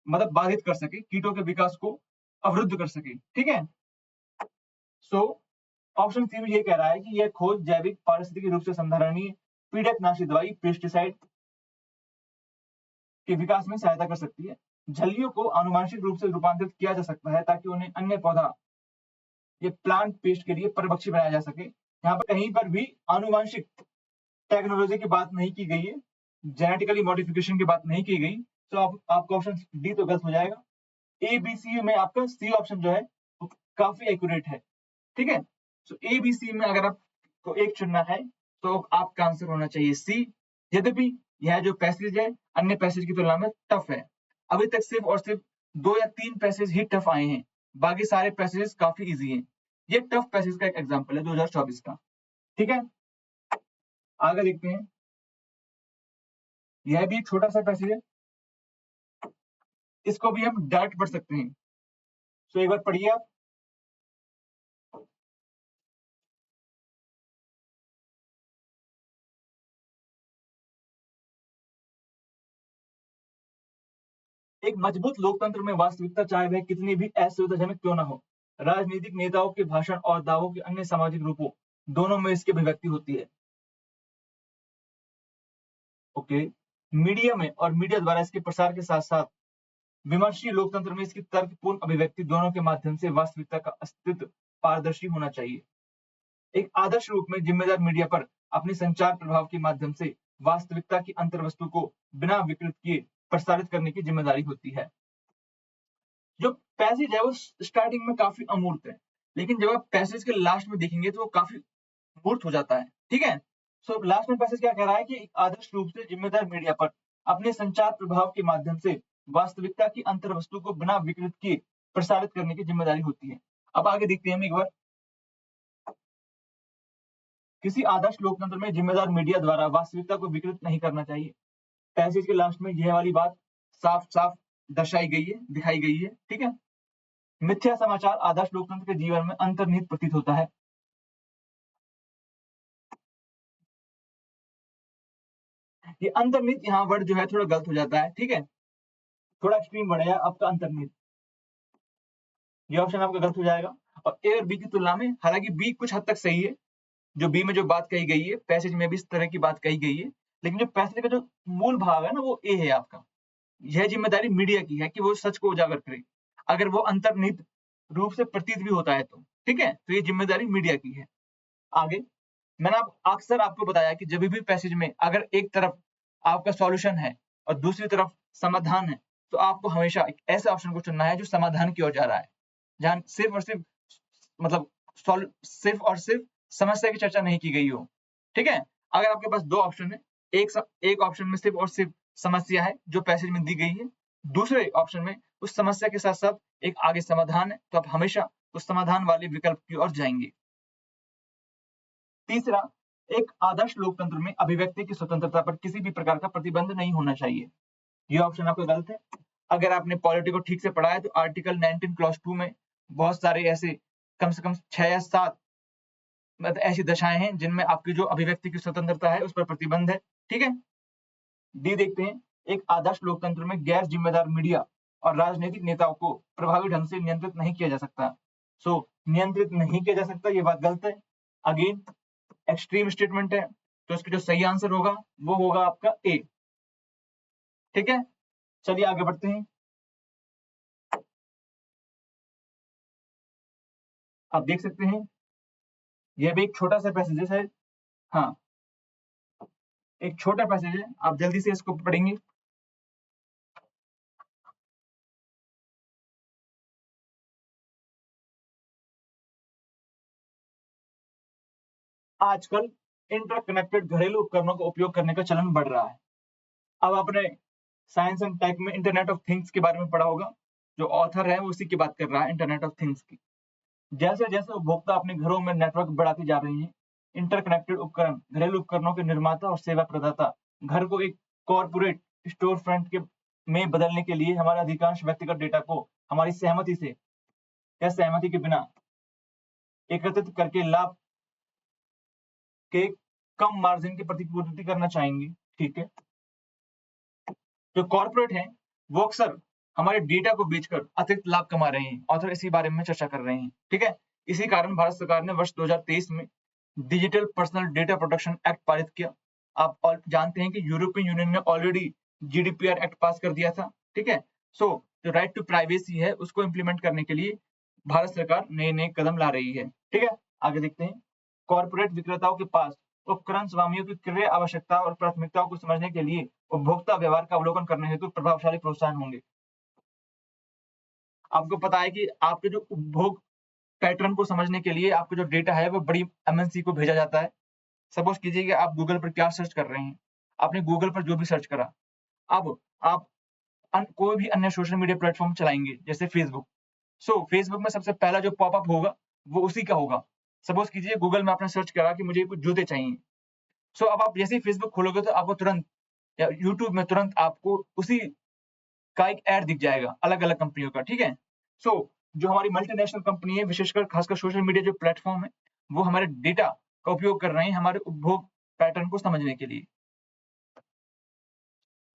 मतलब बाधित कर सके, कीटों के विकास को अवरुद्ध कर सके। ठीक है, सो ऑप्शन सी भी ये कह रहा है कि यह खोज जैविक पारिस्थितिकी रूप से संधारणीय पीड़कनाशी दवाई पेस्टिसाइड के विकास में सहायता कर सकती है। झल्लियों को आनुवंशिक रूप से रूपांतरित किया जा सकता है ताकि उन्हें अन्य पौधा ये प्लांट पेस्ट के लिए परभक्षी बनाया जा सके। यहाँ पर कहीं पर भी आनुवंशिक टेक्नोलॉजी की बात नहीं की गई है, जेनेटिकली मॉडिफिकेशन की बात नहीं की गई, तो आपका ऑप्शन डी तो गलत हो जाएगा। ए बी सी में आपका सी ऑप्शन जो है वो काफी एक्यूरेट है। ठीक है, तो ए बी सी में अगर आपको एक चुनना है तो आपका आंसर होना चाहिए सी। यद्यपि यह जो पैसेज है अन्य पैसेज की तुलना में टफ है। अभी तक सिर्फ और सिर्फ 2 या 3 पैसेज ही टफ आए हैं, बाकी सारे पैसेज काफी इजी हैं। ये टफ पैसेज का एक एग्जांपल है 2024 का। ठीक है, आगे देखते हैं। यह भी एक छोटा सा पैसेज है, इसको भी हम डायरेक्ट पढ़ सकते हैं। तो एक बार पढ़िए आप। एक मजबूत लोकतंत्र में वास्तविकता चाहे वह कितनी भी असुविधाजनक क्यों न हो, राजनीतिक नेताओं के भाषण और दावों के अन्य सामाजिक रूपों दोनों में इसकी अभिव्यक्ति होती है। ओके, मीडिया में और मीडिया द्वारा इसके प्रसार के साथ साथ विमर्शी लोकतंत्र में इसकी तर्कपूर्ण अभिव्यक्ति दोनों के माध्यम से वास्तविकता का अस्तित्व पारदर्शी होना चाहिए। एक आदर्श रूप में जिम्मेदार मीडिया पर अपने संचार प्रभाव के माध्यम से वास्तविकता की अंतर्वस्तु को बिना विकृत किए प्रसारित करने की जिम्मेदारी होती है। जो पैसेज है वो स्टार्टिंग में काफी अमूर्त है, लेकिन जब आप पैसेज के लास्ट में देखेंगे तो वो काफी मूर्त हो जाता है। ठीक है, सो लास्ट में पैसेज क्या कह रहा है कि आदर्श रूप से जिम्मेदार मीडिया पर अपने संचार प्रभाव के माध्यम से वास्तविकता की अंतर्वस्तु को बिना विकृत किए प्रसारित करने की जिम्मेदारी होती है। अब आगे देखते हैं हम एक बार। किसी आदर्श लोकतंत्र में जिम्मेदार मीडिया द्वारा वास्तविकता को विकृत नहीं करना चाहिए। पैसेज के लास्ट में यह वाली बात साफ साफ दर्शाई गई है, दिखाई गई है। ठीक है, मिथ्या समाचार आदर्श लोकतंत्र के जीवन में अंतर्निहित प्रतीत होता है। ये अंतर्निहित यहाँ वर्ड जो है थोड़ा गलत हो जाता है। ठीक है, थोड़ा एक्सट्रीम वर्ड है आपका अंतर्निहित, ये ऑप्शन आपका गलत हो जाएगा। और ए और बी की तुलना में, हालांकि बी कुछ हद तक सही है, जो बी में जो बात कही गई है पैसेज में भी इस तरह की बात कही गई है, लेकिन जो पैसेज का जो मूल भाव है ना वो ए है आपका। यह जिम्मेदारी मीडिया की है कि वो सच को उजागर करे, अगर वो अंतर्निहित रूप से प्रतीत भी होता है तो। ठीक है, तो ये जिम्मेदारी मीडिया की है। आगे मैंने अक्सर आपको बताया कि जब भी पैसेज में अगर एक तरफ आपका सॉल्यूशन है और दूसरी तरफ समाधान है, तो आपको हमेशा एक ऐसे ऑप्शन को चुनना है जो समाधान की ओर जा रहा है, जहां सिर्फ और सिर्फ मतलब सिर्फ और सिर्फ समस्या की चर्चा नहीं की गई हो। ठीक है, अगर आपके पास दो ऑप्शन है, एक ऑप्शन में सिर्फ और सिर्फ समस्या है जो पैसेज में दी गई है, दूसरे ऑप्शन में उस समस्या के साथ साथ एक आगे समाधान है, तो आप हमेशा उस समाधान वाले विकल्प की ओर जाएंगे। तीसरा, एक आदर्श लोकतंत्र में अभिव्यक्ति की स्वतंत्रता पर किसी भी प्रकार का प्रतिबंध नहीं होना चाहिए। ये ऑप्शन आपका गलत है। अगर आपने पॉलिटी को ठीक से पढ़ा है तो आर्टिकल 19 क्लॉज 2 में बहुत सारे ऐसे कम से कम 6 या 7 मतलब ऐसी दशाएं हैं जिनमें आपकी जो अभिव्यक्ति की स्वतंत्रता है उस पर प्रतिबंध है। ठीक है, डी देखते हैं। एक आदर्श लोकतंत्र में गैर जिम्मेदार मीडिया और राजनीतिक नेताओं को प्रभावी ढंग से नियंत्रित नहीं किया जा सकता। सो नियंत्रित नहीं किया जा सकता, ये बात गलत है। अगेन एक्सट्रीम स्टेटमेंट है, तो इसका जो सही आंसर होगा वो होगा आपका ए। ठीक है, चलिए आगे बढ़ते हैं। आप देख सकते हैं यह भी एक छोटा सा पैसेज है। हाँ, एक छोटा पैसेज है, आप जल्दी से इसको पढ़ेंगे। आजकल इंटरकनेक्टेड घरेलू उपकरणों का उपयोग करने का चलन बढ़ रहा है। अब आपने साइंस एंड टेक में इंटरनेट ऑफ थिंग्स के बारे में पढ़ा होगा, जो ऑथर है वो उसी की बात कर रहा है, इंटरनेट ऑफ थिंग्स की। जैसे जैसे उपभोक्ता अपने घरों में नेटवर्क बढ़ाते जा रहे हैं, इंटरकनेक्टेड उपकरण घरेलू उपकरणों के निर्माता और सेवा प्रदाता घर को एक कॉर्पोरेट स्टोर फ्रंट के में बदलने के लिए हमारे अधिकांश व्यक्तिगत डेटा को हमारी सहमति से या सहमति के बिना एकत्रित करके लाभ के कम मार्जिन की प्रतिपूर्ति करना चाहेंगे। ठीक है, जो कॉर्पोरेट हैं वो अक्सर हमारे डेटा को बेचकर अतिरिक्त लाभ कमा रहे हैं, ऑथर इसी बारे में चर्चा कर रहे हैं। ठीक है, इसी कारण भारत सरकार ने वर्ष 2023 में digital personal data protection act पारित किया। आप और जानते हैं कि यूरोपियन यूनियन ने ऑलरेडी जीडीपीआर एक्ट पास कर दिया था। ठीक है, सो जो राइट टू प्राइवेसी है उसको इंप्लीमेंट करने के लिए भारत सरकार नए नए कदम ला रही है। ठीक है, आगे देखते हैं। कॉर्पोरेट विक्रेताओं के पास उपकरण स्वामियों की क्रय आवश्यकता और प्राथमिकताओं को समझने के लिए उपभोक्ता व्यवहार का अवलोकन करने हेतु प्रभावशाली प्रोत्साहन होंगे। आपको पता है कि आपके जो उपभोग पैटर्न को समझने के लिए आपका जो डेटा है वो बड़ी एमएनसी को भेजा जाता है। सपोज कीजिए कि आप गूगल पर क्या सर्च कर रहे हैं, आपने गूगल पर जो भी सर्च करा, अब आप कोई भी अन्य सोशल मीडिया प्लेटफॉर्म चलाएंगे जैसे फेसबुक। फेसबुक में सबसे पहला जो पॉपअप होगा वो उसी का होगा। सपोज कीजिए गूगल में आपने सर्च करा कि मुझे कुछ जूते चाहिए। अब आप जैसे ही फेसबुक खोलोगे तो आपको तुरंत या यूट्यूब में तुरंत आपको उसी का एक ऐड दिख जाएगा अलग-अलग कंपनियों का, ठीक है? जो हमारी मल्टीनेशनल कंपनी है, विशेषकर खासकर सोशल मीडिया जो प्लेटफॉर्म है, वो हमारे डेटा का उपयोग कर रहे हैं हमारे उपभोग पैटर्न को समझने के लिए।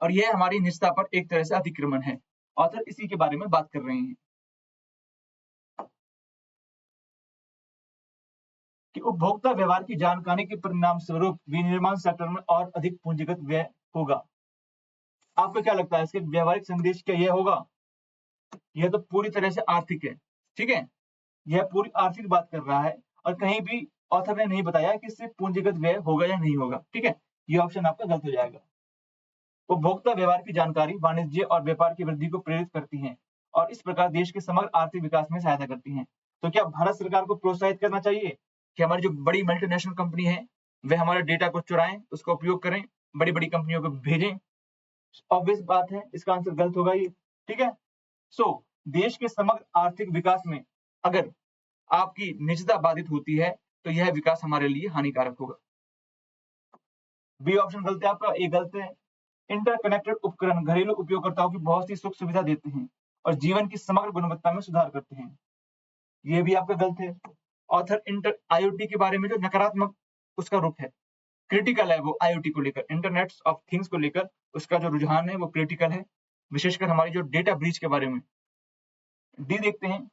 और ये हमारी निजता पर एक तरह से अतिक्रमण है। ऑथर इसी के बारे में बात कर रहे हैं कि उपभोक्ता व्यवहार की जानकारी के परिणाम स्वरूप विनिर्माण सेक्टर में और अधिक पूंजीगत व्यय होगा। आपको क्या लगता है इसके व्यावहारिक संदेश क्या ये होगा? यह तो पूरी तरह से आर्थिक है, ठीक है? यह पूरी आर्थिक बात कर रहा है और कहीं भी ऑथर ने नहीं बताया कि इससे पूंजीगत व्यय होगा या नहीं होगा, ठीक है? ये ऑप्शन आपका गलत हो जाएगा। उपभोक्ता व्यवहार की जानकारी वाणिज्य और व्यापार की वृद्धि को प्रेरित करती है और इस प्रकार देश के समग्र आर्थिक विकास में सहायता करती है। तो क्या भारत सरकार को प्रोत्साहित करना चाहिए कि हमारी जो बड़ी मल्टीनेशनल कंपनी है वे हमारे डेटा को चुराएं, उसका उपयोग करें, बड़ी-बड़ी कंपनियों को भेजें? ऑब्वियस बात है, इसका आंसर गलत होगा ये, ठीक है? देश के समग्र आर्थिक विकास में अगर आपकी निजता बाधित होती है, तो यह विकास हमारे लिए हानिकारक होगा। बी ऑप्शन गलत है आपका, ए गलत है। इंटरकनेक्टेड उपकरण घरेलू उपयोगकर्ताओं की बहुत सी सुख सुविधा देते हैं और जीवन की समग्र गुणवत्ता में सुधार करते हैं। ये भी आपका गलत है। ऑथर आईओटी के बारे में जो नकारात्मक उसका रुख है, क्रिटिकल है वो आईओटी को लेकर, इंटरनेट ऑफ थिंग्स को लेकर उसका जो रुझान है वो क्रिटिकल है, विशेषकर हमारी जो डेटा ब्रीच के बारे में। डी देखते हैं,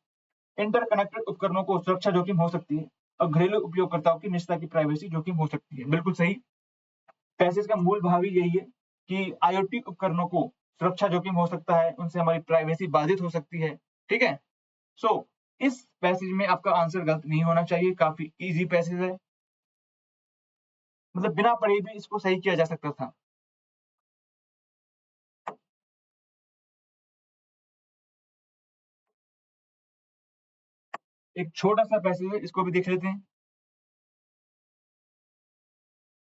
इंटरकनेक्टेड उपकरणों को सुरक्षा जोखिम हो सकती है और घरेलू उपयोगकर्ताओं की निजता की प्राइवेसी जोखिम हो सकती है। बिल्कुल सही। पैसेज का मूल भाव ही यही है कि आईओटी उपकरणों को सुरक्षा जोखिम हो सकता है, उनसे हमारी प्राइवेसी बाधित हो सकती है, ठीक है? इस पैसेज में आपका आंसर गलत नहीं होना चाहिए, काफी इजी पैसेज है, मतलब बिना पढ़े भी इसको सही किया जा सकता था। एक छोटा सा पैसेज है, इसको भी देख लेते हैं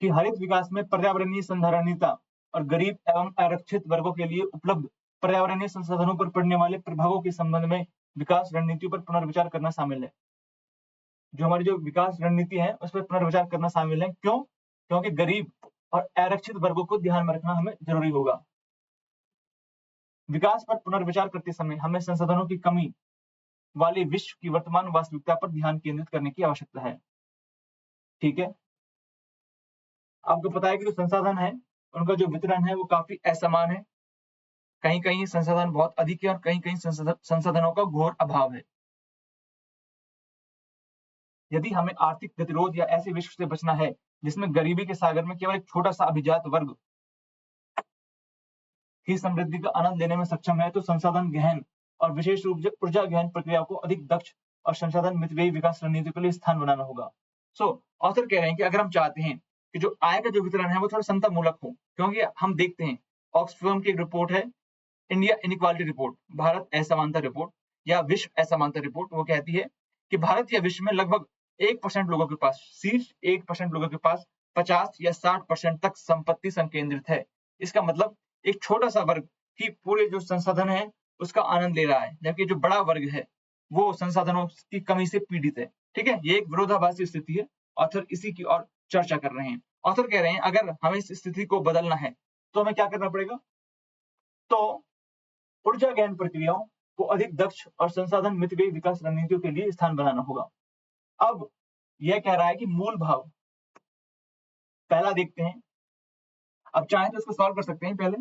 कि हरित विकास में पर्यावरणीय संधारणीयता और गरीब एवं आरक्षित वर्गों के लिए उपलब्ध पर्यावरणीय संसाधनों पर पड़ने वाले प्रभावों के संबंध में विकास रणनीतियों पर पुनर्विचार करना शामिल है। जो हमारी जो विकास रणनीति है उस पर पुनर्विचार करना शामिल है। क्यों? क्योंकि गरीब और आरक्षित वर्गों को ध्यान में रखना हमें जरूरी होगा। विकास पर पुनर्विचार करते समय हमें संसाधनों की कमी वाले विश्व की वर्तमान वास्तविकता पर ध्यान केंद्रित करने की आवश्यकता है, ठीक है? आपको पता है कि जो संसाधन है उनका जो वितरण है वो काफी असमान है, कहीं-कहीं संसाधन बहुत अधिक है और कहीं-कहीं संसाधनों का घोर अभाव है। यदि हमें आर्थिक गतिरोध या ऐसे विश्व से बचना है जिसमें गरीबी के सागर में केवल एक छोटा सा अभिजात वर्ग ही समृद्धि का आनंद लेने में सक्षम है, तो संसाधन गहन और विशेष रूप से ऊर्जा गहन प्रक्रिया को अधिक दक्ष और संसाधन मितव्ययी विकास रणनीति के लिए स्थान बनाना होगा। ऑथर कह रहे हैं कि अगर हम चाहते हैं कि जो आय का जो वितरण है वो थोड़ा समता मूलक हो, क्योंकि हम देखते हैं ऑक्सफैम की एक रिपोर्ट है, इंडिया इनइक्वालिटी रिपोर्ट, भारत असमानता रिपोर्ट या विश्व असमानता रिपोर्ट, वो कहती है कि भारत या विश्व में लगभग 1% लोगों के पास, सिर्फ 1% लोगों के पास 50 या 60% तक संपत्ति संकेंद्रित है। इसका मतलब एक छोटा सा वर्ग ही पूरे जो संसाधन है उसका आनंद ले रहा है, जबकि जो बड़ा वर्ग है वो संसाधनों की कमी से पीड़ित है, ठीक है? ये एक विरोधाभासी स्थिति है। ऑथर इसी की और चर्चा कर रहे हैं। ऑथर कह रहे हैं अगर हमें इस स्थिति को बदलना है तो हमें क्या करना पड़ेगा? तो ऊर्जा गहन प्रक्रियाओं को अधिक दक्ष और संसाधन मितव्ययी विकास रणनीतियों के लिए स्थान बनाना होगा। अब यह कह रहा है कि मूल भाव पहला देखते हैं, अब चाहें तो इसको सॉल्व कर सकते हैं पहले।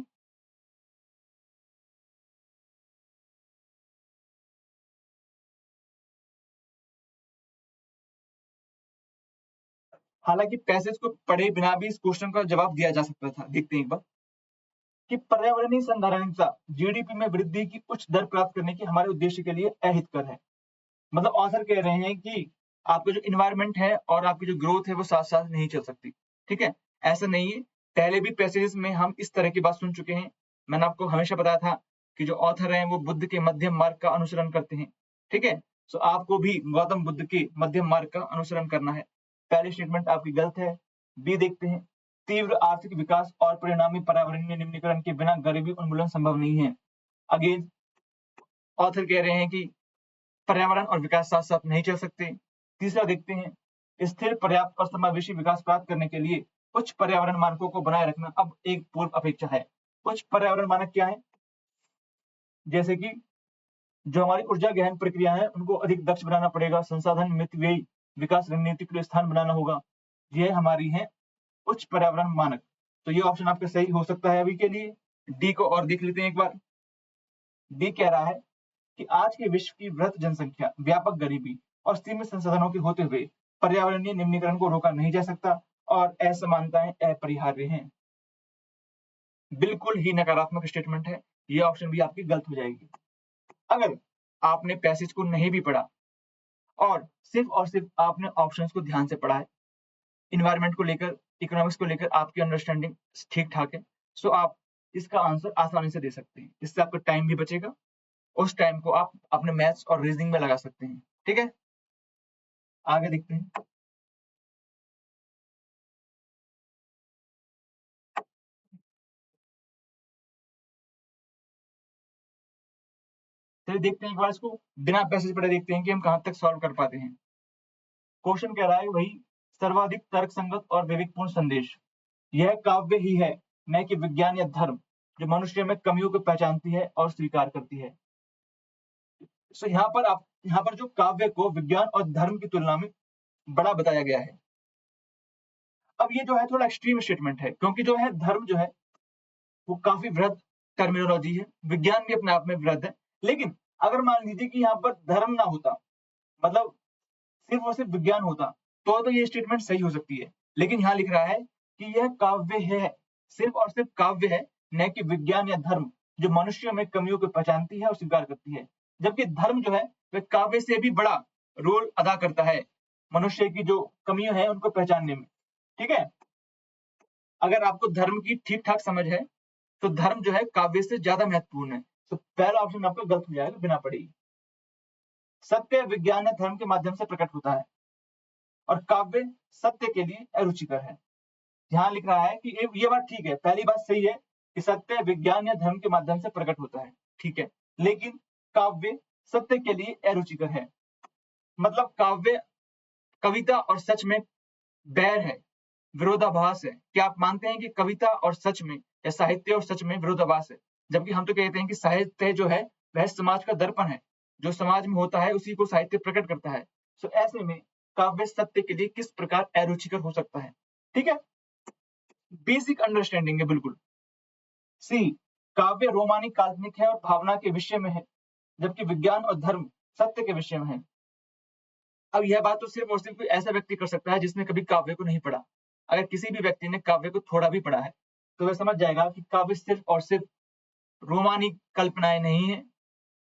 हालांकि पैसेज को पढ़े बिना भी इस क्वेश्चन का जवाब दिया जा सकता था। देखते हैं एक बार कि पर्यावरणीय संधारणीयता जीडीपी में वृद्धि की उच्च दर प्राप्त करने की हमारे उद्देश्य के लिए अहितकर है। मतलब ऑथर कह रहे हैं कि आपका जो इन्वायरमेंट है और आपकी जो ग्रोथ है वो साथ साथ नहीं चल सकती। ठीक है, ऐसा नहीं है। पहले भी पैसेजेस में हम इस तरह की बात सुन चुके हैं। मैंने आपको हमेशा बताया था कि जो ऑथर हैं वो बुद्ध के मध्यम मार्ग का अनुसरण करते हैं, ठीक है। सो आपको भी गौतम बुद्ध के मध्यम मार्ग का अनुसरण करना है। पहली स्टेटमेंट आपकी गलत है। बी देखते हैं, तीव्र आर्थिक विकास और परिणामी पर्यावरणीय निम्नीकरण के बिना गरीबी उन्मूलन संभव नहीं है। अगेन ऑथर कह रहे हैं कि पर्यावरण और विकास साथ साथ नहीं चल सकते। तीसरा देखते हैं, स्थिर, पर्याप्त और समावेशी विकास प्राप्त करने के लिए उच्च पर्यावरण मानकों को बनाए रखना अब एक पूर्व अपेक्षा है। उच्च पर्यावरण मानक क्या है? जैसे कि जो हमारी ऊर्जा गहन प्रक्रिया है उनको अधिक दक्ष बनाना पड़ेगा, संसाधन मितव्ययी विकास रणनीति के लिए स्थान बनाना होगा। यह हमारी है उच्च पर्यावरण मानक। तो ये ऑप्शन आपका सही हो सकता है अभी के लिए। डी को और देख लेते हैं एक बार। डी कह रहा है कि आज के विश्व की वृहत जनसंख्या, व्यापक गरीबी और सीमित संसाधनों के होते हुए पर्यावरणीय निम्नीकरण को रोका नहीं जा सकता और असमानताएं अपरिहार्य हैं। बिल्कुल ही नकारात्मक स्टेटमेंट है। ये ऑप्शन भी आपकी गलत हो जाएगी। अगर आपने पैसेज को नहीं भी पढ़ा और सिर्फ आपने ऑप्शंस को ध्यान से पढ़ा है, इन्वायरमेंट को लेकर, इकोनॉमिक्स को लेकर आपकी अंडरस्टैंडिंग ठीक ठाक है, सो आप इसका आंसर आसानी से दे सकते हैं। इससे आपका टाइम भी बचेगा। उस टाइम को आप अपने मैथ्स और रीजनिंग में लगा सकते हैं। ठीक है, आगे देखते हैं। चलिए देखते हैं एक बार इसको बिना पैसेज पढ़े, देखते हैं कि हम कहां तक सॉल्व कर पाते हैं। क्वेश्चन कह रहा है वही सर्वाधिक तर्क संगत और विवेकपूर्ण संदेश, यह काव्य ही है, न कि विज्ञान या धर्म, जो मनुष्य में कमियों को पहचानती है और स्वीकार करती है। सो यहाँ पर जो काव्य को विज्ञान और धर्म की तुलना में बड़ा बताया गया है। अब ये जो है थोड़ा एक्सट्रीम स्टेटमेंट है, क्योंकि जो है धर्म जो है वो काफी वृहद टर्मिनोलॉजी है, विज्ञान भी अपने आप में वृहद है। लेकिन अगर मान लीजिए कि यहाँ पर धर्म ना होता, मतलब सिर्फ और सिर्फ विज्ञान होता, तो ये स्टेटमेंट सही हो सकती है। लेकिन यहाँ लिख रहा है कि यह काव्य है, सिर्फ और सिर्फ काव्य है, न कि विज्ञान या धर्म, जो मनुष्य में कमियों को पहचानती है और स्वीकार करती है। जबकि धर्म जो है वह काव्य से भी बड़ा रोल अदा करता है मनुष्य की जो कमियां हैं उनको पहचानने में। ठीक है, अगर आपको धर्म की ठीक ठाक समझ है तो धर्म जो है काव्य से ज्यादा महत्वपूर्ण है। तो पहला ऑप्शन आपका गलत हो जाएगा बिना पढ़ी। सत्य विज्ञान या धर्म के माध्यम से प्रकट होता है और काव्य सत्य के लिए अरुचिकर है। यहाँ लिख रहा है कि ये बात ठीक है, पहली बात सही है कि सत्य विज्ञान या धर्म के माध्यम से प्रकट होता है, ठीक है, लेकिन काव्य सत्य के लिए अरुचिकर है। मतलब काव्य, कविता और सच में बैर है, विरोधाभास है। क्या आप मानते हैं कि कविता और सच में, या साहित्य और सच में विरोधाभास है? जबकि हम तो कहते हैं कि साहित्य जो है वह समाज का दर्पण है, जो समाज में होता है उसी को साहित्य प्रकट करता है। सो ऐसे में काव्य सत्य के लिए किस प्रकार अरुचिकर हो सकता है? ठीक है, बेसिक अंडरस्टैंडिंग है बिल्कुल। सी, काव्य रोमानिक, काल्पनिक है और भावना के विषय में है, जबकि विज्ञान और धर्म सत्य के विषय में है। अब यह बात तो सिर्फ और सिर्फ ऐसा व्यक्ति कर सकता है जिसने कभी काव्य को नहीं पढ़ा। अगर किसी भी व्यक्ति ने काव्य को थोड़ा भी पढ़ा है तो वह समझ जाएगा कि काव्य सिर्फ और सिर्फ रोमानिक कल्पनाएं नहीं है,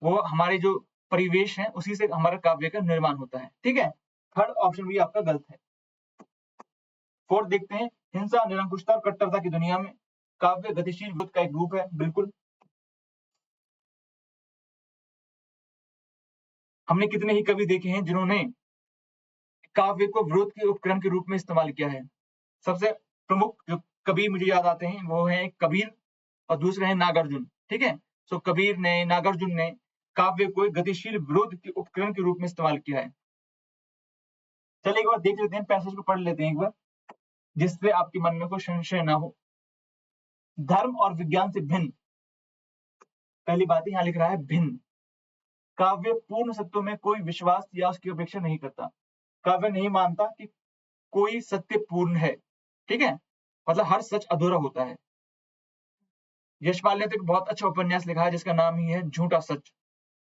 वो हमारे जो परिवेश है उसी से हमारा काव्य का निर्माण होता है। ठीक है, थर्ड ऑप्शन भी आपका गलत है। फोर्थ देखते हैं, हिंसा, निरंकुशता और कट्टरता की दुनिया में काव्य गतिशील विरोध का एक रूप है। बिल्कुल, हमने कितने ही कवि देखे हैं जिन्होंने काव्य को विरोध के उपकरण के रूप में इस्तेमाल किया है। सबसे प्रमुख जो कवि मुझे याद आते हैं वो है कबीर और दूसरे हैं नागार्जुन। ठीक है, सो कबीर ने, नागार्जुन ने काव्य को एक गतिशील विरोध के उपकरण के रूप में इस्तेमाल किया है। चलिए एक बार देख लेते हैं, पैसेज को पढ़ लेते हैं एक बार, जिससे आपके मन में कोई संशय ना हो। धर्म और विज्ञान से भिन्न, पहली बात यहाँ लिख रहा है भिन्न। काव्य पूर्ण सत्यों में कोई विश्वास या उसकी अपेक्षा नहीं करता। काव्य नहीं मानता कि कोई सत्य पूर्ण है। ठीक है, मतलब हर सच अधूरा होता है। यशपाल ने तो एक बहुत अच्छा उपन्यास लिखा है जिसका नाम ही है झूठा सच।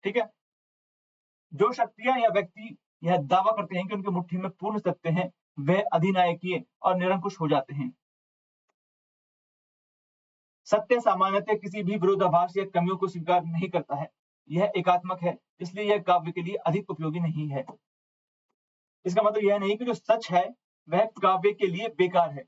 ठीक है, जो शक्तियां या व्यक्ति यह दावा करते हैं कि उनकी मुट्ठी में पूर्ण सत्य है, वह अधिनायकीय और निरंकुश हो जाते हैं। सत्य सामान्यतः किसी भी विरोधाभास या कमियों को स्वीकार नहीं करता है। यह एकात्मक है, इसलिए यह काव्य के लिए अधिक उपयोगी नहीं है। इसका मतलब यह नहीं कि जो सच है वह काव्य के लिए बेकार है।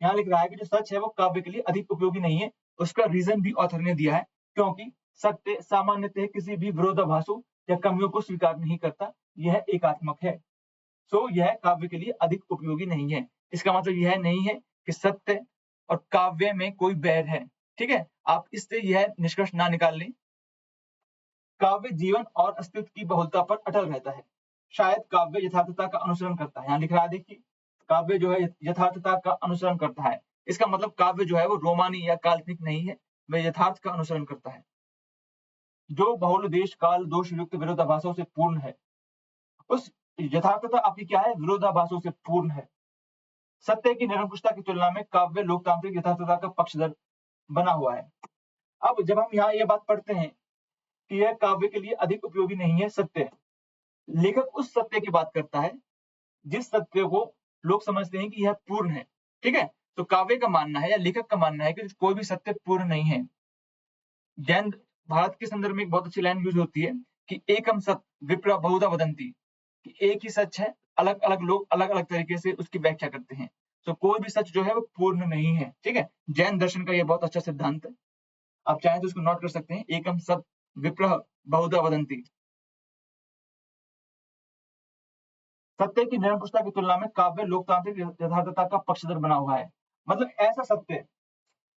यहाँ लिख रहा है कि जो सच है वो काव्य के लिए अधिक उपयोगी नहीं है। उसका रीजन भी ऑथर ने दिया है, क्योंकि सत्य सामान्यतः किसी भी विरोधाभासों या कमियों को स्वीकार नहीं करता, यह एकात्मक है। सो यह काव्य के लिए अधिक उपयोगी नहीं है। इसका मतलब यह नहीं है कि सत्य और काव्य में कोई बैर है। ठीक है, आप इससे यह निष्कर्ष ना निकाल लें। काव्य जीवन और अस्तित्व की बहुलता पर अटल रहता है। शायद काव्य यथार्थता का अनुसरण करता है। यहाँ लिख रहा है देखिए, काव्य जो है यथार्थता का अनुसरण करता है। इसका मतलब काव्य जो है वो रोमानी या काल्पनिक नहीं है, वह यथार्थ का अनुसरण करता है, जो बहुल देश काल दोष युक्त विरोधाभासों से पूर्ण है। उस यथार्थता आपकी क्या है? विरोधाभासों से पूर्ण है। सत्य की निरंकुशता की तुलना में काव्य लोकतांत्रिक यथार्थता का पक्षधर बना हुआ है। अब जब हम यहाँ ये बात पढ़ते हैं कि यह काव्य के लिए अधिक उपयोगी नहीं है, सत्य, लेखक उस सत्य की बात करता है जिस सत्य को लोग समझते हैं कि यह पूर्ण है। ठीक है, तो काव्य का मानना है या लेखक का मानना है कि कोई भी सत्य पूर्ण नहीं है। जैन भारत के संदर्भ में एक बहुत अच्छी लाइन यूज होती है कि एकम सत्य विप्र बहुधा वदंती, कि एक ही सच है, अलग अलग लोग अलग अलग तरीके से उसकी व्याख्या करते हैं। तो कोई भी सच जो है वो पूर्ण नहीं है। ठीक है, जैन दर्शन का ये बहुत अच्छा सिद्धांत है, आप चाहें तो इसको नोट कर सकते हैं, एकम सत्य विप्र बहुधा वदंती। सत्य की निरंकुशता की तुलना में काव्य लोकतांत्रिक यथार्थता का पक्षधर बना हुआ है। मतलब ऐसा सत्य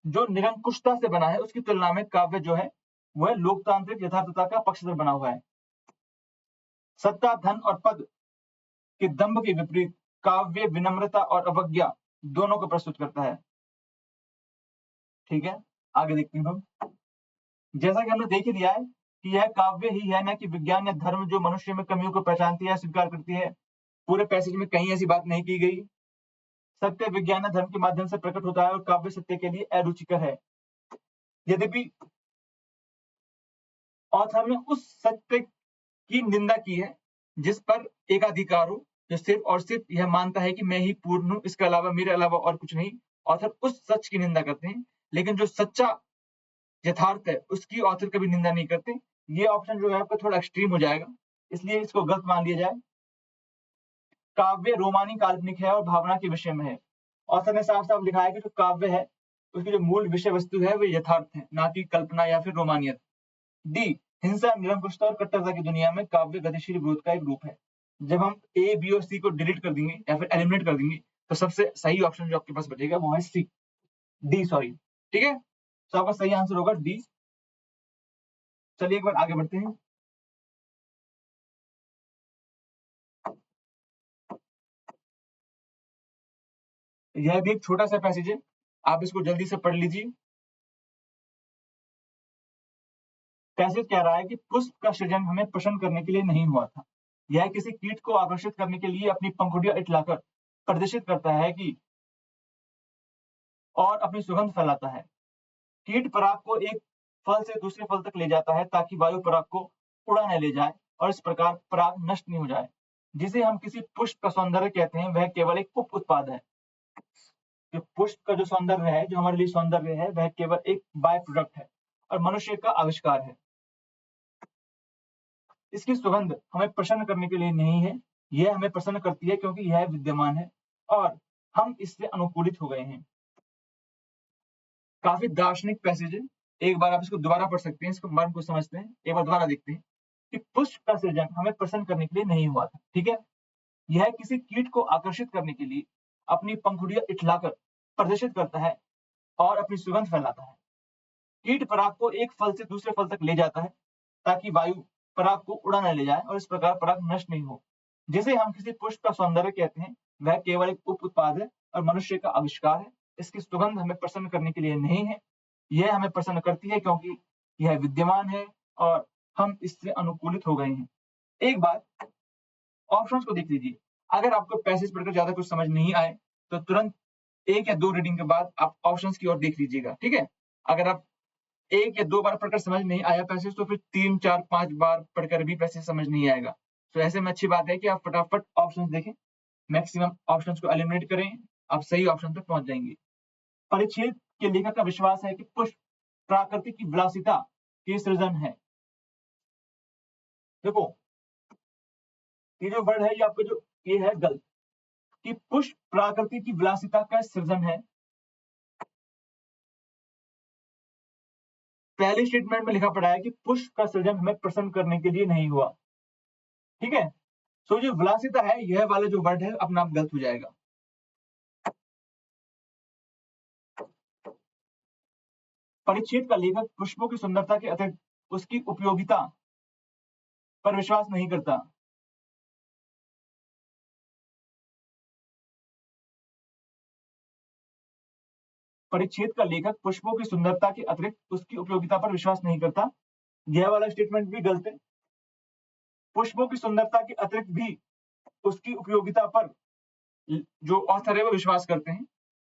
जो निरंकुशता से बना है, उसकी तुलना में काव्य जो है वह लोकतांत्रिक यथार्थता का पक्षधर बना हुआ है। सत्ता, धन और पद के दंभ के विपरीत काव्य विनम्रता और अवज्ञा दोनों को प्रस्तुत करता है। ठीक है, आगे देखते हैं हम। जैसा कि हमने देख ही लिया है कि यह काव्य ही है, न कि विज्ञान या धर्म, जो मनुष्य में कमियों को पहचानती है, स्वीकार करती है। पूरे पैसेज में कहीं ऐसी बात नहीं की गई। सत्य विज्ञान या धर्म के माध्यम से प्रकट होता है और काव्य सत्य के लिए अरुचिकर है। यद्यपि ऑथर ने उस सत्य की निंदा की है जिस पर एकाधिकार हो, जो सिर्फ और सिर्फ यह मानता है कि मैं ही पूर्ण हूं, इसके अलावा मेरे अलावा और कुछ नहीं। ऑथर उस सच की निंदा करते हैं, लेकिन जो सच्चा यथार्थ है उसकी ऑथर कभी निंदा नहीं करते। ये ऑप्शन जो है आपका थोड़ा एक्सट्रीम हो जाएगा, इसलिए इसको गलत मान लिया जाए। काव्य रोमानी काल्पनिक है और भावना के विषय में है। ऑथर ने साफ साफ लिखा है कि जो काव्य है उसकी जो मूल विषय वस्तु है वो यथार्थ है, ना कि कल्पना या फिर रोमानियत। डी, हिंसा, निरंकुशता और कट्टरता की दुनिया में काव्य गतिशील विरोध का एक रूप है। जब हम ए, बी और सी को डिलीट कर देंगे या फिर एलिमिनेट कर देंगे, तो सबसे सही ऑप्शन जो आपके पास बचेगा वो है सी, डी सॉरी। ठीक है, तो आपका सही आंसर होगा डी। चलिए एक बार आगे बढ़ते हैं। यह भी एक छोटा सा पैसेज है, आप इसको जल्दी से पढ़ लीजिए। पैसेज कह रहा है कि पुष्प का सृजन हमें प्रसन्न करने के लिए नहीं हुआ था, यह किसी कीट को आकर्षित करने के लिए अपनी पंखुड़ियां इठलाकर प्रदर्शित करता है कि और अपनी सुगंध फैलाता है। कीट पराग को एक फल से दूसरे फल तक ले जाता है ताकि वायु पराग को उड़ा न ले जाए और इस प्रकार पराग नष्ट नहीं हो जाए। जिसे हम किसी पुष्प का सौंदर्य कहते हैं, वह केवल एक उप उत्पाद है। जो पुष्प का जो सौंदर्य है, जो हमारे लिए सौंदर्य है, वह केवल एक बाय प्रोडक्ट है और मनुष्य का आविष्कार है। इसकी सुगंध हमें प्रसन्न करने के लिए नहीं है, यह हमें प्रसन्न करती है क्योंकि यह विद्यमान है और हम इससे अनुकूलित हो गए हैं। काफी दार्शनिक पैसेज है, एक बार आप इसको दोबारा पढ़ सकते हैं, इसको मर्म को समझते हैं, एक बार दोबारा देखते हैं कि पुष्प का सृजन हमें प्रसन्न करने के लिए नहीं हुआ था। ठीक है, यह किसी कीट को आकर्षित करने के लिए अपनी पंखुड़ियां इठलाकर प्रदर्शित करता है और अपनी सुगंध फैलाता है। कीट पराग को एक फल से दूसरे फल तक ले जाता है ताकि वायु पराग को उड़ा न ले जाए और इस प्रकार पराग नष्ट नहीं हो। जिसे हम किसी पुष्प का सौंदर्य कहते हैं, वह केवल एक उप उत्पाद है और मनुष्य का आविष्कार है। इसकी सुगंध हमें प्रसन्न करने के लिए नहीं है, यह हमें प्रसन्न करती है क्योंकि यह विद्यमान है और हम इससे अनुकूलित हो गए हैं। एक बार ऑप्शंस को देख लीजिए। अगर आपको पैसेज पढ़कर ज्यादा कुछ समझ नहीं आए तो तुरंत एक या दो रीडिंग के बाद आप ऑप्शंस की ओर देख लीजिएगा। ठीक है, अगर आप एक या दो बार पढ़कर समझ नहीं आया पैसेज, तो फिर 3, 4, 5 बार पढ़कर भी पैसेज समझ नहीं आएगा। तो ऐसे में अच्छी बात है कि आप फटाफट ऑप्शंस देखें, मैक्सिमम ऑप्शंस को एलिमिनेट करें, आप सही ऑप्शन तक पहुंच जाएंगे। परिच्छेद के लेखक का विश्वास है कि पुष्प प्रकृति की विलासिता के सृजन है। देखो, ये जो वर्ड है ये आपको जो ये है गलत, कि पुष्प प्रकृति की विलासिता का सृजन है। पहले स्टेटमेंट में लिखा पड़ा है कि पुष्प का सृजन हमें प्रसन्न करने के लिए नहीं हुआ, ठीक है। सो जो विलासिता है, यह वाला जो वर्ड है अपना आप गलत हो जाएगा। परिच्छेद का लेखक पुष्पों की सुंदरता के अतिरिक्त उसकी उपयोगिता पर विश्वास नहीं करता। परिच्छेद का लेखक पुष्पों की सुंदरता के अतिरिक्त उसकी उपयोगिता पर विश्वास नहीं करता, यह वाला स्टेटमेंट भी गलत है। पुष्पों की सुंदरता के अतिरिक्त भी उसकी उपयोगिता पर जो ऑथर है वो विश्वास करते हैं।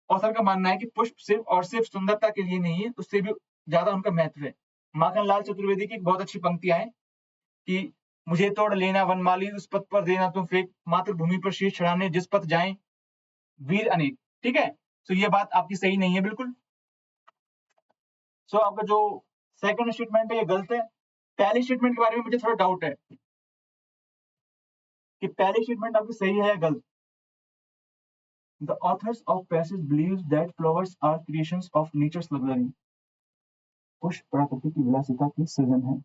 ऑथर का मानना है कि पुष्प सिर्फ और सिर्फ सुंदरता के लिए नहीं है, उससे भी ज्यादा उनका महत्व है। माखनलाल चतुर्वेदी की एक बहुत अच्छी पंक्तियां हैं कि मुझे तोड़ लेना वनमाली, उस पथ पर देना तुम फेंक, मातृभूमि पर शीश चढ़ाने जिस पथ जाएं वीर अनेक, ठीक है। तो ये बात आपकी सही नहीं है बिल्कुल। सो आपका जो सेकंड स्टेटमेंट है ये गलत है। पहले स्टेटमेंट के बारे में मुझे थोड़ा डाउट है कि पहले स्टेटमेंट आपकी सही है या गलत। The authors of passage believes that flowers are creations of nature's luxury. पुष्प प्रकृति की विलासिता की सृजन है।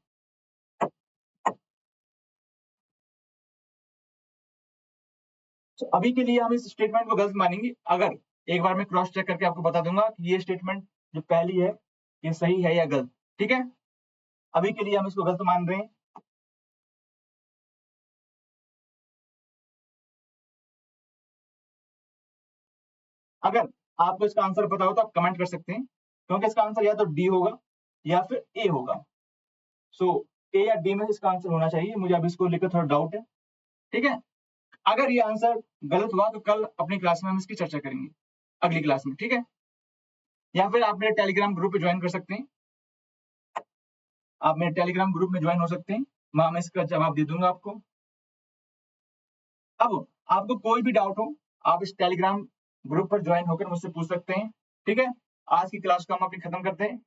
तो अभी के लिए हम इस स्टेटमेंट को गलत मानेंगे। अगर एक बार मैं क्रॉस चेक करके आपको बता दूंगा कि ये स्टेटमेंट जो पहली है ये सही है या गलत, ठीक है। अभी के लिए हम इसको गलत मान रहे हैं। अगर आपको इसका आंसर पता हो तो आप कमेंट कर सकते हैं, क्योंकि इसका आंसर या तो डी होगा या फिर ए होगा। सो ए या डी में इसका आंसर होना चाहिए, मुझे अब इसको लेकर थोड़ा डाउट है, ठीक है। अगर ये आंसर गलत हुआ तो कल अपनी क्लास में हम इसकी चर्चा करेंगे, अगली क्लास में, ठीक है। या फिर आप मेरे टेलीग्राम ग्रुप पे ज्वाइन कर सकते हैं, आप मेरे टेलीग्राम ग्रुप में ज्वाइन हो सकते हैं, वहां मैं इसका जवाब दे दूंगा आपको। अब आपको कोई भी डाउट हो आप इस टेलीग्राम ग्रुप पर ज्वाइन होकर मुझसे पूछ सकते हैं, ठीक है। आज की क्लास को हम अपनी खत्म करते हैं।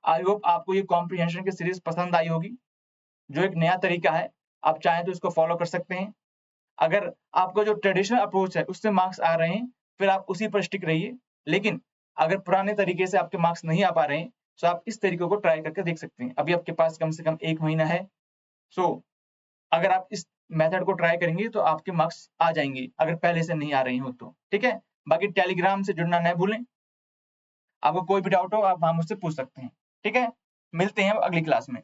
आई होप आपको ये कॉम्प्रिहेंशन की सीरीज पसंद आई होगी, जो एक नया तरीका है, आप चाहें तो इसको फॉलो कर सकते हैं। अगर आपको जो ट्रेडिशनल अप्रोच है उससे मार्क्स आ रहे हैं फिर आप उसी पर स्टिक रहिए, लेकिन अगर पुराने तरीके से आपके मार्क्स नहीं आ पा रहे हैं तो आप इस तरीके को ट्राई करके देख सकते हैं। अभी आपके पास कम से कम 1 महीना है। सो अगर आप इस मेथड को ट्राई करेंगे तो आपके मार्क्स आ जाएंगे, अगर पहले से नहीं आ रहे हो तो, ठीक है। बाकी टेलीग्राम से जुड़ना न भूलें। आपको कोई भी डाउट हो आप वहां मुझसे पूछ सकते हैं, ठीक है। मिलते हैं अगली क्लास में।